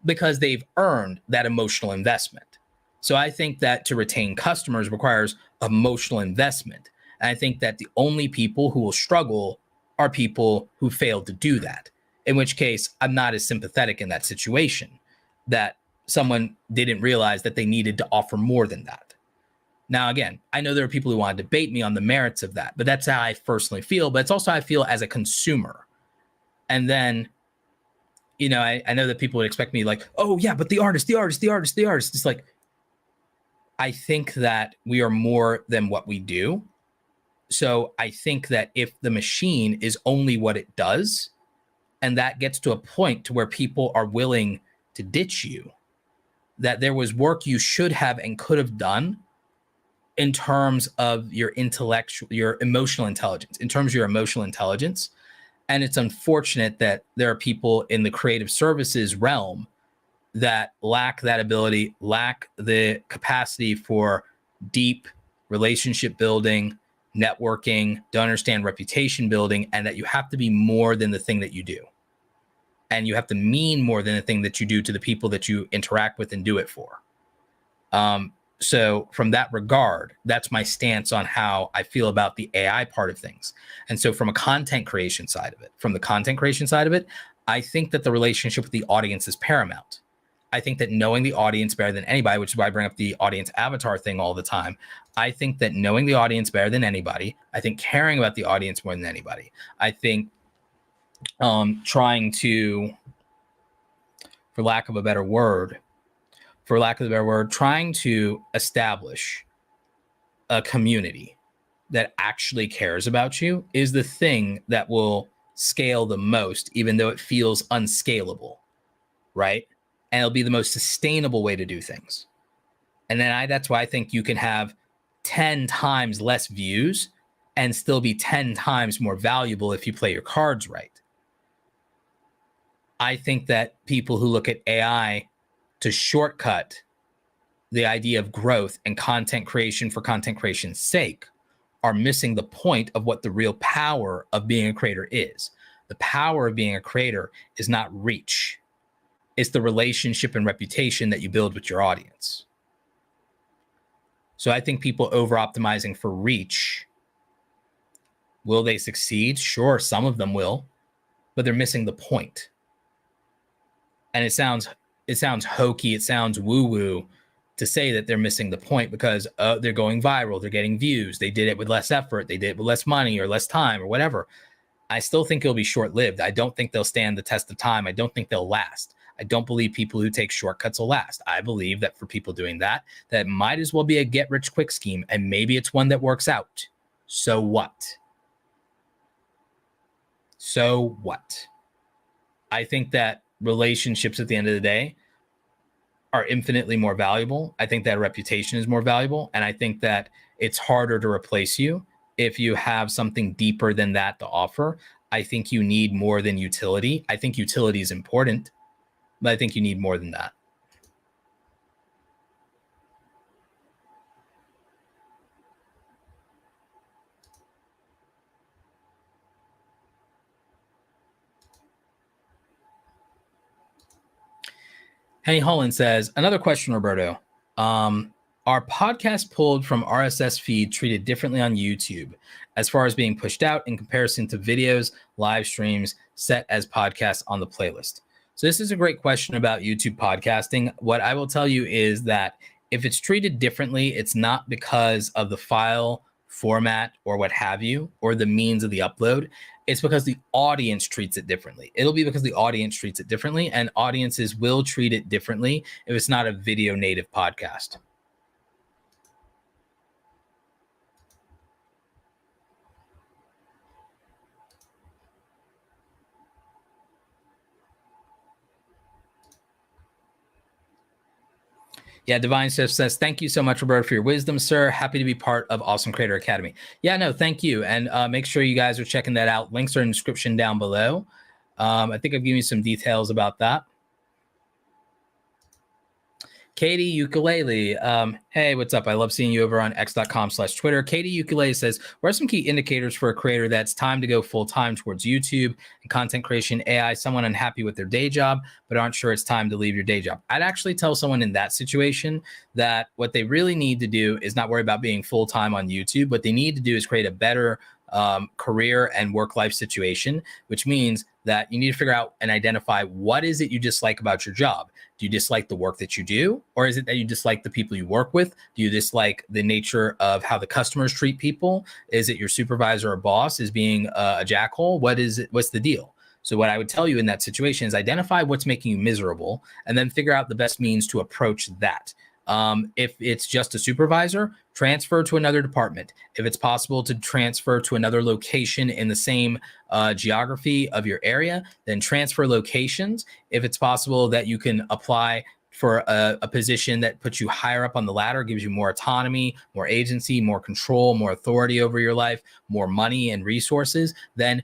because they've earned that emotional investment. So I think that to retain customers requires emotional investment. And I think that the only people who will struggle are people who failed to do that. In which case, I'm not as sympathetic in that situation, that someone didn't realize that they needed to offer more than that. Now, again, I know there are people who want to debate me on the merits of that, but that's how I personally feel. But it's also how I feel as a consumer. And then, you know, I know that people would expect me like, oh yeah, but the artist. It's like, I think that we are more than what we do. So I think that if the machine is only what it does, and that gets to a point to where people are willing to ditch you, that there was work you should have and could have done in terms of your emotional intelligence, And it's unfortunate that there are people in the creative services realm that lack that ability, lack the capacity for deep relationship building, networking, don't understand reputation building, and that you have to be more than the thing that you do. And you have to mean more than the thing that you do to the people that you interact with and do it for. So from that regard, that's my stance on how I feel about the AI part of things. And so from the content creation side of it, I think that the relationship with the audience is paramount. I think that knowing the audience better than anybody, which is why I bring up the audience avatar thing all the time. I think that knowing the audience better than anybody, I think caring about the audience more than anybody, I think trying to, for lack of a better word, trying to establish a community that actually cares about you is the thing that will scale the most, even though it feels unscalable, right? And it'll be the most sustainable way to do things. And then that's why I think you can have 10 times less views and still be 10 times more valuable if you play your cards right. I think that people who look at AI to shortcut the idea of growth and content creation for content creation's sake are missing the point of what the real power of being a creator is. The power of being a creator is not reach. It's the relationship and reputation that you build with your audience. So I think people over-optimizing for reach, will they succeed? Sure, some of them will, but they're missing the point. And it sounds hokey, it sounds woo-woo to say that they're missing the point because they're going viral, they're getting views, they did it with less effort, they did it with less money or less time or whatever. I still think it'll be short-lived. I don't think they'll stand the test of time. I don't think they'll last. I don't believe people who take shortcuts will last. I believe that for people doing that might as well be a get-rich-quick scheme, and maybe it's one that works out. So what? So what? I think that relationships at the end of the day are infinitely more valuable. I think that reputation is more valuable. And I think that it's harder to replace you if you have something deeper than that to offer. I think you need more than utility. I think utility is important, but I think you need more than that. Henny Holland says, another question, Roberto. Are podcasts pulled from RSS feed treated differently on YouTube as far as being pushed out in comparison to videos, live streams set as podcasts on the playlist? So this is a great question about YouTube podcasting. What I will tell you is that if it's treated differently, it's not because of the file format or what have you, or the means of the upload. It's because the audience treats it differently. It'll be because the audience treats it differently, and audiences will treat it differently if it's not a video native podcast. Yeah, Divine says, thank you so much, Roberto, for your wisdom, sir. Happy to be part of Awesome Creator Academy. Yeah, no, thank you. And make sure you guys are checking that out. Links are in the description down below. I think I've given you some details about that. Katie Ukulele, hey, what's up? I love seeing you over on x.com/Twitter. Katie Ukulele says, what are some key indicators for a creator that's time to go full-time towards YouTube and content creation, AI, someone unhappy with their day job, but aren't sure it's time to leave your day job? I'd actually tell someone in that situation that what they really need to do is not worry about being full-time on YouTube. What they need to do is create a better career and work-life situation, which means that you need to figure out and identify what is it you dislike about your job. Do you dislike the work that you do? Or is it that you dislike the people you work with? Do you dislike the nature of how the customers treat people? Is it your supervisor or boss is being a jackhole? What is it? What's the deal? So what I would tell you in that situation is identify what's making you miserable and then figure out the best means to approach that. If it's just a supervisor, transfer to another department. If it's possible to transfer to another location in the same geography of your area, then transfer locations. If it's possible that you can apply for a position that puts you higher up on the ladder, gives you more autonomy, more agency, more control, more authority over your life, more money and resources, then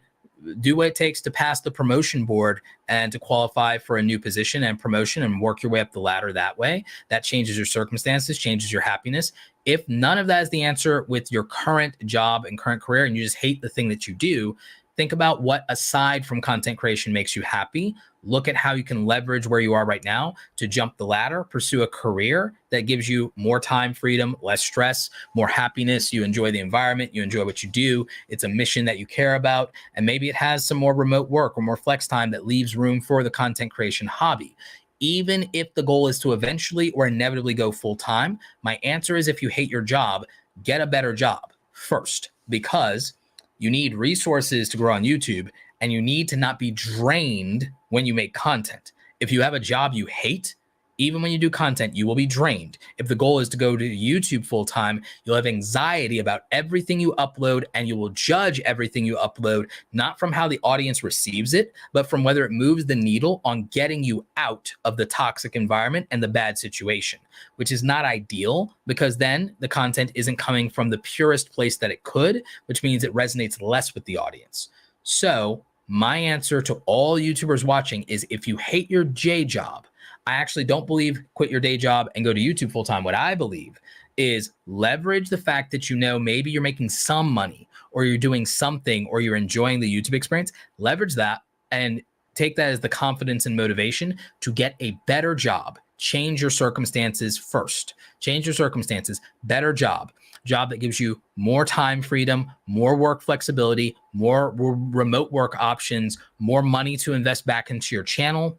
do what it takes to pass the promotion board and to qualify for a new position and promotion and work your way up the ladder that way. That changes your circumstances, changes your happiness. If none of that is the answer with your current job and current career, and you just hate the thing that you do, think about what aside from content creation makes you happy. Look at how you can leverage where you are right now to jump the ladder, pursue a career that gives you more time freedom, less stress, more happiness. You enjoy the environment, you enjoy what you do. It's a mission that you care about. And maybe it has some more remote work or more flex time that leaves room for the content creation hobby. Even if the goal is to eventually or inevitably go full time, my answer is if you hate your job, get a better job first, because you need resources to grow on YouTube, and you need to not be drained when you make content. If you have a job you hate, even when you do content, you will be drained. If the goal is to go to YouTube full time, you'll have anxiety about everything you upload, and you will judge everything you upload, not from how the audience receives it, but from whether it moves the needle on getting you out of the toxic environment and the bad situation, which is not ideal, because then the content isn't coming from the purest place that it could, which means it resonates less with the audience. So my answer to all YouTubers watching is, if you hate your J job, I actually don't believe quit your day job and go to YouTube full time. What I believe is leverage the fact that, you know, maybe you're making some money or you're doing something or you're enjoying the YouTube experience. Leverage that and take that as the confidence and motivation to get a better job. Change your circumstances first. Change your circumstances. Better job. Job that gives you more time freedom, more work flexibility, more remote work options, more money to invest back into your channel,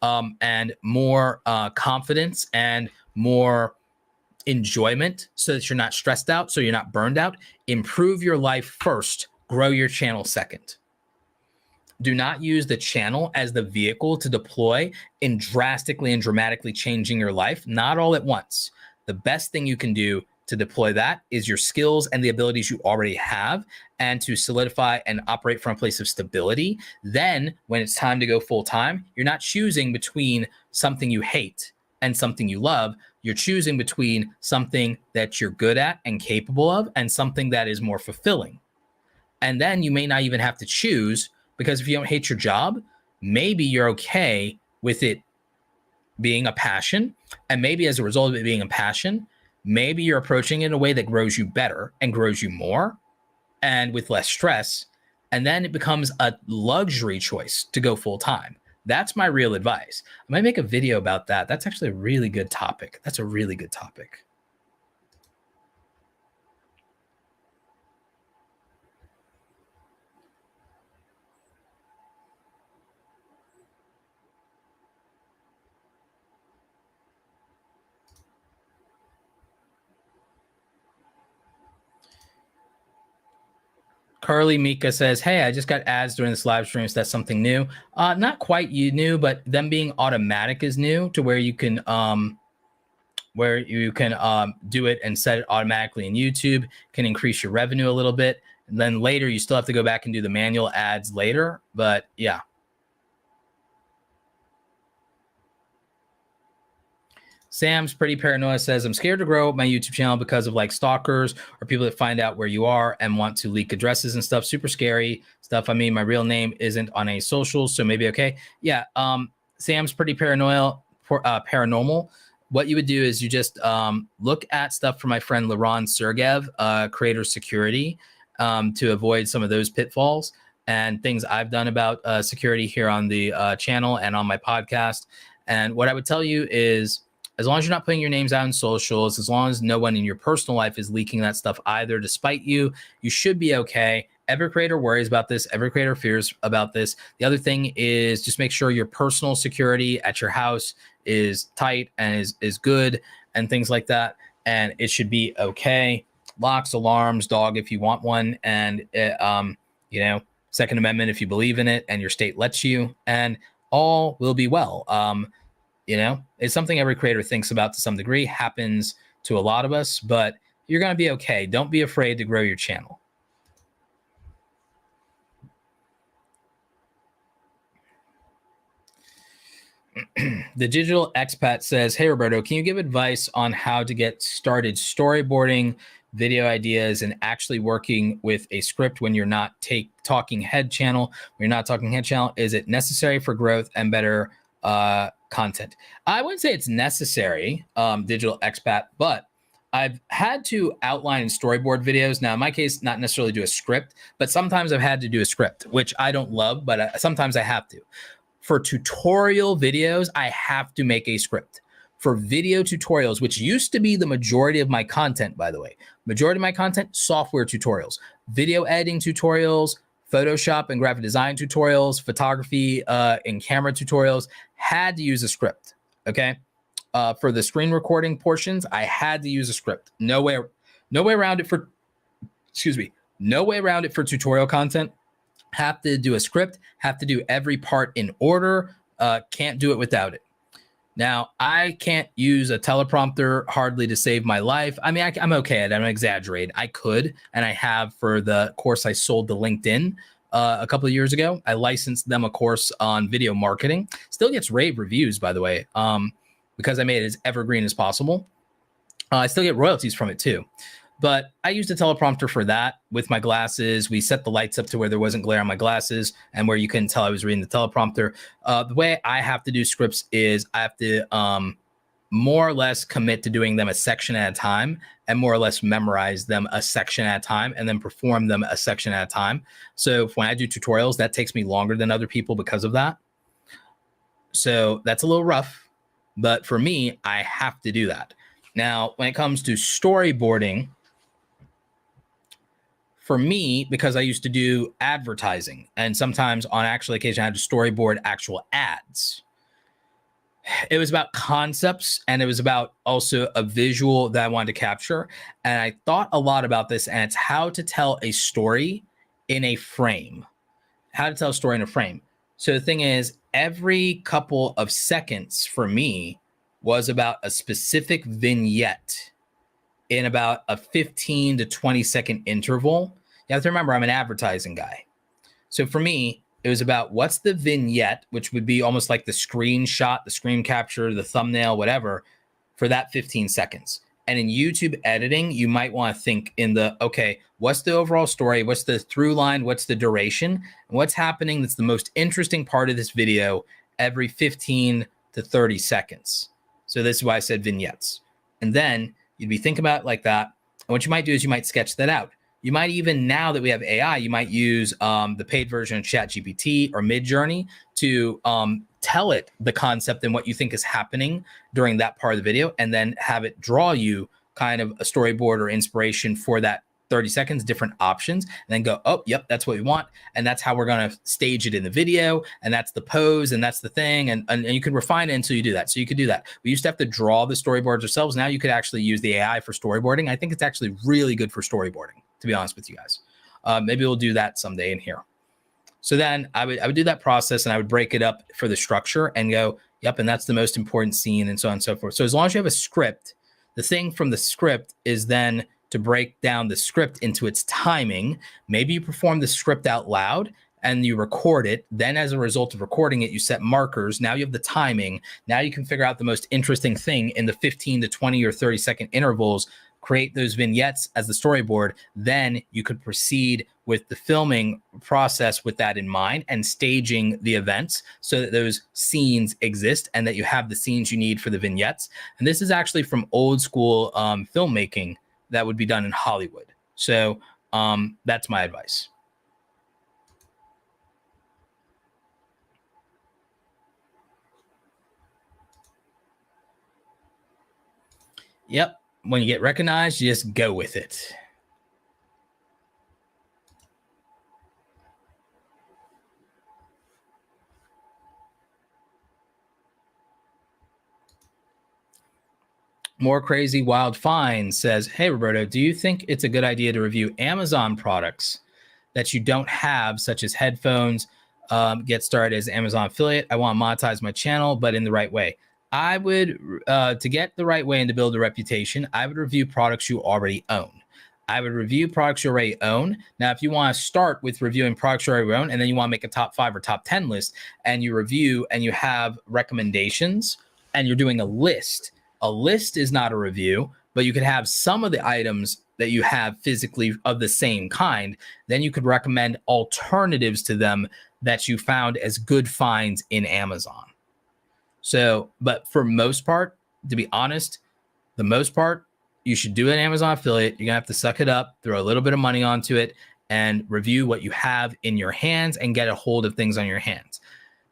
and more confidence and more enjoyment, so that you're not stressed out, so you're not burned out. Improve your life first, grow your channel second. Do not use the channel as the vehicle to deploy in drastically and dramatically changing your life, not all at once. The best thing you can do to deploy that is your skills and the abilities you already have, and to solidify and operate from a place of stability. Then when it's time to go full time, you're not choosing between something you hate and something you love. You're choosing between something that you're good at and capable of and something that is more fulfilling. And then you may not even have to choose, because if you don't hate your job, maybe you're okay with it being a passion. And maybe as a result of it being a passion, maybe you're approaching it in a way that grows you better and grows you more and with less stress. And then it becomes a luxury choice to go full time. That's my real advice. I might make a video about that. That's actually a really good topic. That's a really good topic. Carly Mika says, hey, I just got ads during this live stream. Is that something new? Not quite new, but them being automatic is new, to where you can do it and set it automatically in YouTube, can increase your revenue a little bit. And then later you still have to go back and do the manual ads later. But yeah. Sam's Pretty Paranoia says, I'm scared to grow my YouTube channel because of like stalkers or people that find out where you are and want to leak addresses and stuff. Super scary stuff. I mean, my real name isn't on any socials, so maybe okay. Yeah. Sam's Pretty Paranoia, Paranormal. What you would do is you just look at stuff from my friend Laron Sergev, Creator Security, to avoid some of those pitfalls and things I've done about security here on the channel and on my podcast. And what I would tell you is, as long as you're not putting your names out in socials, as long as no one in your personal life is leaking that stuff either, despite you, you should be okay. Every creator worries about this. Every creator fears about this. The other thing is just make sure your personal security at your house is tight and is good and things like that. And it should be okay. Locks, alarms, dog if you want one. And, Second Amendment if you believe in it and your state lets you, and all will be well. You know, it's something every creator thinks about to some degree, happens to a lot of us, but you're going to be okay. Don't be afraid to grow your channel. The Digital Expat says, hey, Roberto, can you give advice on how to get started storyboarding video ideas and actually working with a script when you're not talking head channel? When you're not talking head channel, is it necessary for growth and better content? I wouldn't say it's necessary, Digital Expat, but I've had to outline and storyboard videos. Now, in my case, not necessarily do a script, but sometimes I've had to do a script, which I don't love, but sometimes I have to. For tutorial videos, I have to make a script. For video tutorials, which used to be the majority of my content, by the way, majority of my content, software tutorials, video editing tutorials, Photoshop and graphic design tutorials, photography and camera tutorials, had to use a script, okay? For the screen recording portions, I had to use a script. No way around it for, no way around it for tutorial content. Have to do a script, have to do every part in order, can't do it without it. Now, I can't use a teleprompter hardly to save my life. I mean, I'm okay at it. I'm exaggerating. I could, and I have for the course I sold to LinkedIn a couple of years ago. I licensed them a course on video marketing. Still gets rave reviews, by the way, because I made it as evergreen as possible. I still get royalties from it too. But I used a teleprompter for that with my glasses. We set the lights up to where there wasn't glare on my glasses and where you couldn't tell I was reading the teleprompter. The way I have to do scripts is I have to more or less commit to doing them a section at a time and more or less memorize them a section at a time and then perform them a section at a time. So when I do tutorials, that takes me longer than other people because of that. So that's a little rough, but for me, I have to do that. Now, when it comes to storyboarding, for me, because I used to do advertising and sometimes on actual occasion, I had to storyboard actual ads. It was about concepts and it was about also a visual that I wanted to capture. And I thought a lot about this, and it's how to tell a story in a frame. How to tell a story in a frame. So the thing is, every couple of seconds for me was about a specific vignette in about a 15 to 20 second interval. You have to remember, I'm an advertising guy. So for me, it was about what's the vignette, which would be almost like the screenshot, the screen capture, the thumbnail, whatever, for that 15 seconds. And in YouTube editing, you might want to think in the, okay, what's the overall story? What's the through line? What's the duration? And what's happening that's the most interesting part of this video every 15 to 30 seconds. So this is why I said vignettes. And then you'd be thinking about it like that. And what you might do is you might sketch that out. You might even, now that we have AI, you might use the paid version of ChatGPT or Midjourney to tell it the concept and what you think is happening during that part of the video, and then have it draw you kind of a storyboard or inspiration for that 30 seconds, different options, and then go, oh, yep, that's what we want. And that's how we're going to stage it in the video. And that's the pose and that's the thing. And you can refine it until you do that. So you could do that. We used to have to draw the storyboards ourselves. Now you could actually use the AI for storyboarding. I think it's actually really good for storyboarding, to be honest with you guys. Maybe we'll do that someday in here. So then I would do that process and I would break it up for the structure and go, yep, and that's the most important scene and so on and so forth. So as long as you have a script, the thing from the script is then to break down the script into its timing. Maybe you perform the script out loud and you record it. Then as a result of recording it, you set markers. Now you have the timing. Now you can figure out the most interesting thing in the 15 to 20 or 30 second intervals, create those vignettes as the storyboard. Then you could proceed with the filming process with that in mind and staging the events so that those scenes exist and that you have the scenes you need for the vignettes. And this is actually from old school filmmaking that would be done in Hollywood. So that's my advice. Yep. When you get recognized, you just go with it. More Crazy Wild Finds says, hey, Roberto, do you think it's a good idea to review Amazon products that you don't have, such as headphones, get started as an Amazon affiliate. I want to monetize my channel, but in the right way. I would, to get the right way and to build a reputation, I would review products you already own. I would review products you already own. Now, if you want to start with reviewing products you already own, and then you want to make a top 5 or top 10 list, and you review and you have recommendations, and you're doing a list is not a review, but you could have some of the items that you have physically of the same kind. Then you could recommend alternatives to them that you found as good finds in Amazon. So, but for most part, to be honest, the most part, you should do an Amazon affiliate. You're gonna have to suck it up, throw a little bit of money onto it, and review what you have in your hands and get a hold of things on your hands.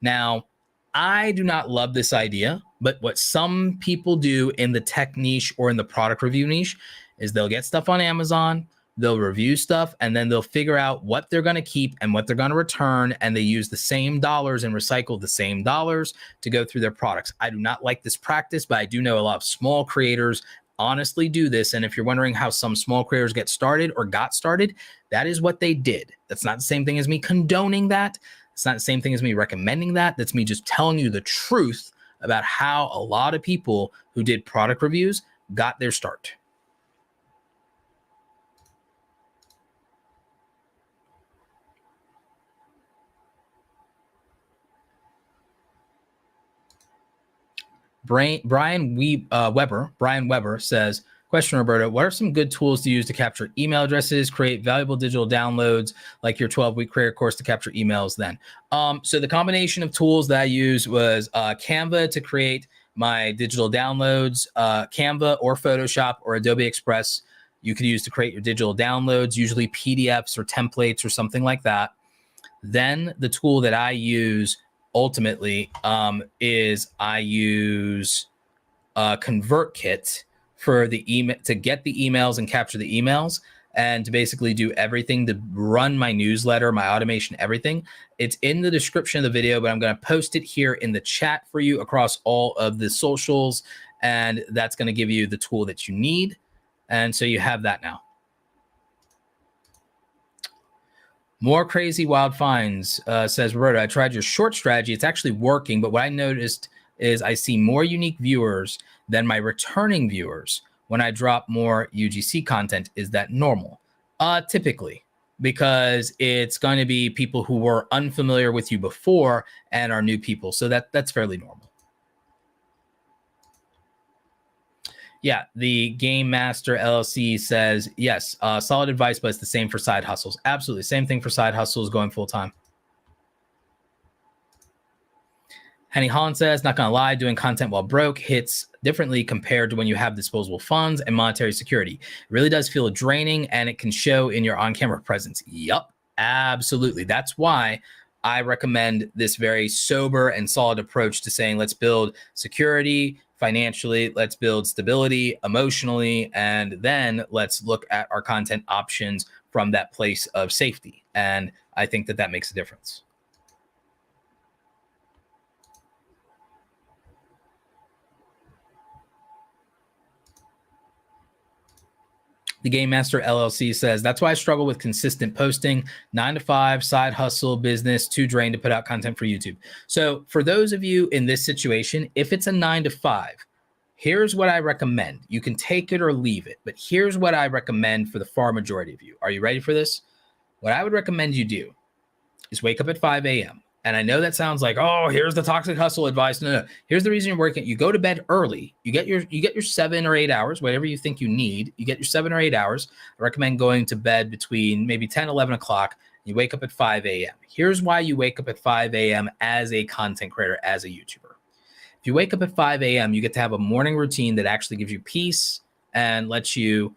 Now, I do not love this idea, but what some people do in the tech niche or in the product review niche is they'll get stuff on Amazon, they'll review stuff, and then they'll figure out what they're going to keep and what they're going to return, and they use the same dollars and recycle the same dollars to go through their products. I do not like this practice, but I do know a lot of small creators honestly do this. And if you're wondering how some small creators get started or got started, that is what they did. That's not the same thing as me condoning that. It's not the same thing as me recommending that. That's me just telling you the truth about how a lot of people who did product reviews got their start. Brian Weber says, question, Roberto, what are some good tools to use to capture email addresses, create valuable digital downloads, like your 12-week creator course to capture emails then? So the combination of tools that I used was Canva to create my digital downloads, Canva or Photoshop or Adobe Express you could use to create your digital downloads, usually PDFs or templates or something like that. Then the tool that I use ultimately is I use ConvertKit for the email, to get the emails and capture the emails, and to basically do everything to run my newsletter, my automation, everything. It's in the description of the video, but I'm going to post it here in the chat for you across all of the socials, and that's going to give you the tool that you need. And so you have that now. More crazy wild finds, says Roberto. I tried your short strategy. It's actually working, but what I noticed is I see more unique viewers than my returning viewers when I drop more UGC content. Is that normal? Typically, because it's going to be people who were unfamiliar with you before and are new people. So that's fairly normal. Yeah, the Game Master LLC says, yes, solid advice, but it's the same for side hustles. Absolutely. Same thing for side hustles going full time. Henny Holland says, not going to lie, doing content while broke hits differently compared to when you have disposable funds and monetary security. It really does feel draining, and it can show in your on-camera presence. Yup, absolutely. That's why I recommend this very sober and solid approach to saying, let's build security financially, let's build stability emotionally, and then let's look at our content options from that place of safety. And I think that makes a difference. The Game Master LLC says, that's why I struggle with consistent posting, 9 to 5, side hustle, business, too drained to put out content for YouTube. So for those of you in this situation, if it's a 9 to 5, here's what I recommend. You can take it or leave it, but here's what I recommend for the far majority of you. Are you ready for this? What I would recommend you do is wake up at 5 a.m. And I know that sounds like, oh, here's the toxic hustle advice. No. Here's the reason you're working. You go to bed early. You get your 7 or 8 hours, whatever you think you need. You get your 7 or 8 hours. I recommend going to bed between maybe 10, 11 o'clock. You wake up at 5 a.m. Here's why you wake up at 5 a.m. as a content creator, as a YouTuber. If you wake up at 5 a.m., you get to have a morning routine that actually gives you peace and lets you,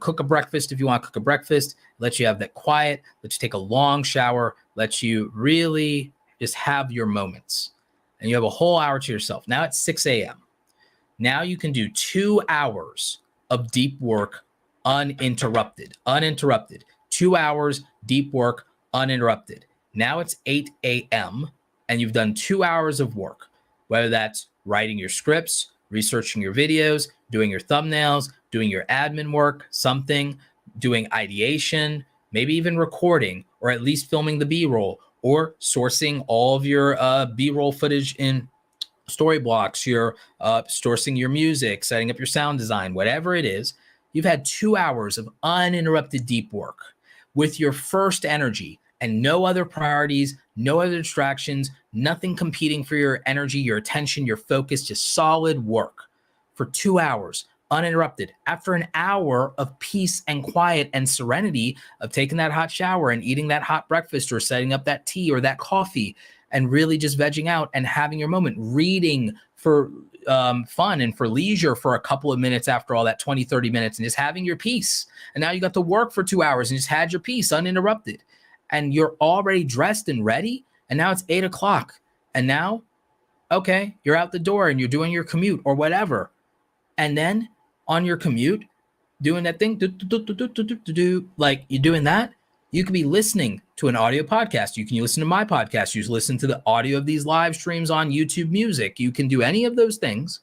cook a breakfast if you want to cook a breakfast, lets you have that quiet, lets you take a long shower, lets you really just have your moments. And you have a whole hour to yourself. Now it's 6 a.m. Now you can do 2 hours of deep work uninterrupted. 2 hours, deep work, uninterrupted. Now it's 8 a.m. and you've done 2 hours of work, whether that's writing your scripts, researching your videos, doing your thumbnails, doing your admin work, something, doing ideation, maybe even recording, or at least filming the B-roll, or sourcing all of your B-roll footage in Storyblocks, you're sourcing your music, setting up your sound design, whatever it is. You've had 2 hours of uninterrupted deep work with your first energy and no other priorities, no other distractions, nothing competing for your energy, your attention, your focus, just solid work for 2 hours, uninterrupted. After an hour of peace and quiet and serenity of taking that hot shower and eating that hot breakfast or setting up that tea or that coffee and really just vegging out and having your moment, reading for fun and for leisure for a couple of minutes after all that 20, 30 minutes and just having your peace. And now you got to work for 2 hours and just had your peace uninterrupted. And you're already dressed and ready. And now it's 8 o'clock. And now, okay, you're out the door and you're doing your commute or whatever. And then on your commute, doing that thing, like you're doing that, you could be listening to an audio podcast. You can listen to my podcast. You listen to the audio of these live streams on YouTube Music. You can do any of those things.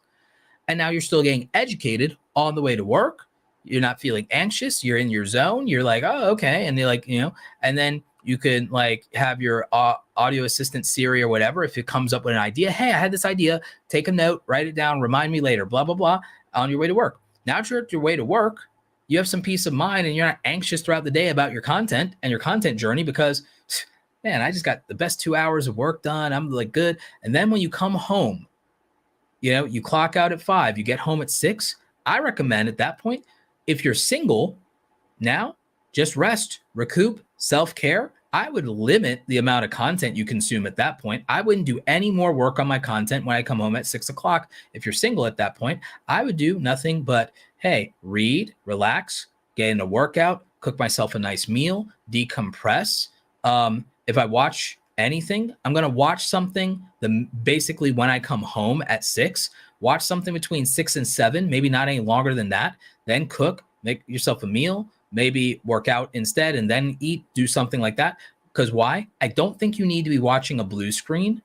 And now you're still getting educated on the way to work. You're not feeling anxious. You're in your zone. You're like, oh, okay. And they're like, and then you could like have your audio assistant Siri or whatever. If it comes up with an idea, hey, I had this idea, take a note, write it down, remind me later, blah, blah, blah, on your way to work. Now that you're at your way to work, you have some peace of mind and you're not anxious throughout the day about your content and your content journey because, man, I just got the best 2 hours of work done. I'm like good. And then when you come home, you clock out at 5, you get home at 6. I recommend at that point, if you're single now, just rest, recoup, self-care. I would limit the amount of content you consume at that point. I wouldn't do any more work on my content when I come home at 6 o'clock. If you're single at that point, I would do nothing but, hey, read, relax, get in a workout, cook myself a nice meal, decompress. If I watch anything, I'm going to watch something basically when I come home at 6, watch something between 6 and 7, maybe not any longer than that, then cook, make yourself a meal, maybe work out instead and then eat, do something like that. Because why? I don't think you need to be watching a blue screen,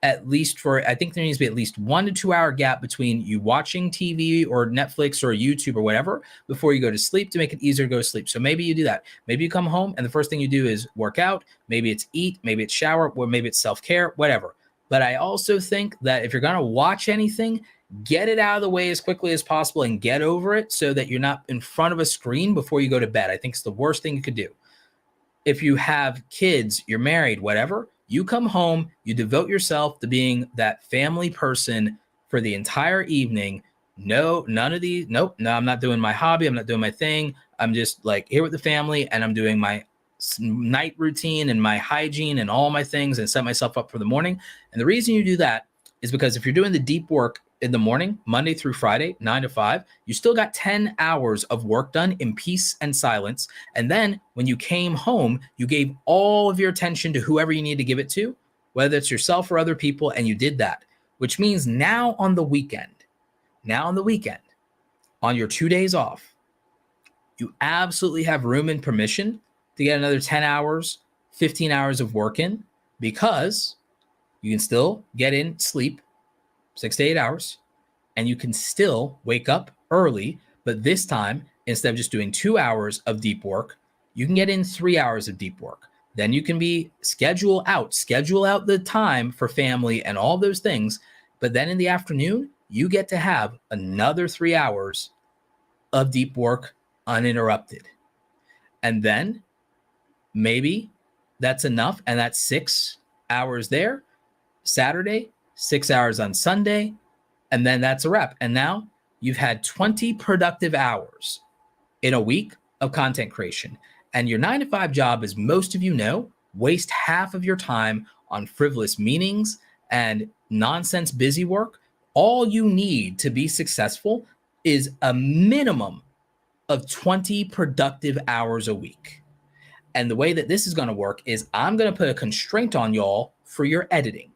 at least I think there needs to be at least 1 to 2 hour gap between you watching TV or Netflix or YouTube or whatever before you go to sleep to make it easier to go to sleep. So maybe you do that. Maybe you come home and the first thing you do is work out. Maybe it's eat, maybe it's shower, or maybe it's self-care, whatever. But I also think that if you're going to watch anything, get it out of the way as quickly as possible and get over it so that you're not in front of a screen before you go to bed. I think it's the worst thing you could do. If you have kids, you're married, whatever, you come home, you devote yourself to being that family person for the entire evening. No, none of these. Nope. No, I'm not doing my hobby. I'm not doing my thing. I'm just like here with the family and I'm doing my night routine and my hygiene and all my things and set myself up for the morning. And the reason you do that is because if you're doing the deep work in the morning, Monday through Friday, 9 to 5, you still got 10 hours of work done in peace and silence. And then when you came home, you gave all of your attention to whoever you need to give it to, whether it's yourself or other people, and you did that, which means now on the weekend, on your 2 days off, you absolutely have room and permission to get another 10 hours, 15 hours of work in, because you can still get in sleep 6 to 8 hours, and you can still wake up early. But this time, instead of just doing 2 hours of deep work, you can get in 3 hours of deep work. Then you can schedule out the time for family and all those things. But then in the afternoon, you get to have another 3 hours of deep work uninterrupted. And then maybe that's enough. And that's 6 hours there. Saturday, 6 hours on Sunday, and then that's a wrap. And now you've had 20 productive hours in a week of content creation. And your 9 to 5 job, as most of you know, waste half of your time on frivolous meetings and nonsense busy work. All you need to be successful is a minimum of 20 productive hours a week. And the way that this is going to work is I'm going to put a constraint on y'all for your editing.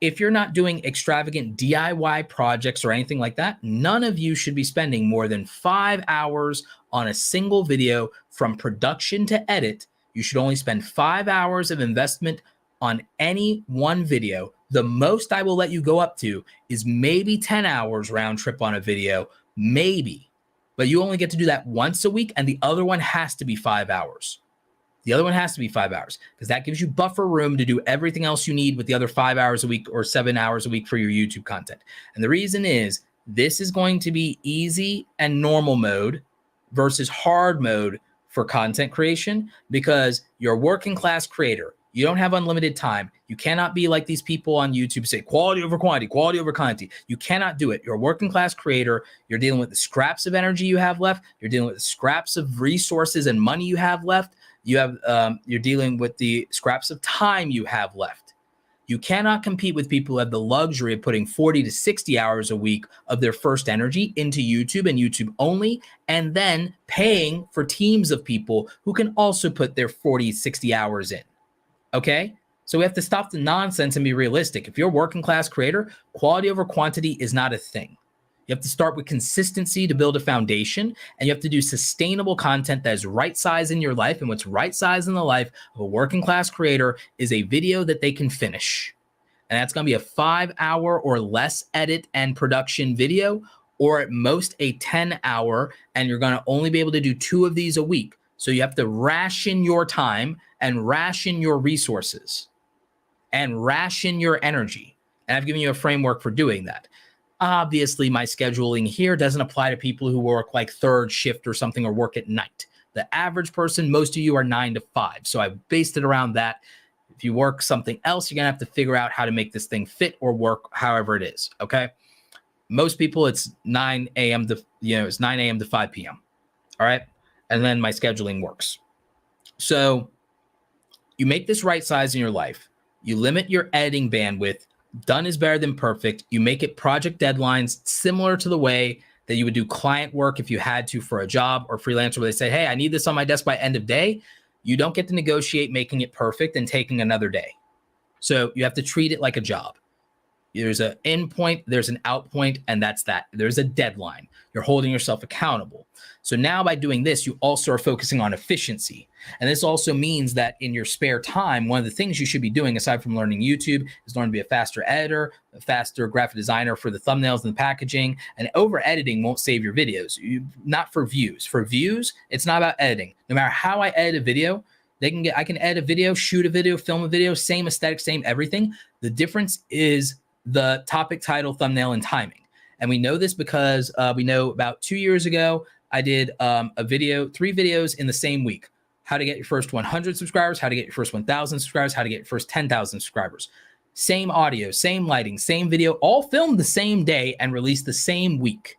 If you're not doing extravagant DIY projects or anything like that, none of you should be spending more than 5 hours on a single video from production to edit. You should only spend 5 hours of investment on any one video. The most I will let you go up to is maybe 10 hours round trip on a video, maybe. But you only get to do that once a week, and the other one has to be 5 hours. The other one has to be 5 hours because that gives you buffer room to do everything else you need with the other 5 hours a week or 7 hours a week for your YouTube content. And the reason is this is going to be easy and normal mode versus hard mode for content creation because you're a working class creator. You don't have unlimited time. You cannot be like these people on YouTube say quality over quantity, quality over quantity. You cannot do it. You're a working class creator. You're dealing with the scraps of energy you have left. You're dealing with the scraps of resources and money you have left. You're dealing with the scraps of time you have left. You cannot compete with people who have the luxury of putting 40 to 60 hours a week of their first energy into YouTube and YouTube only, and then paying for teams of people who can also put their 40, 60 hours in. Okay? So we have to stop the nonsense and be realistic. If you're a working class creator, quality over quantity is not a thing. You have to start with consistency to build a foundation, and you have to do sustainable content that is right size in your life. And what's right size in the life of a working class creator is a video that they can finish. And that's going to be a 5-hour or less edit and production video, or at most a 10-hour, and you're going to only be able to do 2 of these a week. So you have to ration your time and ration your resources and ration your energy. And I've given you a framework for doing that. Obviously, my scheduling here doesn't apply to people who work like third shift or something or work at night. The average person, most of you are 9 to 5. So I've based it around that. If you work something else, you're going to have to figure out how to make this thing fit or work however it is. Okay. Most people, it's 9 a.m. to, it's 9 a.m. to 5 p.m. All right. And then my scheduling works. So you make this right size in your life. You limit your editing bandwidth. Done is better than perfect. You make it project deadlines similar to the way that you would do client work if you had to for a job or freelancer where they say, hey, I need this on my desk by end of day. You don't get to negotiate making it perfect and taking another day. So you have to treat it like a job. There's an in point, there's an out point, and that's that. There's a deadline. You're holding yourself accountable. So now by doing this, you also are focusing on efficiency. And this also means that in your spare time, one of the things you should be doing aside from learning YouTube is learn to be a faster editor, a faster graphic designer for the thumbnails and the packaging. And over editing won't save your videos, not for views. For views, it's not about editing. No matter how I edit a video, I can edit a video, shoot a video, film a video, same aesthetic, same everything. The difference is the topic, title, thumbnail, and timing. And we know this because we know about 2 years ago, I did 3 videos in the same week. How to get your first 100 subscribers, how to get your first 1,000 subscribers, how to get your first 10,000 subscribers. Same audio, same lighting, same video, all filmed the same day and released the same week.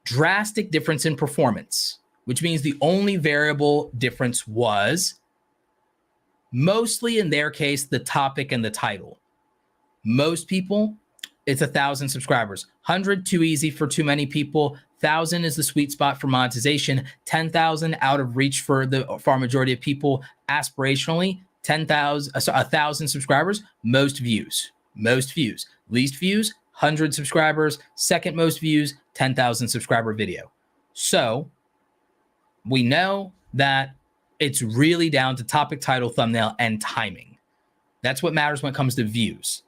Drastic difference in performance, which means the only variable difference was mostly in their case, the topic and the title. Most people, it's 1,000 subscribers. 100, too easy for too many people. 1,000 is the sweet spot for monetization. 10,000 out of reach for the far majority of people. Aspirationally, 1,000 subscribers, most views. Least views, 100 subscribers. Second most views, 10,000 subscriber video. So we know that it's really down to topic, title, thumbnail, and timing. That's what matters when it comes to views.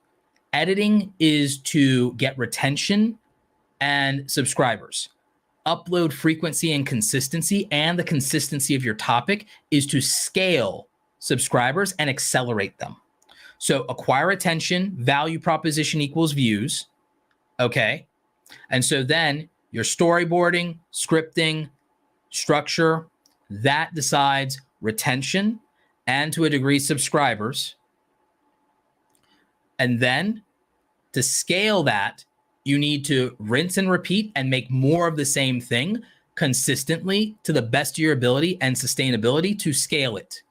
Editing is to get retention and subscribers. Upload frequency and consistency, and the consistency of your topic is to scale subscribers and accelerate them. So acquire attention, value proposition equals views. Okay. And so then your storyboarding, scripting, structure, that decides retention and to a degree subscribers. And then to scale that, you need to rinse and repeat and make more of the same thing consistently to the best of your ability and sustainability to scale it.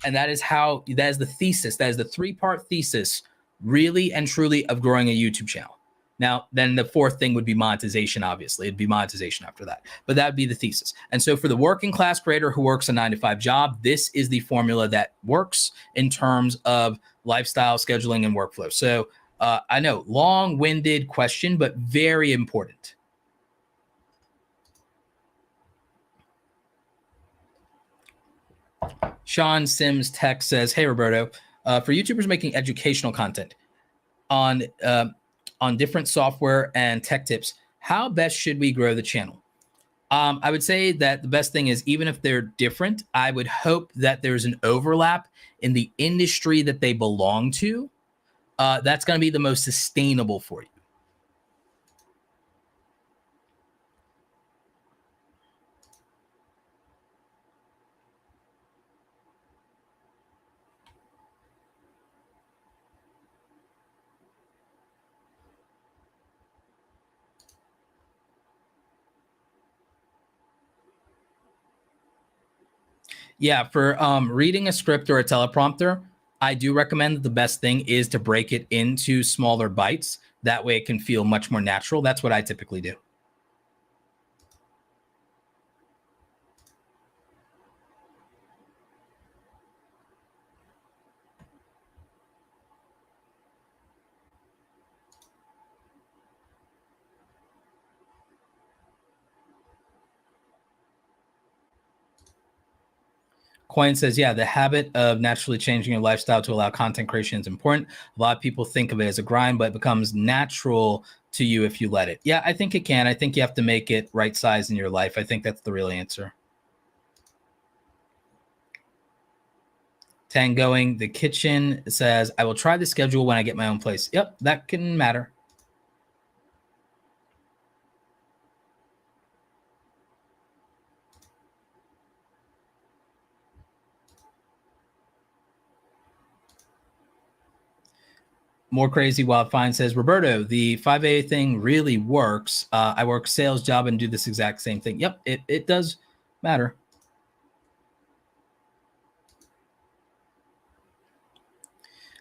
And that is the thesis. That is the 3-part thesis, really and truly, of growing a YouTube channel. Now, then the 4th thing would be monetization, obviously. It'd be monetization after that. But that would be the thesis. And so for the working class creator who works a 9-to-5 job, this is the formula that works in terms of lifestyle, scheduling, and workflow. So I know, long-winded question, but very important. Sean Sims Tech says, hey, Roberto, for YouTubers making educational content on different software and tech tips, how best should we grow the channel? I would say that the best thing is, even if they're different, I would hope that there's an overlap in the industry that they belong to. That's going to be the most sustainable for you. Yeah, for reading a script or a teleprompter, I do recommend that the best thing is to break it into smaller bites. That way it can feel much more natural. That's what I typically do. Coin says, yeah, the habit of naturally changing your lifestyle to allow content creation is important. A lot of people think of it as a grind, but it becomes natural to you if you let it. Yeah, I think it can. I think you have to make it right size in your life. I think that's the real answer. Tangoing the Kitchen says, I will try the schedule when I get my own place. Yep, that can matter. More Crazy Wild Fine says, Roberto, the 5A thing really works. I work sales job and do this exact same thing. Yep, it does matter.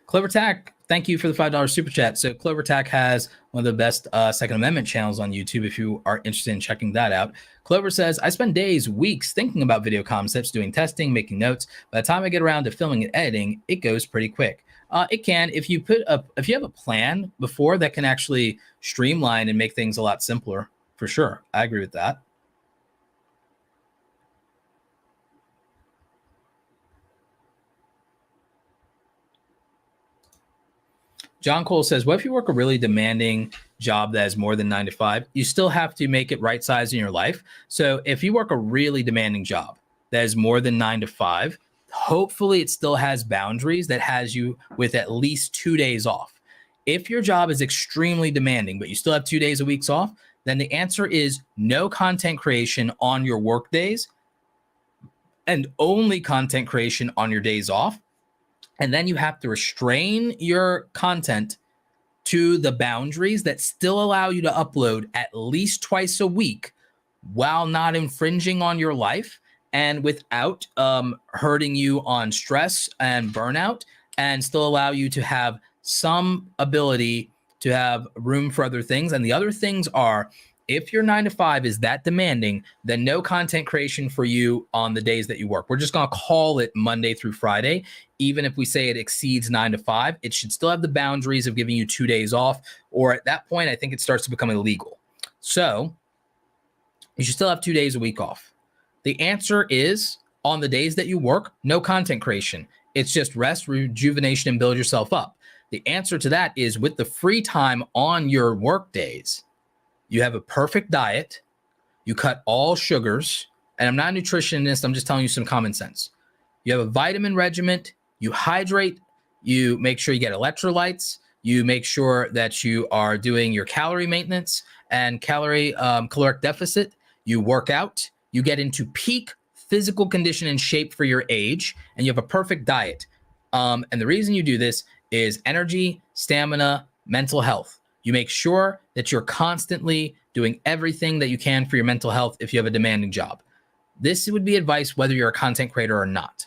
CleverTac, thank you for the $5 super chat. So CleverTac has one of the best Second Amendment channels on YouTube if you are interested in checking that out. Clover says, I spend days, weeks thinking about video concepts, doing testing, making notes. By the time I get around to filming and editing, it goes pretty quick. It can, if you have a plan before, that can actually streamline and make things a lot simpler, for sure. I agree with that. John Cole says, what if you work a really demanding job that is more than 9 to 5? You still have to make it right size in your life. So if you work a really demanding job that is more than 9 to 5, hopefully it still has boundaries that has you with at least 2 days off. If your job is extremely demanding, but you still have 2 days a week off, then the answer is no content creation on your work days and only content creation on your days off. And then you have to restrain your content to the boundaries that still allow you to upload at least twice a week while not infringing on your life and without hurting you on stress and burnout, and still allow you to have some ability to have room for other things. And the other things are, if your 9 to 5 is that demanding, then no content creation for you on the days that you work. We're just going to call it Monday through Friday. Even if we say it exceeds 9 to 5, it should still have the boundaries of giving you 2 days off. Or at that point, I think it starts to become illegal. So you should still have 2 days a week off. The answer is, on the days that you work, no content creation. It's just rest, rejuvenation, and build yourself up. The answer to that is, with the free time on your work days, you have a perfect diet, you cut all sugars, and I'm not a nutritionist, I'm just telling you some common sense. You have a vitamin regimen, you hydrate, you make sure you get electrolytes, you make sure that you are doing your calorie maintenance and caloric deficit, you work out, you get into peak physical condition and shape for your age, and you have a perfect diet. And the reason you do this is energy, stamina, mental health. You make sure that you're constantly doing everything that you can for your mental health if you have a demanding job. This would be advice whether you're a content creator or not.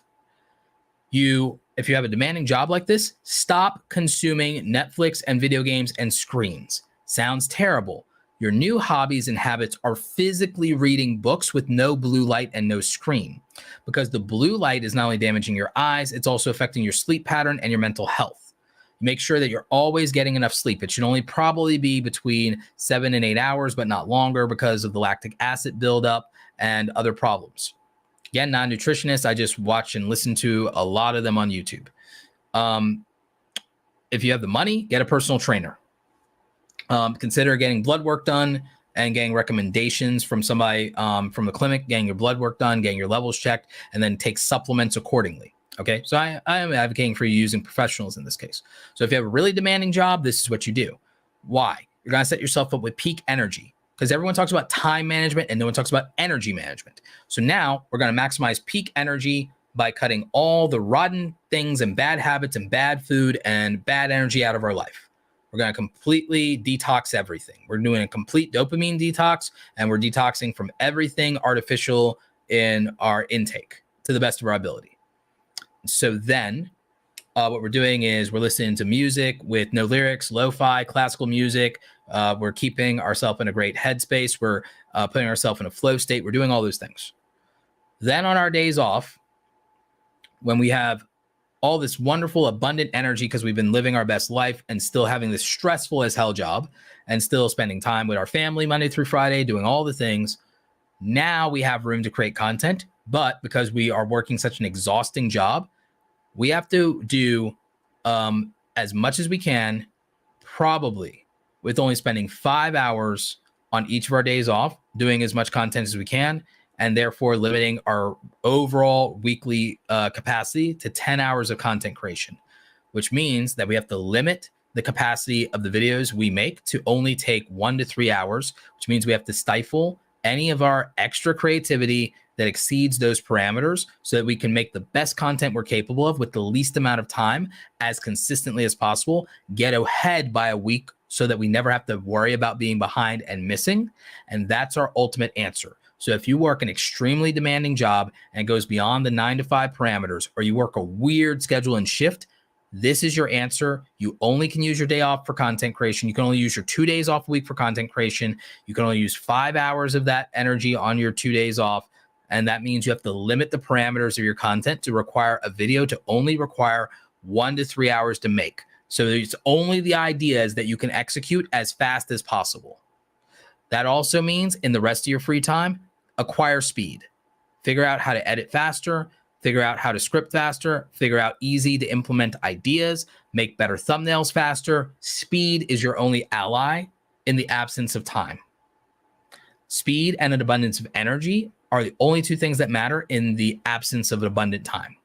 If you have a demanding job like this, stop consuming Netflix and video games and screens. Sounds terrible. Your new hobbies and habits are physically reading books with no blue light and no screen, because the blue light is not only damaging your eyes, it's also affecting your sleep pattern and your mental health. Make sure that you're always getting enough sleep. It should only probably be between 7 and 8 hours, but not longer, because of the lactic acid buildup and other problems. Again, not a nutritionist. I just watch and listen to a lot of them on YouTube. If you have the money, get a personal trainer. Consider getting blood work done. and getting recommendations from somebody from the clinic, getting your blood work done, getting your levels checked, and then take supplements accordingly. Okay, so I am advocating for you using professionals in this case. So if you have a really demanding job, this is what you do. Why? You're going to set yourself up with peak energy, because everyone talks about time management and no one talks about energy management. So now we're going to maximize peak energy by cutting all the rotten things and bad habits and bad food and bad energy out of our life. We're going to completely detox everything. We're doing a complete dopamine detox, and we're detoxing from everything artificial in our intake to the best of our ability. So then what we're doing is we're listening to music with no lyrics, lo-fi, classical music. We're keeping ourselves in a great headspace. We're putting ourselves in a flow state. We're doing all those things. Then on our days off, when we have all this wonderful, abundant energy because we've been living our best life and still having this stressful as hell job and still spending time with our family Monday through Friday, doing all the things. Now we have room to create content, but because we are working such an exhausting job, we have to do as much as we can, probably with only spending 5 hours on each of our days off, doing as much content as we can, and therefore limiting our overall weekly capacity to 10 hours of content creation, which means that we have to limit the capacity of the videos we make to only take 1 to 3 hours, which means we have to stifle any of our extra creativity that exceeds those parameters so that we can make the best content we're capable of with the least amount of time as consistently as possible, get ahead by a week so that we never have to worry about being behind and missing. And that's our ultimate answer. So if you work an extremely demanding job and it goes beyond the 9 to 5 parameters, or you work a weird schedule and shift, this is your answer. You only can use your day off for content creation. You can only use your 2 days off a week for content creation. You can only use 5 hours of that energy on your 2 days off. And that means you have to limit the parameters of your content to require a video to only require 1 to 3 hours to make. So it's only the ideas that you can execute as fast as possible. That also means in the rest of your free time, acquire speed. Figure out how to edit faster, figure out how to script faster, figure out easy to implement ideas, make better thumbnails faster. Speed is your only ally in the absence of time. Speed and an abundance of energy are the only two things that matter in the absence of an abundant time.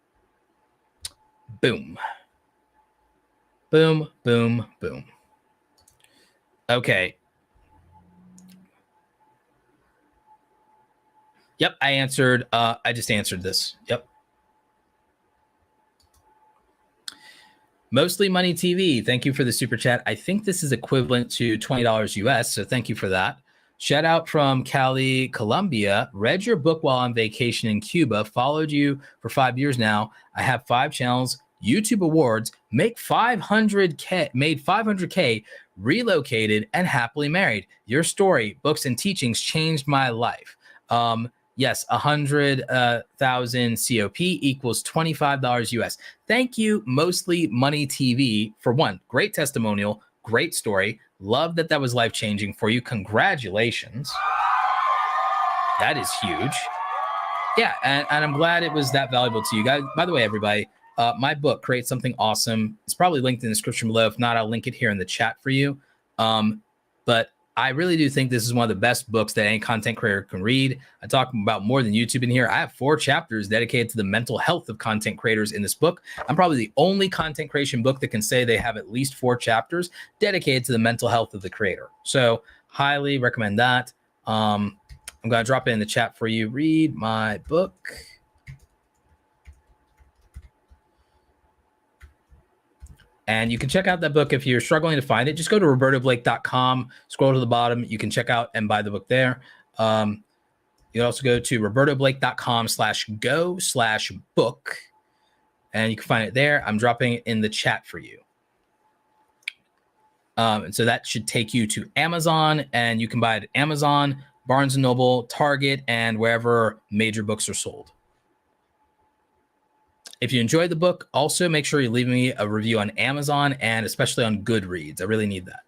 Boom. Boom, boom, boom. Okay. Yep, I answered. I just answered this. Yep. Mostly Money TV. Thank you for the super chat. I think this is equivalent to $20 US. So thank you for that. Shout out from Cali, Colombia. Read your book while on vacation in Cuba. Followed you for 5 years now. I have 5 channels, YouTube awards, made 500K, relocated, and happily married. Your story, books, and teachings changed my life. Yes, 100,000 COP equals $25 US. Thank you, Mostly Money TV, for one, great testimonial, great story. Love that was life-changing for you. Congratulations. That is huge. Yeah, and I'm glad it was that valuable to you guys. By the way, everybody, my book, Create Something Awesome, it's probably linked in the description below. If not, I'll link it here in the chat for you. But I really do think this is one of the best books that any content creator can read. I talk about more than YouTube in here. I have 4 chapters dedicated to the mental health of content creators in this book. I'm probably the only content creation book that can say they have at least 4 chapters dedicated to the mental health of the creator. So highly recommend that. I'm going to drop it in the chat for you. Read my book. And you can check out that book if you're struggling to find it. Just go to robertoblake.com, scroll to the bottom. You can check out and buy the book there. You can also go to robertoblake.com/go/book, and you can find it there. I'm dropping it in the chat for you. And so that should take you to Amazon, and you can buy it at Amazon, Barnes & Noble, Target, and wherever major books are sold. If you enjoyed the book, also make sure you leave me a review on Amazon and especially on Goodreads. I really need that.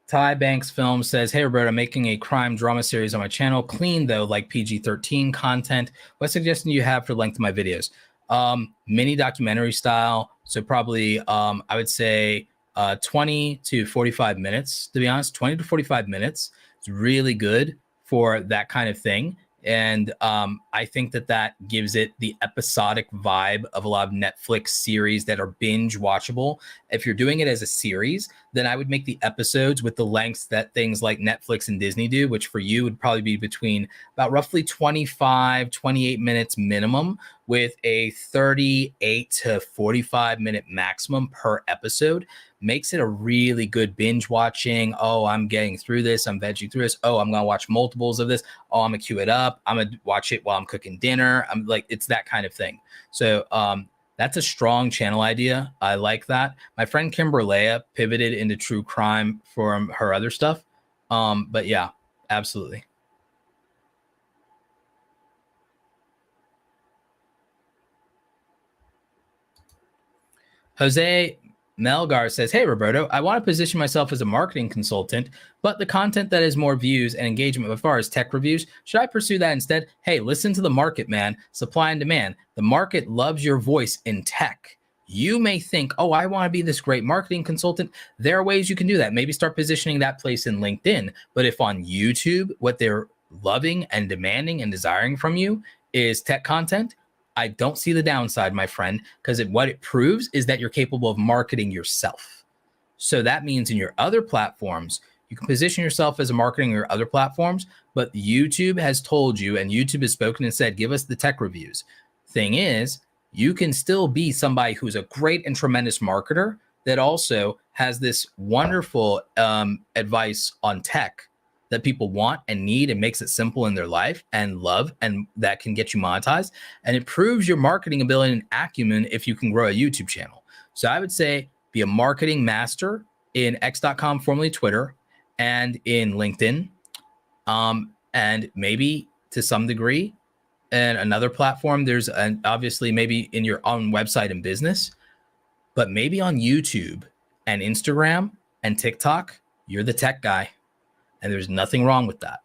Ty Banks Film says, hey, Roberto, I'm making a crime drama series on my channel. Clean, though, like PG-13 content. What suggestion do you have for the length of my videos? Mini documentary style. So probably, I would say 20 to 45 minutes, to be honest. 20 to 45 minutes. It's really good for that kind of thing. And I think that gives it the episodic vibe of a lot of Netflix series that are binge watchable. If you're doing it as a series, then I would make the episodes with the lengths that things like Netflix and Disney do, which for you would probably be between about roughly 25, 28 minutes minimum, with a 38 to 45 minute maximum per episode. Makes it a really good binge watching. Oh, I'm getting through this. I'm vegging through this. Oh, I'm going to watch multiples of this. Oh, I'm going to queue it up. I'm going to watch it while I'm cooking dinner. I'm like, it's that kind of thing. So that's a strong channel idea. I like that. My friend Kimberlea pivoted into true crime from her other stuff. But yeah, absolutely. Jose Melgar says, hey, Roberto, I want to position myself as a marketing consultant, but the content that has more views and engagement as far as tech reviews, should I pursue that instead? Hey, listen to the market, man. Supply and demand. The market loves your voice in tech. You may think, oh, I want to be this great marketing consultant. There are ways you can do that. Maybe start positioning that place in LinkedIn. But if on YouTube, what they're loving and demanding and desiring from you is tech content, I don't see the downside, my friend, because what it proves is that you're capable of marketing yourself. So that means in your other platforms, you can position yourself as a marketing your other platforms, but YouTube has told you, and YouTube has spoken and said, give us the tech reviews. Thing is, you can still be somebody who's a great and tremendous marketer that also has this wonderful advice on tech that people want and need and makes it simple in their life and love, and that can get you monetized. And it proves your marketing ability and acumen if you can grow a YouTube channel. So I would say be a marketing master in x.com, formerly Twitter, and in LinkedIn, and maybe to some degree and another platform. There's obviously maybe in your own website and business, but maybe on YouTube and Instagram and TikTok, you're the tech guy. And there's nothing wrong with that.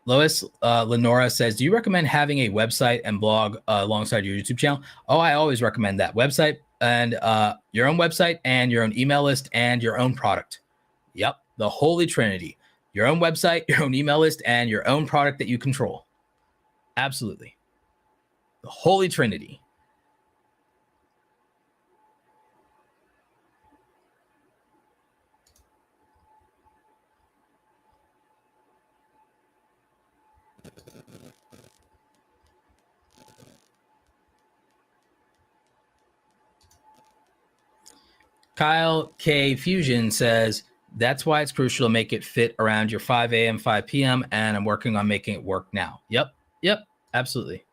Lois Lenora says, do you recommend having a website and blog alongside your YouTube channel? Oh, I always recommend that. Website and your own website and your own email list and your own product. Yep, the holy trinity. Your own website, your own email list, and your own product that you control. Absolutely. The holy trinity. Kyle K. Fusion says, that's why it's crucial to make it fit around your 5 a.m., 5 p.m., and I'm working on making it work now. Yep, absolutely.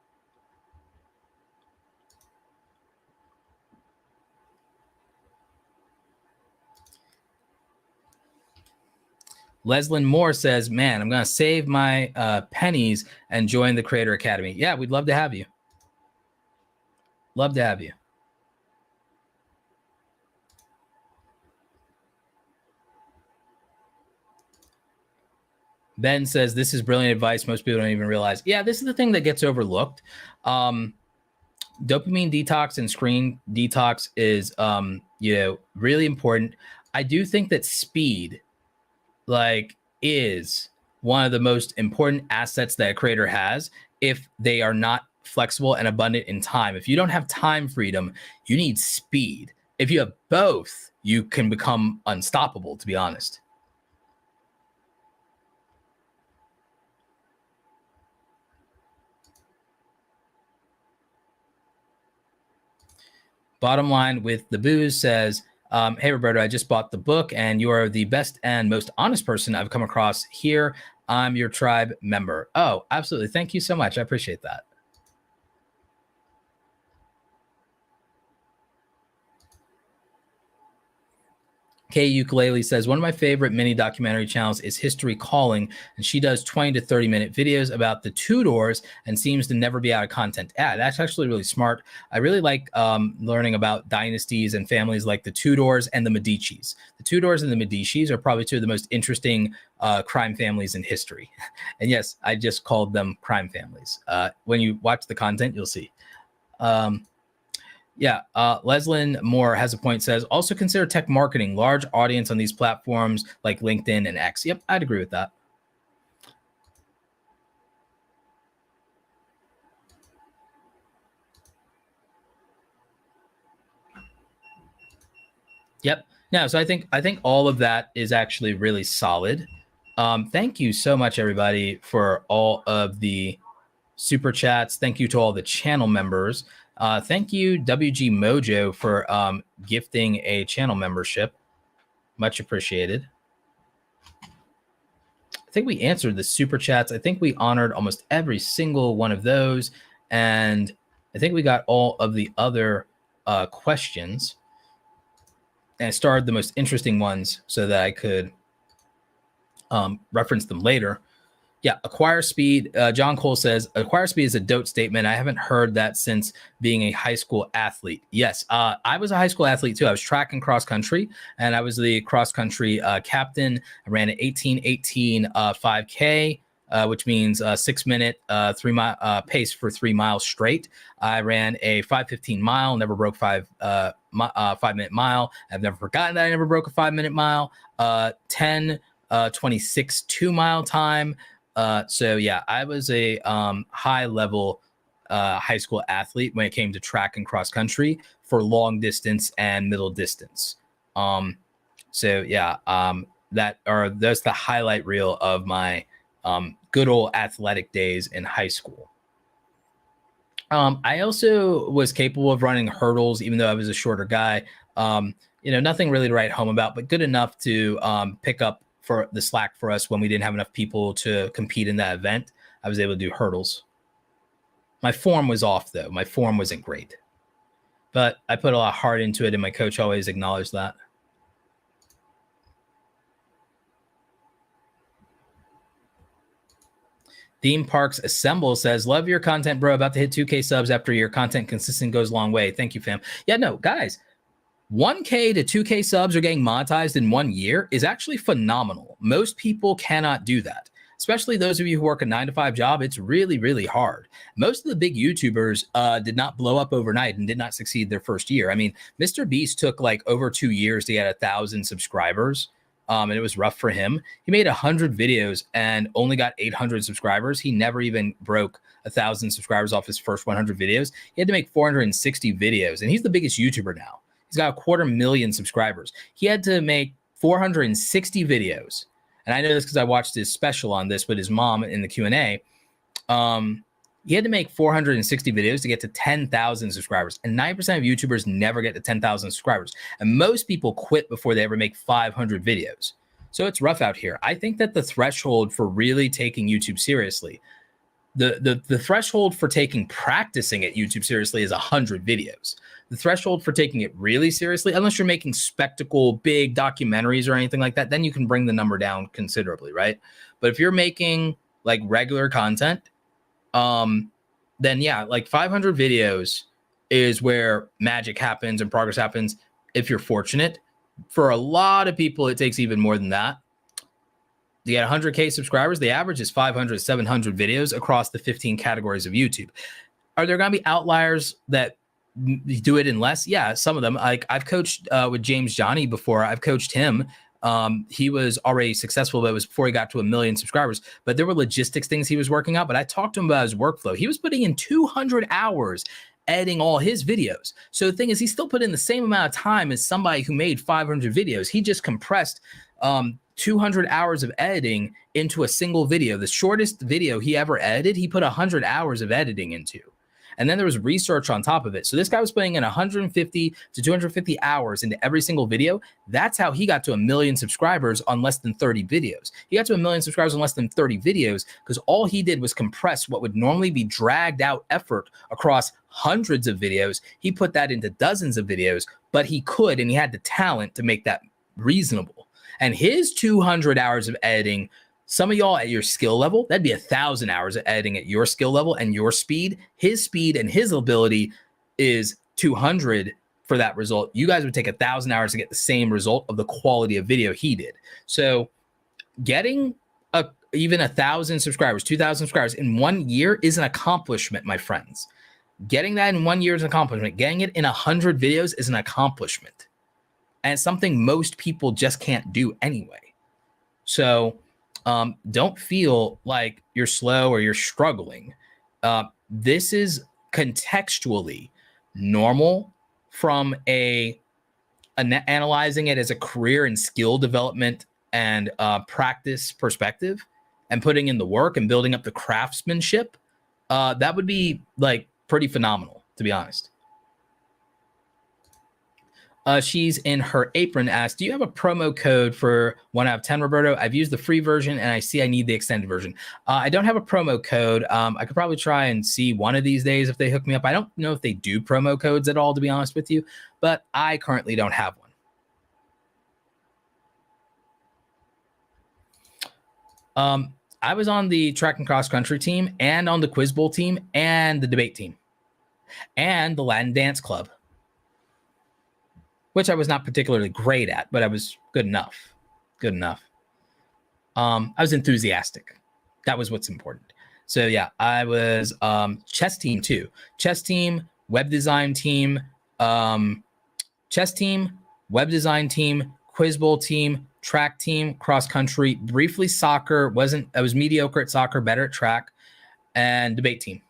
Leslyn Moore says, man, I'm going to save my pennies and join the Creator Academy. Yeah, we'd love to have you. Love to have you. Ben says, this is brilliant advice. Most people don't even realize. Yeah, this is the thing that gets overlooked. Dopamine detox and screen detox is, really important. I do think that speed, is one of the most important assets that a creator has if they are not flexible and abundant in time. If you don't have time freedom, you need speed. If you have both, you can become unstoppable, to be honest. Bottom line with the booze says, hey, Roberto, I just bought the book and you are the best and most honest person I've come across here. I'm your tribe member. Oh, absolutely. Thank you so much. I appreciate that. Kay Ukulele says, one of my favorite mini documentary channels is History Calling, and she does 20 to 30-minute videos about the Tudors and seems to never be out of content. Yeah, that's actually really smart. I really like learning about dynasties and families like the Tudors and the Medicis. The Tudors and the Medicis are probably two of the most interesting crime families in history. And yes, I just called them crime families. When you watch the content, you'll see. Leslyn Moore has a point, says, also consider tech marketing, large audience on these platforms like LinkedIn and X. Yep, I'd agree with that. Yep. No, so I think all of that is actually really solid. Thank you so much, everybody, for all of the super chats. Thank you to all the channel members. Thank you, WG Mojo, for gifting a channel membership. Much appreciated. I think we answered the super chats. I think we honored almost every single one of those. And I think we got all of the other questions. And I starred the most interesting ones so that I could reference them later. Yeah, acquire speed. John Cole says, acquire speed is a dope statement. I haven't heard that since being a high school athlete. Yes, I was a high school athlete too. I was track and cross country, and I was the cross country captain. I ran an 18:18 5K, which means 6 minute 3 mile pace for 3 miles straight. I ran a 5:15 mile, never broke 5 minute mile. I've never forgotten that I never broke a 5 minute mile. 10:26 2 mile time. So yeah, I was a high level high school athlete when it came to track and cross country for long distance and middle distance. So yeah, that's the highlight reel of my good old athletic days in high school. I also was capable of running hurdles, even though I was a shorter guy. Nothing really to write home about, but good enough to pick up for the slack for us when we didn't have enough people to compete in that event. I was able to do hurdles. My form was off though. My form wasn't great, but I put a lot of heart into it, and my coach always acknowledged that. Theme Parks Assemble says, love your content, bro. About to hit 2K subs after your content consistent goes a long way. Thank you, fam. Yeah, no, guys, 1K to 2K subs are getting monetized in 1 year is actually phenomenal. Most people cannot do that, especially those of you who work a 9-to-5 job. It's really, really hard. Most of the big YouTubers did not blow up overnight and did not succeed their first year. I mean, Mr. Beast took like over 2 years to get 1,000 subscribers. And it was rough for him. He made 100 videos and only got 800 subscribers. He never even broke 1,000 subscribers off his first 100 videos. He had to make 460 videos, and he's the biggest YouTuber now. He's got 250,000 subscribers. He had to make 460 videos. And I know this because I watched his special on this with his mom in the Q&A. He had to make 460 videos to get to 10,000 subscribers. And 9% of YouTubers never get to 10,000 subscribers. And most people quit before they ever make 500 videos. So it's rough out here. I think that the threshold for really taking YouTube seriously, the threshold for practicing at YouTube seriously is 100 videos. The threshold for taking it really seriously, unless you're making spectacle, big documentaries or anything like that, then you can bring the number down considerably, right? But if you're making like regular content, then yeah, like 500 videos is where magic happens and progress happens if you're fortunate. For a lot of people, it takes even more than that. To get 100K subscribers, the average is 500, 700 videos across the 15 categories of YouTube. Are there going to be outliers that do it in less? Yeah, some of them. Like I've coached with James Johnny before. I've coached him. He was already successful, but it was before he got to 1 million subscribers. But there were logistics things he was working out. But I talked to him about his workflow. He was putting in 200 hours editing all his videos. So the thing is, he still put in the same amount of time as somebody who made 500 videos. He just compressed 200 hours of editing into a single video. The shortest video he ever edited, he put 100 hours of editing into. And then there was research on top of it. So this guy was putting in 150 to 250 hours into every single video. That's how he got to 1 million subscribers on less than 30 videos. He got to 1 million subscribers on less than 30 videos because all he did was compress what would normally be dragged out effort across hundreds of videos. He put that into dozens of videos, but he could, and he had the talent to make that reasonable. And his 200 hours of editing, some of y'all at your skill level, that'd be 1,000 hours of editing at your skill level and your speed. His speed and his ability is 200 for that result. You guys would take 1,000 hours to get the same result of the quality of video he did. So getting even 1,000 subscribers, 2,000 subscribers in 1 year is an accomplishment, my friends. Getting that in 1 year is an accomplishment. Getting it in 100 videos is an accomplishment. And it's something most people just can't do anyway. So don't feel like you're slow or you're struggling. This is contextually normal from analyzing it as a career and skill development and practice perspective, and putting in the work and building up the craftsmanship. That would be like pretty phenomenal, to be honest. She's in her apron asked, do you have a promo code for 1 out of 10, Roberto? I've used the free version and I see I need the extended version. I don't have a promo code. I could probably try and see one of these days if they hook me up. I don't know if they do promo codes at all, to be honest with you, but I currently don't have one. I was on the track and cross country team and on the quiz bowl team and the debate team and the Latin dance club, which I was not particularly great at, but I was good enough. Good enough. I was enthusiastic. That was what's important. So yeah, I was chess team too. Chess team, web design team, chess team, web design team, quiz bowl team, track team, cross country, briefly soccer. I was mediocre at soccer, better at track, and debate team.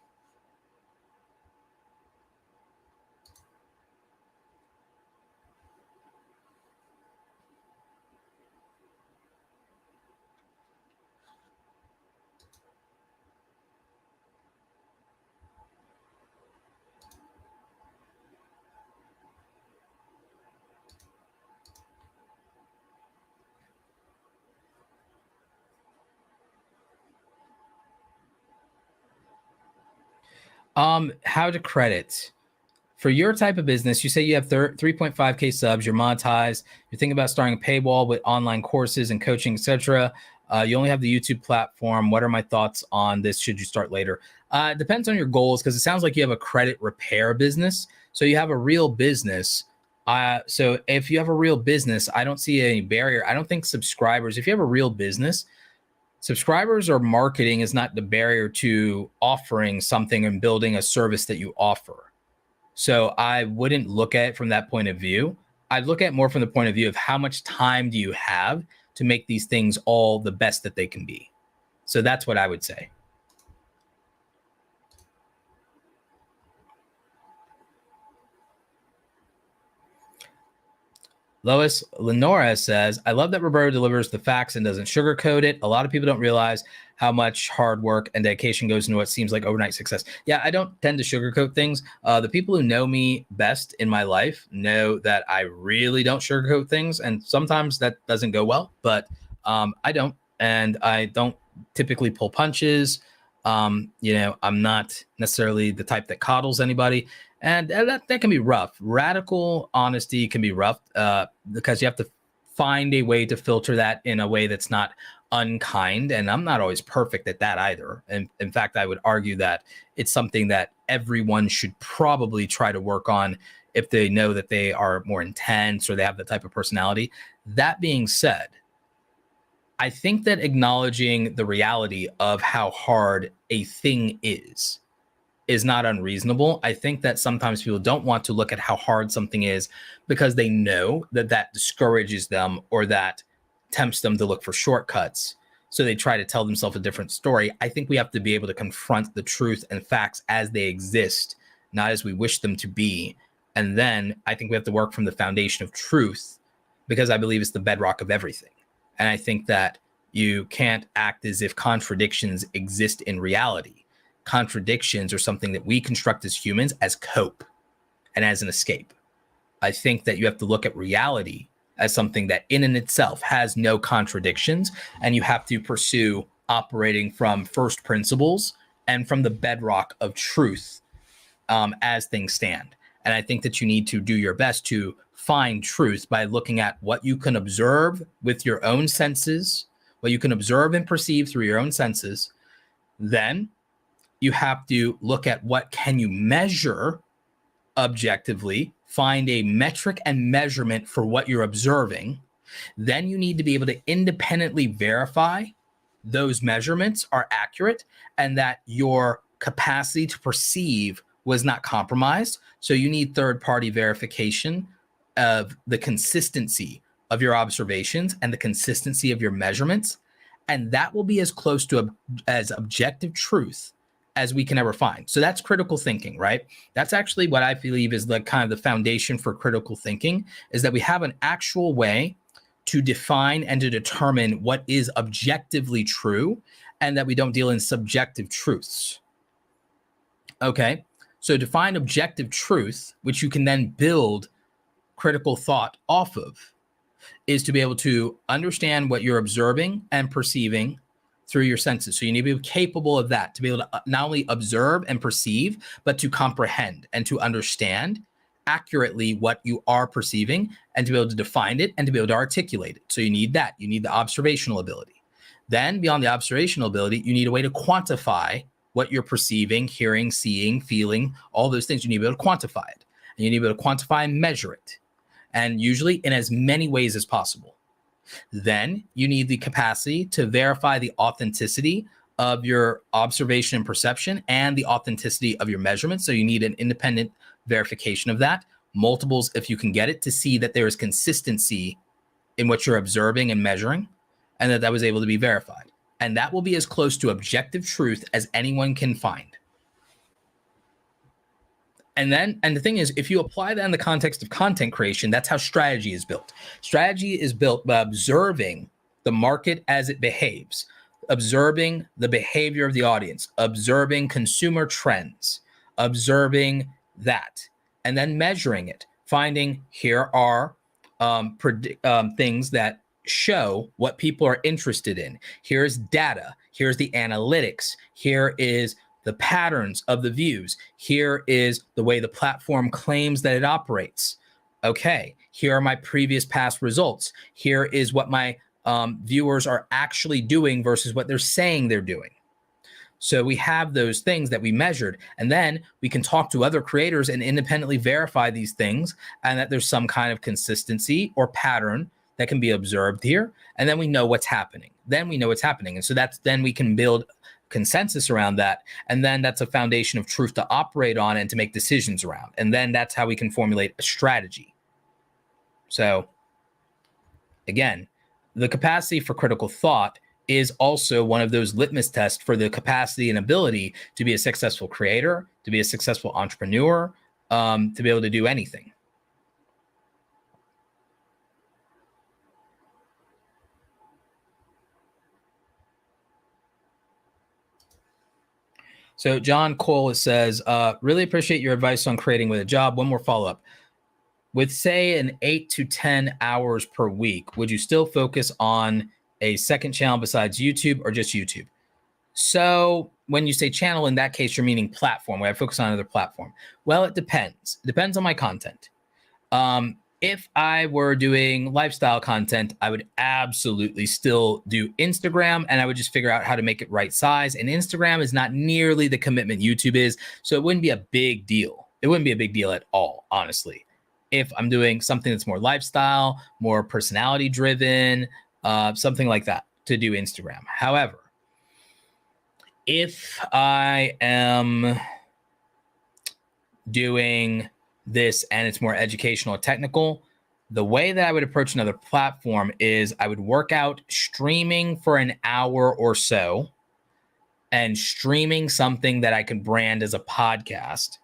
How to credit for your type of business. You say you have 3.5K subs, you're monetized, you're thinking about starting a paywall with online courses and coaching, etc. You only have the YouTube platform. What are my thoughts on this? Should you start later? It depends on your goals, because it sounds like you have a credit repair business. So you have a real business. So if you have a real business, I don't see any barrier. I don't think subscribers, if you have a real business, subscribers or marketing is not the barrier to offering something and building a service that you offer. So I wouldn't look at it from that point of view. I'd look at it more from the point of view of how much time do you have to make these things all the best that they can be. So that's what I would say. Lois Lenora says, I love that Roberto delivers the facts and doesn't sugarcoat it. A lot of people don't realize how much hard work and dedication goes into what seems like overnight success. Yeah, I don't tend to sugarcoat things. The people who know me best in my life know that I really don't sugarcoat things. And sometimes that doesn't go well, but I don't. And I don't typically pull punches. I'm not necessarily the type that coddles anybody. And that can be rough. Radical honesty can be rough because you have to find a way to filter that in a way that's not unkind. And I'm not always perfect at that either. And in fact, I would argue that it's something that everyone should probably try to work on if they know that they are more intense or they have the type of personality. That being said, I think that acknowledging the reality of how hard a thing is not unreasonable. I think that sometimes people don't want to look at how hard something is because they know that that discourages them or that tempts them to look for shortcuts. So they try to tell themselves a different story. I think we have to be able to confront the truth and facts as they exist, not as we wish them to be. And then I think we have to work from the foundation of truth, because I believe it's the bedrock of everything. And I think that you can't act as if contradictions exist in reality. Contradictions are something that we construct as humans as cope and as an escape. I think that you have to look at reality as something that in and itself has no contradictions, and you have to pursue operating from first principles and from the bedrock of truth as things stand. And I think that you need to do your best to find truth by looking at what you can observe with your own senses, what you can observe and perceive through your own senses. Then you have to look at what can you measure objectively, find a metric and measurement for what you're observing. Then you need to be able to independently verify those measurements are accurate and that your capacity to perceive was not compromised. So you need third-party verification of the consistency of your observations and the consistency of your measurements. And that will be as close to as objective truth as we can ever find. So that's critical thinking, right? That's actually what I believe is the kind of the foundation for critical thinking, is that we have an actual way to define and to determine what is objectively true, and that we don't deal in subjective truths. Okay, so define objective truth, which you can then build critical thought off of, is to be able to understand what you're observing and perceiving through your senses. So you need to be capable of that, to be able to not only observe and perceive, but to comprehend and to understand accurately what you are perceiving, and to be able to define it and to be able to articulate it. So you need that. You need the observational ability. Then beyond the observational ability, you need a way to quantify what you're perceiving, hearing, seeing, feeling, all those things. You need to be able to quantify it. And you need to be able to quantify and measure it, and usually in as many ways as possible. Then you need the capacity to verify the authenticity of your observation and perception and the authenticity of your measurements. So you need an independent verification of that, multiples if you can get it, to see that there is consistency in what you're observing and measuring, and that was able to be verified. And that will be as close to objective truth as anyone can find. And the thing is, if you apply that in the context of content creation, that's how strategy is built. Strategy is built by observing the market as it behaves, observing the behavior of the audience, observing consumer trends, observing that, and then measuring it, finding here are things that show what people are interested in. Here's data. Here's the analytics. Here is the patterns of the views. Here is the way the platform claims that it operates. Okay, here are my previous past results. Here is what my viewers are actually doing versus what they're saying they're doing. So we have those things that we measured, and then we can talk to other creators and independently verify these things, and that there's some kind of consistency or pattern that can be observed here. And then we know what's happening. And so then we can build consensus around that, and then that's a foundation of truth to operate on and to make decisions around, and then that's how we can formulate a strategy. So again, the capacity for critical thought is also one of those litmus tests for the capacity and ability to be a successful creator, to be a successful entrepreneur, to be able to do anything. So John Cole says, really appreciate your advice on creating with a job. One more follow-up. With, say, an 8 to 10 hours per week, would you still focus on a second channel besides YouTube, or just YouTube? So when you say channel, in that case, you're meaning platform, where I focus on another platform. Well, it depends. It depends on my content. If I were doing lifestyle content, I would absolutely still do Instagram, and I would just figure out how to make it right size. And Instagram is not nearly the commitment YouTube is, so it wouldn't be a big deal. It wouldn't be a big deal at all, honestly. If I'm doing something that's more lifestyle, more personality driven, something like that, to do Instagram. However, if I am doing this and it's more educational or technical, the way that I would approach another platform is I would work out streaming for an hour or so, and streaming something that I can brand as a podcast.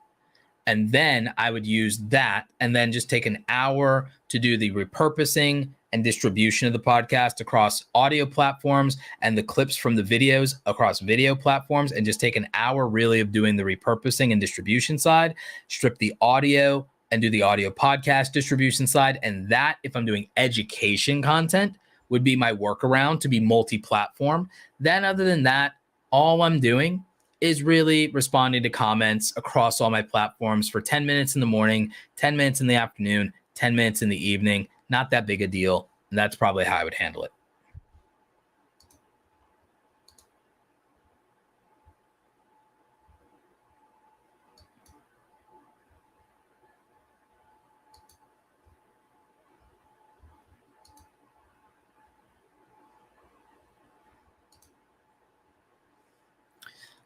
And then I would use that, and then just take an hour to do the repurposing and distribution of the podcast across audio platforms, and the clips from the videos across video platforms, and just take an hour really of doing the repurposing and distribution side, strip the audio and do the audio podcast distribution side. And that, if I'm doing education content, would be my workaround to be multi-platform. Then other than that, all I'm doing is really responding to comments across all my platforms for 10 minutes in the morning, 10 minutes in the afternoon, 10 minutes in the evening, not that big a deal. And that's probably how I would handle it.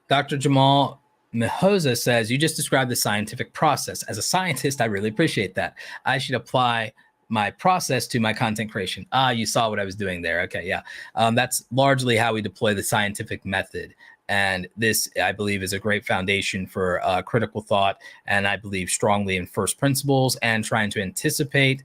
Dr. Jamal Mehoza says, you just described the scientific process. As a scientist, I really appreciate that. I should apply my process to my content creation. You saw what I was doing there. Okay, yeah. That's largely how we deploy the scientific method. And this, I believe, is a great foundation for critical thought. And I believe strongly in first principles and trying to anticipate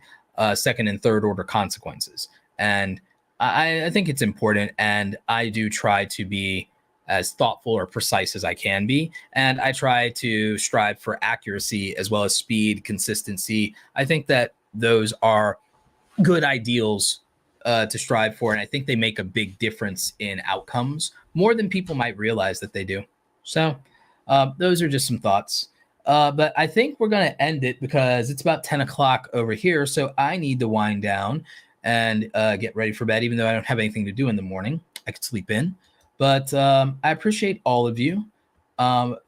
second and third order consequences. And I think it's important. And I do try to be as thoughtful or precise as I can be. And I try to strive for accuracy as well as speed, consistency. I think that those are good ideals to strive for. And I think they make a big difference in outcomes more than people might realize that they do. So those are just some thoughts. But I think we're going to end it because it's about 10 o'clock over here. So I need to wind down and get ready for bed, even though I don't have anything to do in the morning. I could sleep in. But I appreciate all of you.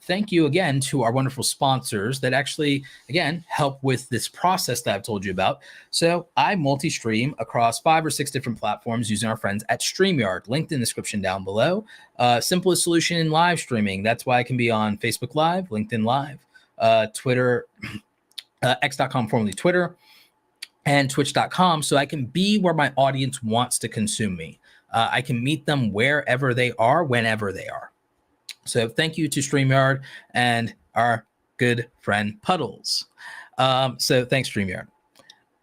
Thank you again to our wonderful sponsors that actually, again, help with this process that I've told you about. So I multi-stream across 5 or 6 different platforms using our friends at Streamyard, linked in the description down below. Simplest solution in live streaming. That's why I can be on Facebook Live, LinkedIn Live, Twitter, x.com, formerly Twitter, and twitch.com. So I can be where my audience wants to consume me. I can meet them wherever they are, whenever they are. So thank you to StreamYard and our good friend Puddles. So thanks, StreamYard.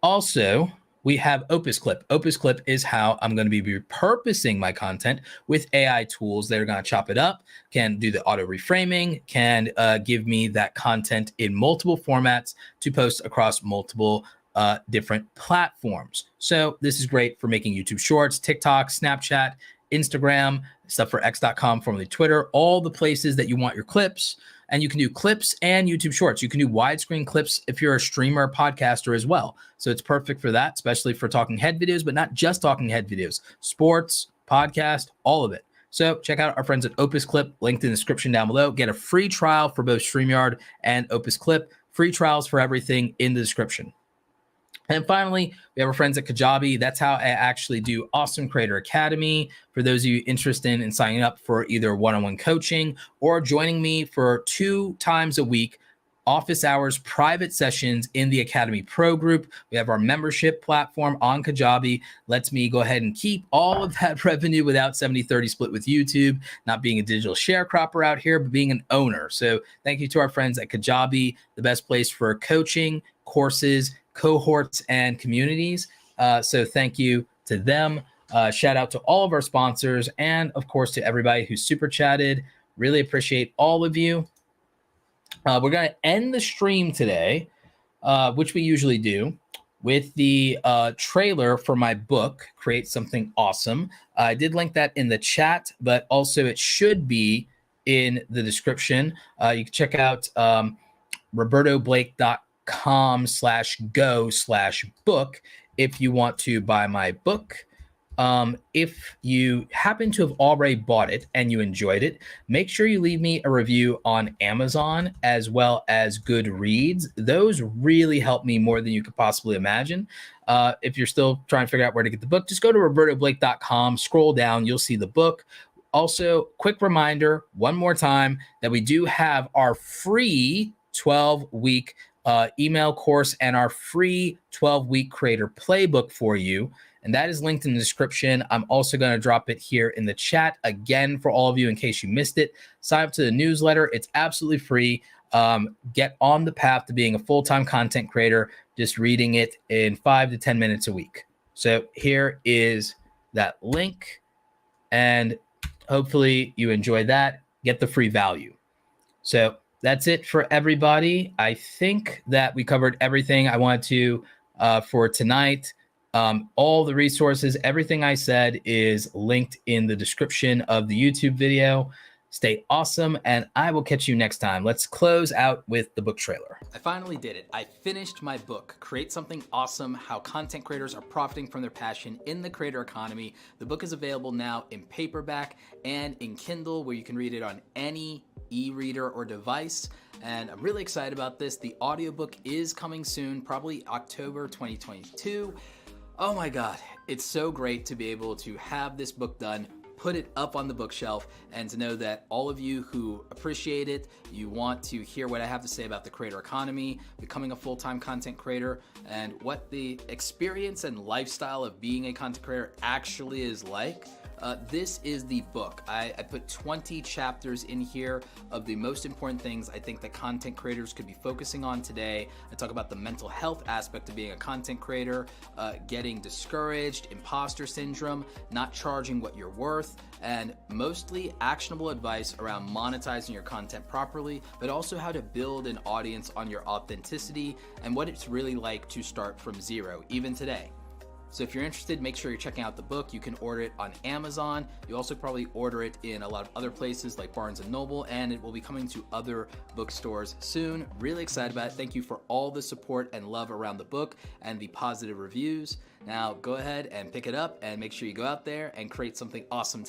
Also, we have OpusClip. OpusClip is how I'm going to be repurposing my content with AI tools that are going to chop it up, can do the auto reframing, can give me that content in multiple formats to post across multiple different platforms. So this is great for making YouTube Shorts, TikTok, Snapchat, Instagram, stuff for x.com, formerly Twitter, all the places that you want your clips. And you can do clips and YouTube Shorts. You can do widescreen clips if you're a streamer, podcaster as well. So it's perfect for that, especially for talking head videos, but not just talking head videos, sports, podcast, all of it. So check out our friends at OpusClip, linked in the description down below. Get a free trial for both StreamYard and OpusClip. Free trials for everything in the description. And finally, we have our friends at Kajabi. That's how I actually do Awesome Creator Academy. For those of you interested in signing up for either one-on-one coaching or joining me for 2 times a week, office hours, private sessions in the Academy Pro group. We have our membership platform on Kajabi. Lets me go ahead and keep all of that revenue without 70-30 split with YouTube, not being a digital sharecropper out here, but being an owner. So thank you to our friends at Kajabi, the best place for coaching, courses, cohorts, and communities. So thank you to them. Shout out to all of our sponsors and, of course, to everybody who super chatted. Really appreciate all of you. We're going to end the stream today, which we usually do, with the trailer for my book, Create Something Awesome. I did link that in the chat, but also it should be in the description. You can check out robertoblake.com/go/book if you want to buy my book. If you happen to have already bought it and you enjoyed it, make sure you leave me a review on Amazon as well as Goodreads. Those really help me more than you could possibly imagine. If you're still trying to figure out where to get the book, just go to robertoblake.com, scroll down, you'll see the book. Also, quick reminder, one more time, that we do have our free 12-week email course and our free 12-week creator playbook for you. And that is linked in the description. I'm also going to drop it here in the chat again for all of you in case you missed it. Sign up to the newsletter. It's absolutely free. Get on the path to being a full-time content creator, just reading it in 5 to 10 minutes a week. So here is that link. And hopefully you enjoy that. Get the free value. So that's it for everybody. I think that we covered everything I wanted to for tonight. All the resources, everything I said is linked in the description of the YouTube video. Stay awesome, and I will catch you next time. Let's close out with the book trailer. I finally did it. I finished my book, Create Something Awesome, How Content Creators Are Profiting from Their Passion in the Creator Economy. The book is available now in paperback and in Kindle, where you can read it on any e-reader or device. And I'm really excited about this. The audiobook is coming soon, probably October 2022. Oh my God, it's so great to be able to have this book done, put it up on the bookshelf, and to know that all of you who appreciate it, you want to hear what I have to say about the creator economy, becoming a full-time content creator, and what the experience and lifestyle of being a content creator actually is like. This is the book. I put 20 chapters in here of the most important things I think that content creators could be focusing on today. I talk about the mental health aspect of being a content creator, getting discouraged, imposter syndrome, not charging what you're worth, and mostly actionable advice around monetizing your content properly, but also how to build an audience on your authenticity and what it's really like to start from zero, even today. So if you're interested, make sure you're checking out the book. You can order it on Amazon. You also probably order it in a lot of other places like Barnes & Noble, and it will be coming to other bookstores soon. Really excited about it. Thank you for all the support and love around the book and the positive reviews. Now go ahead and pick it up and make sure you go out there and create something awesome today.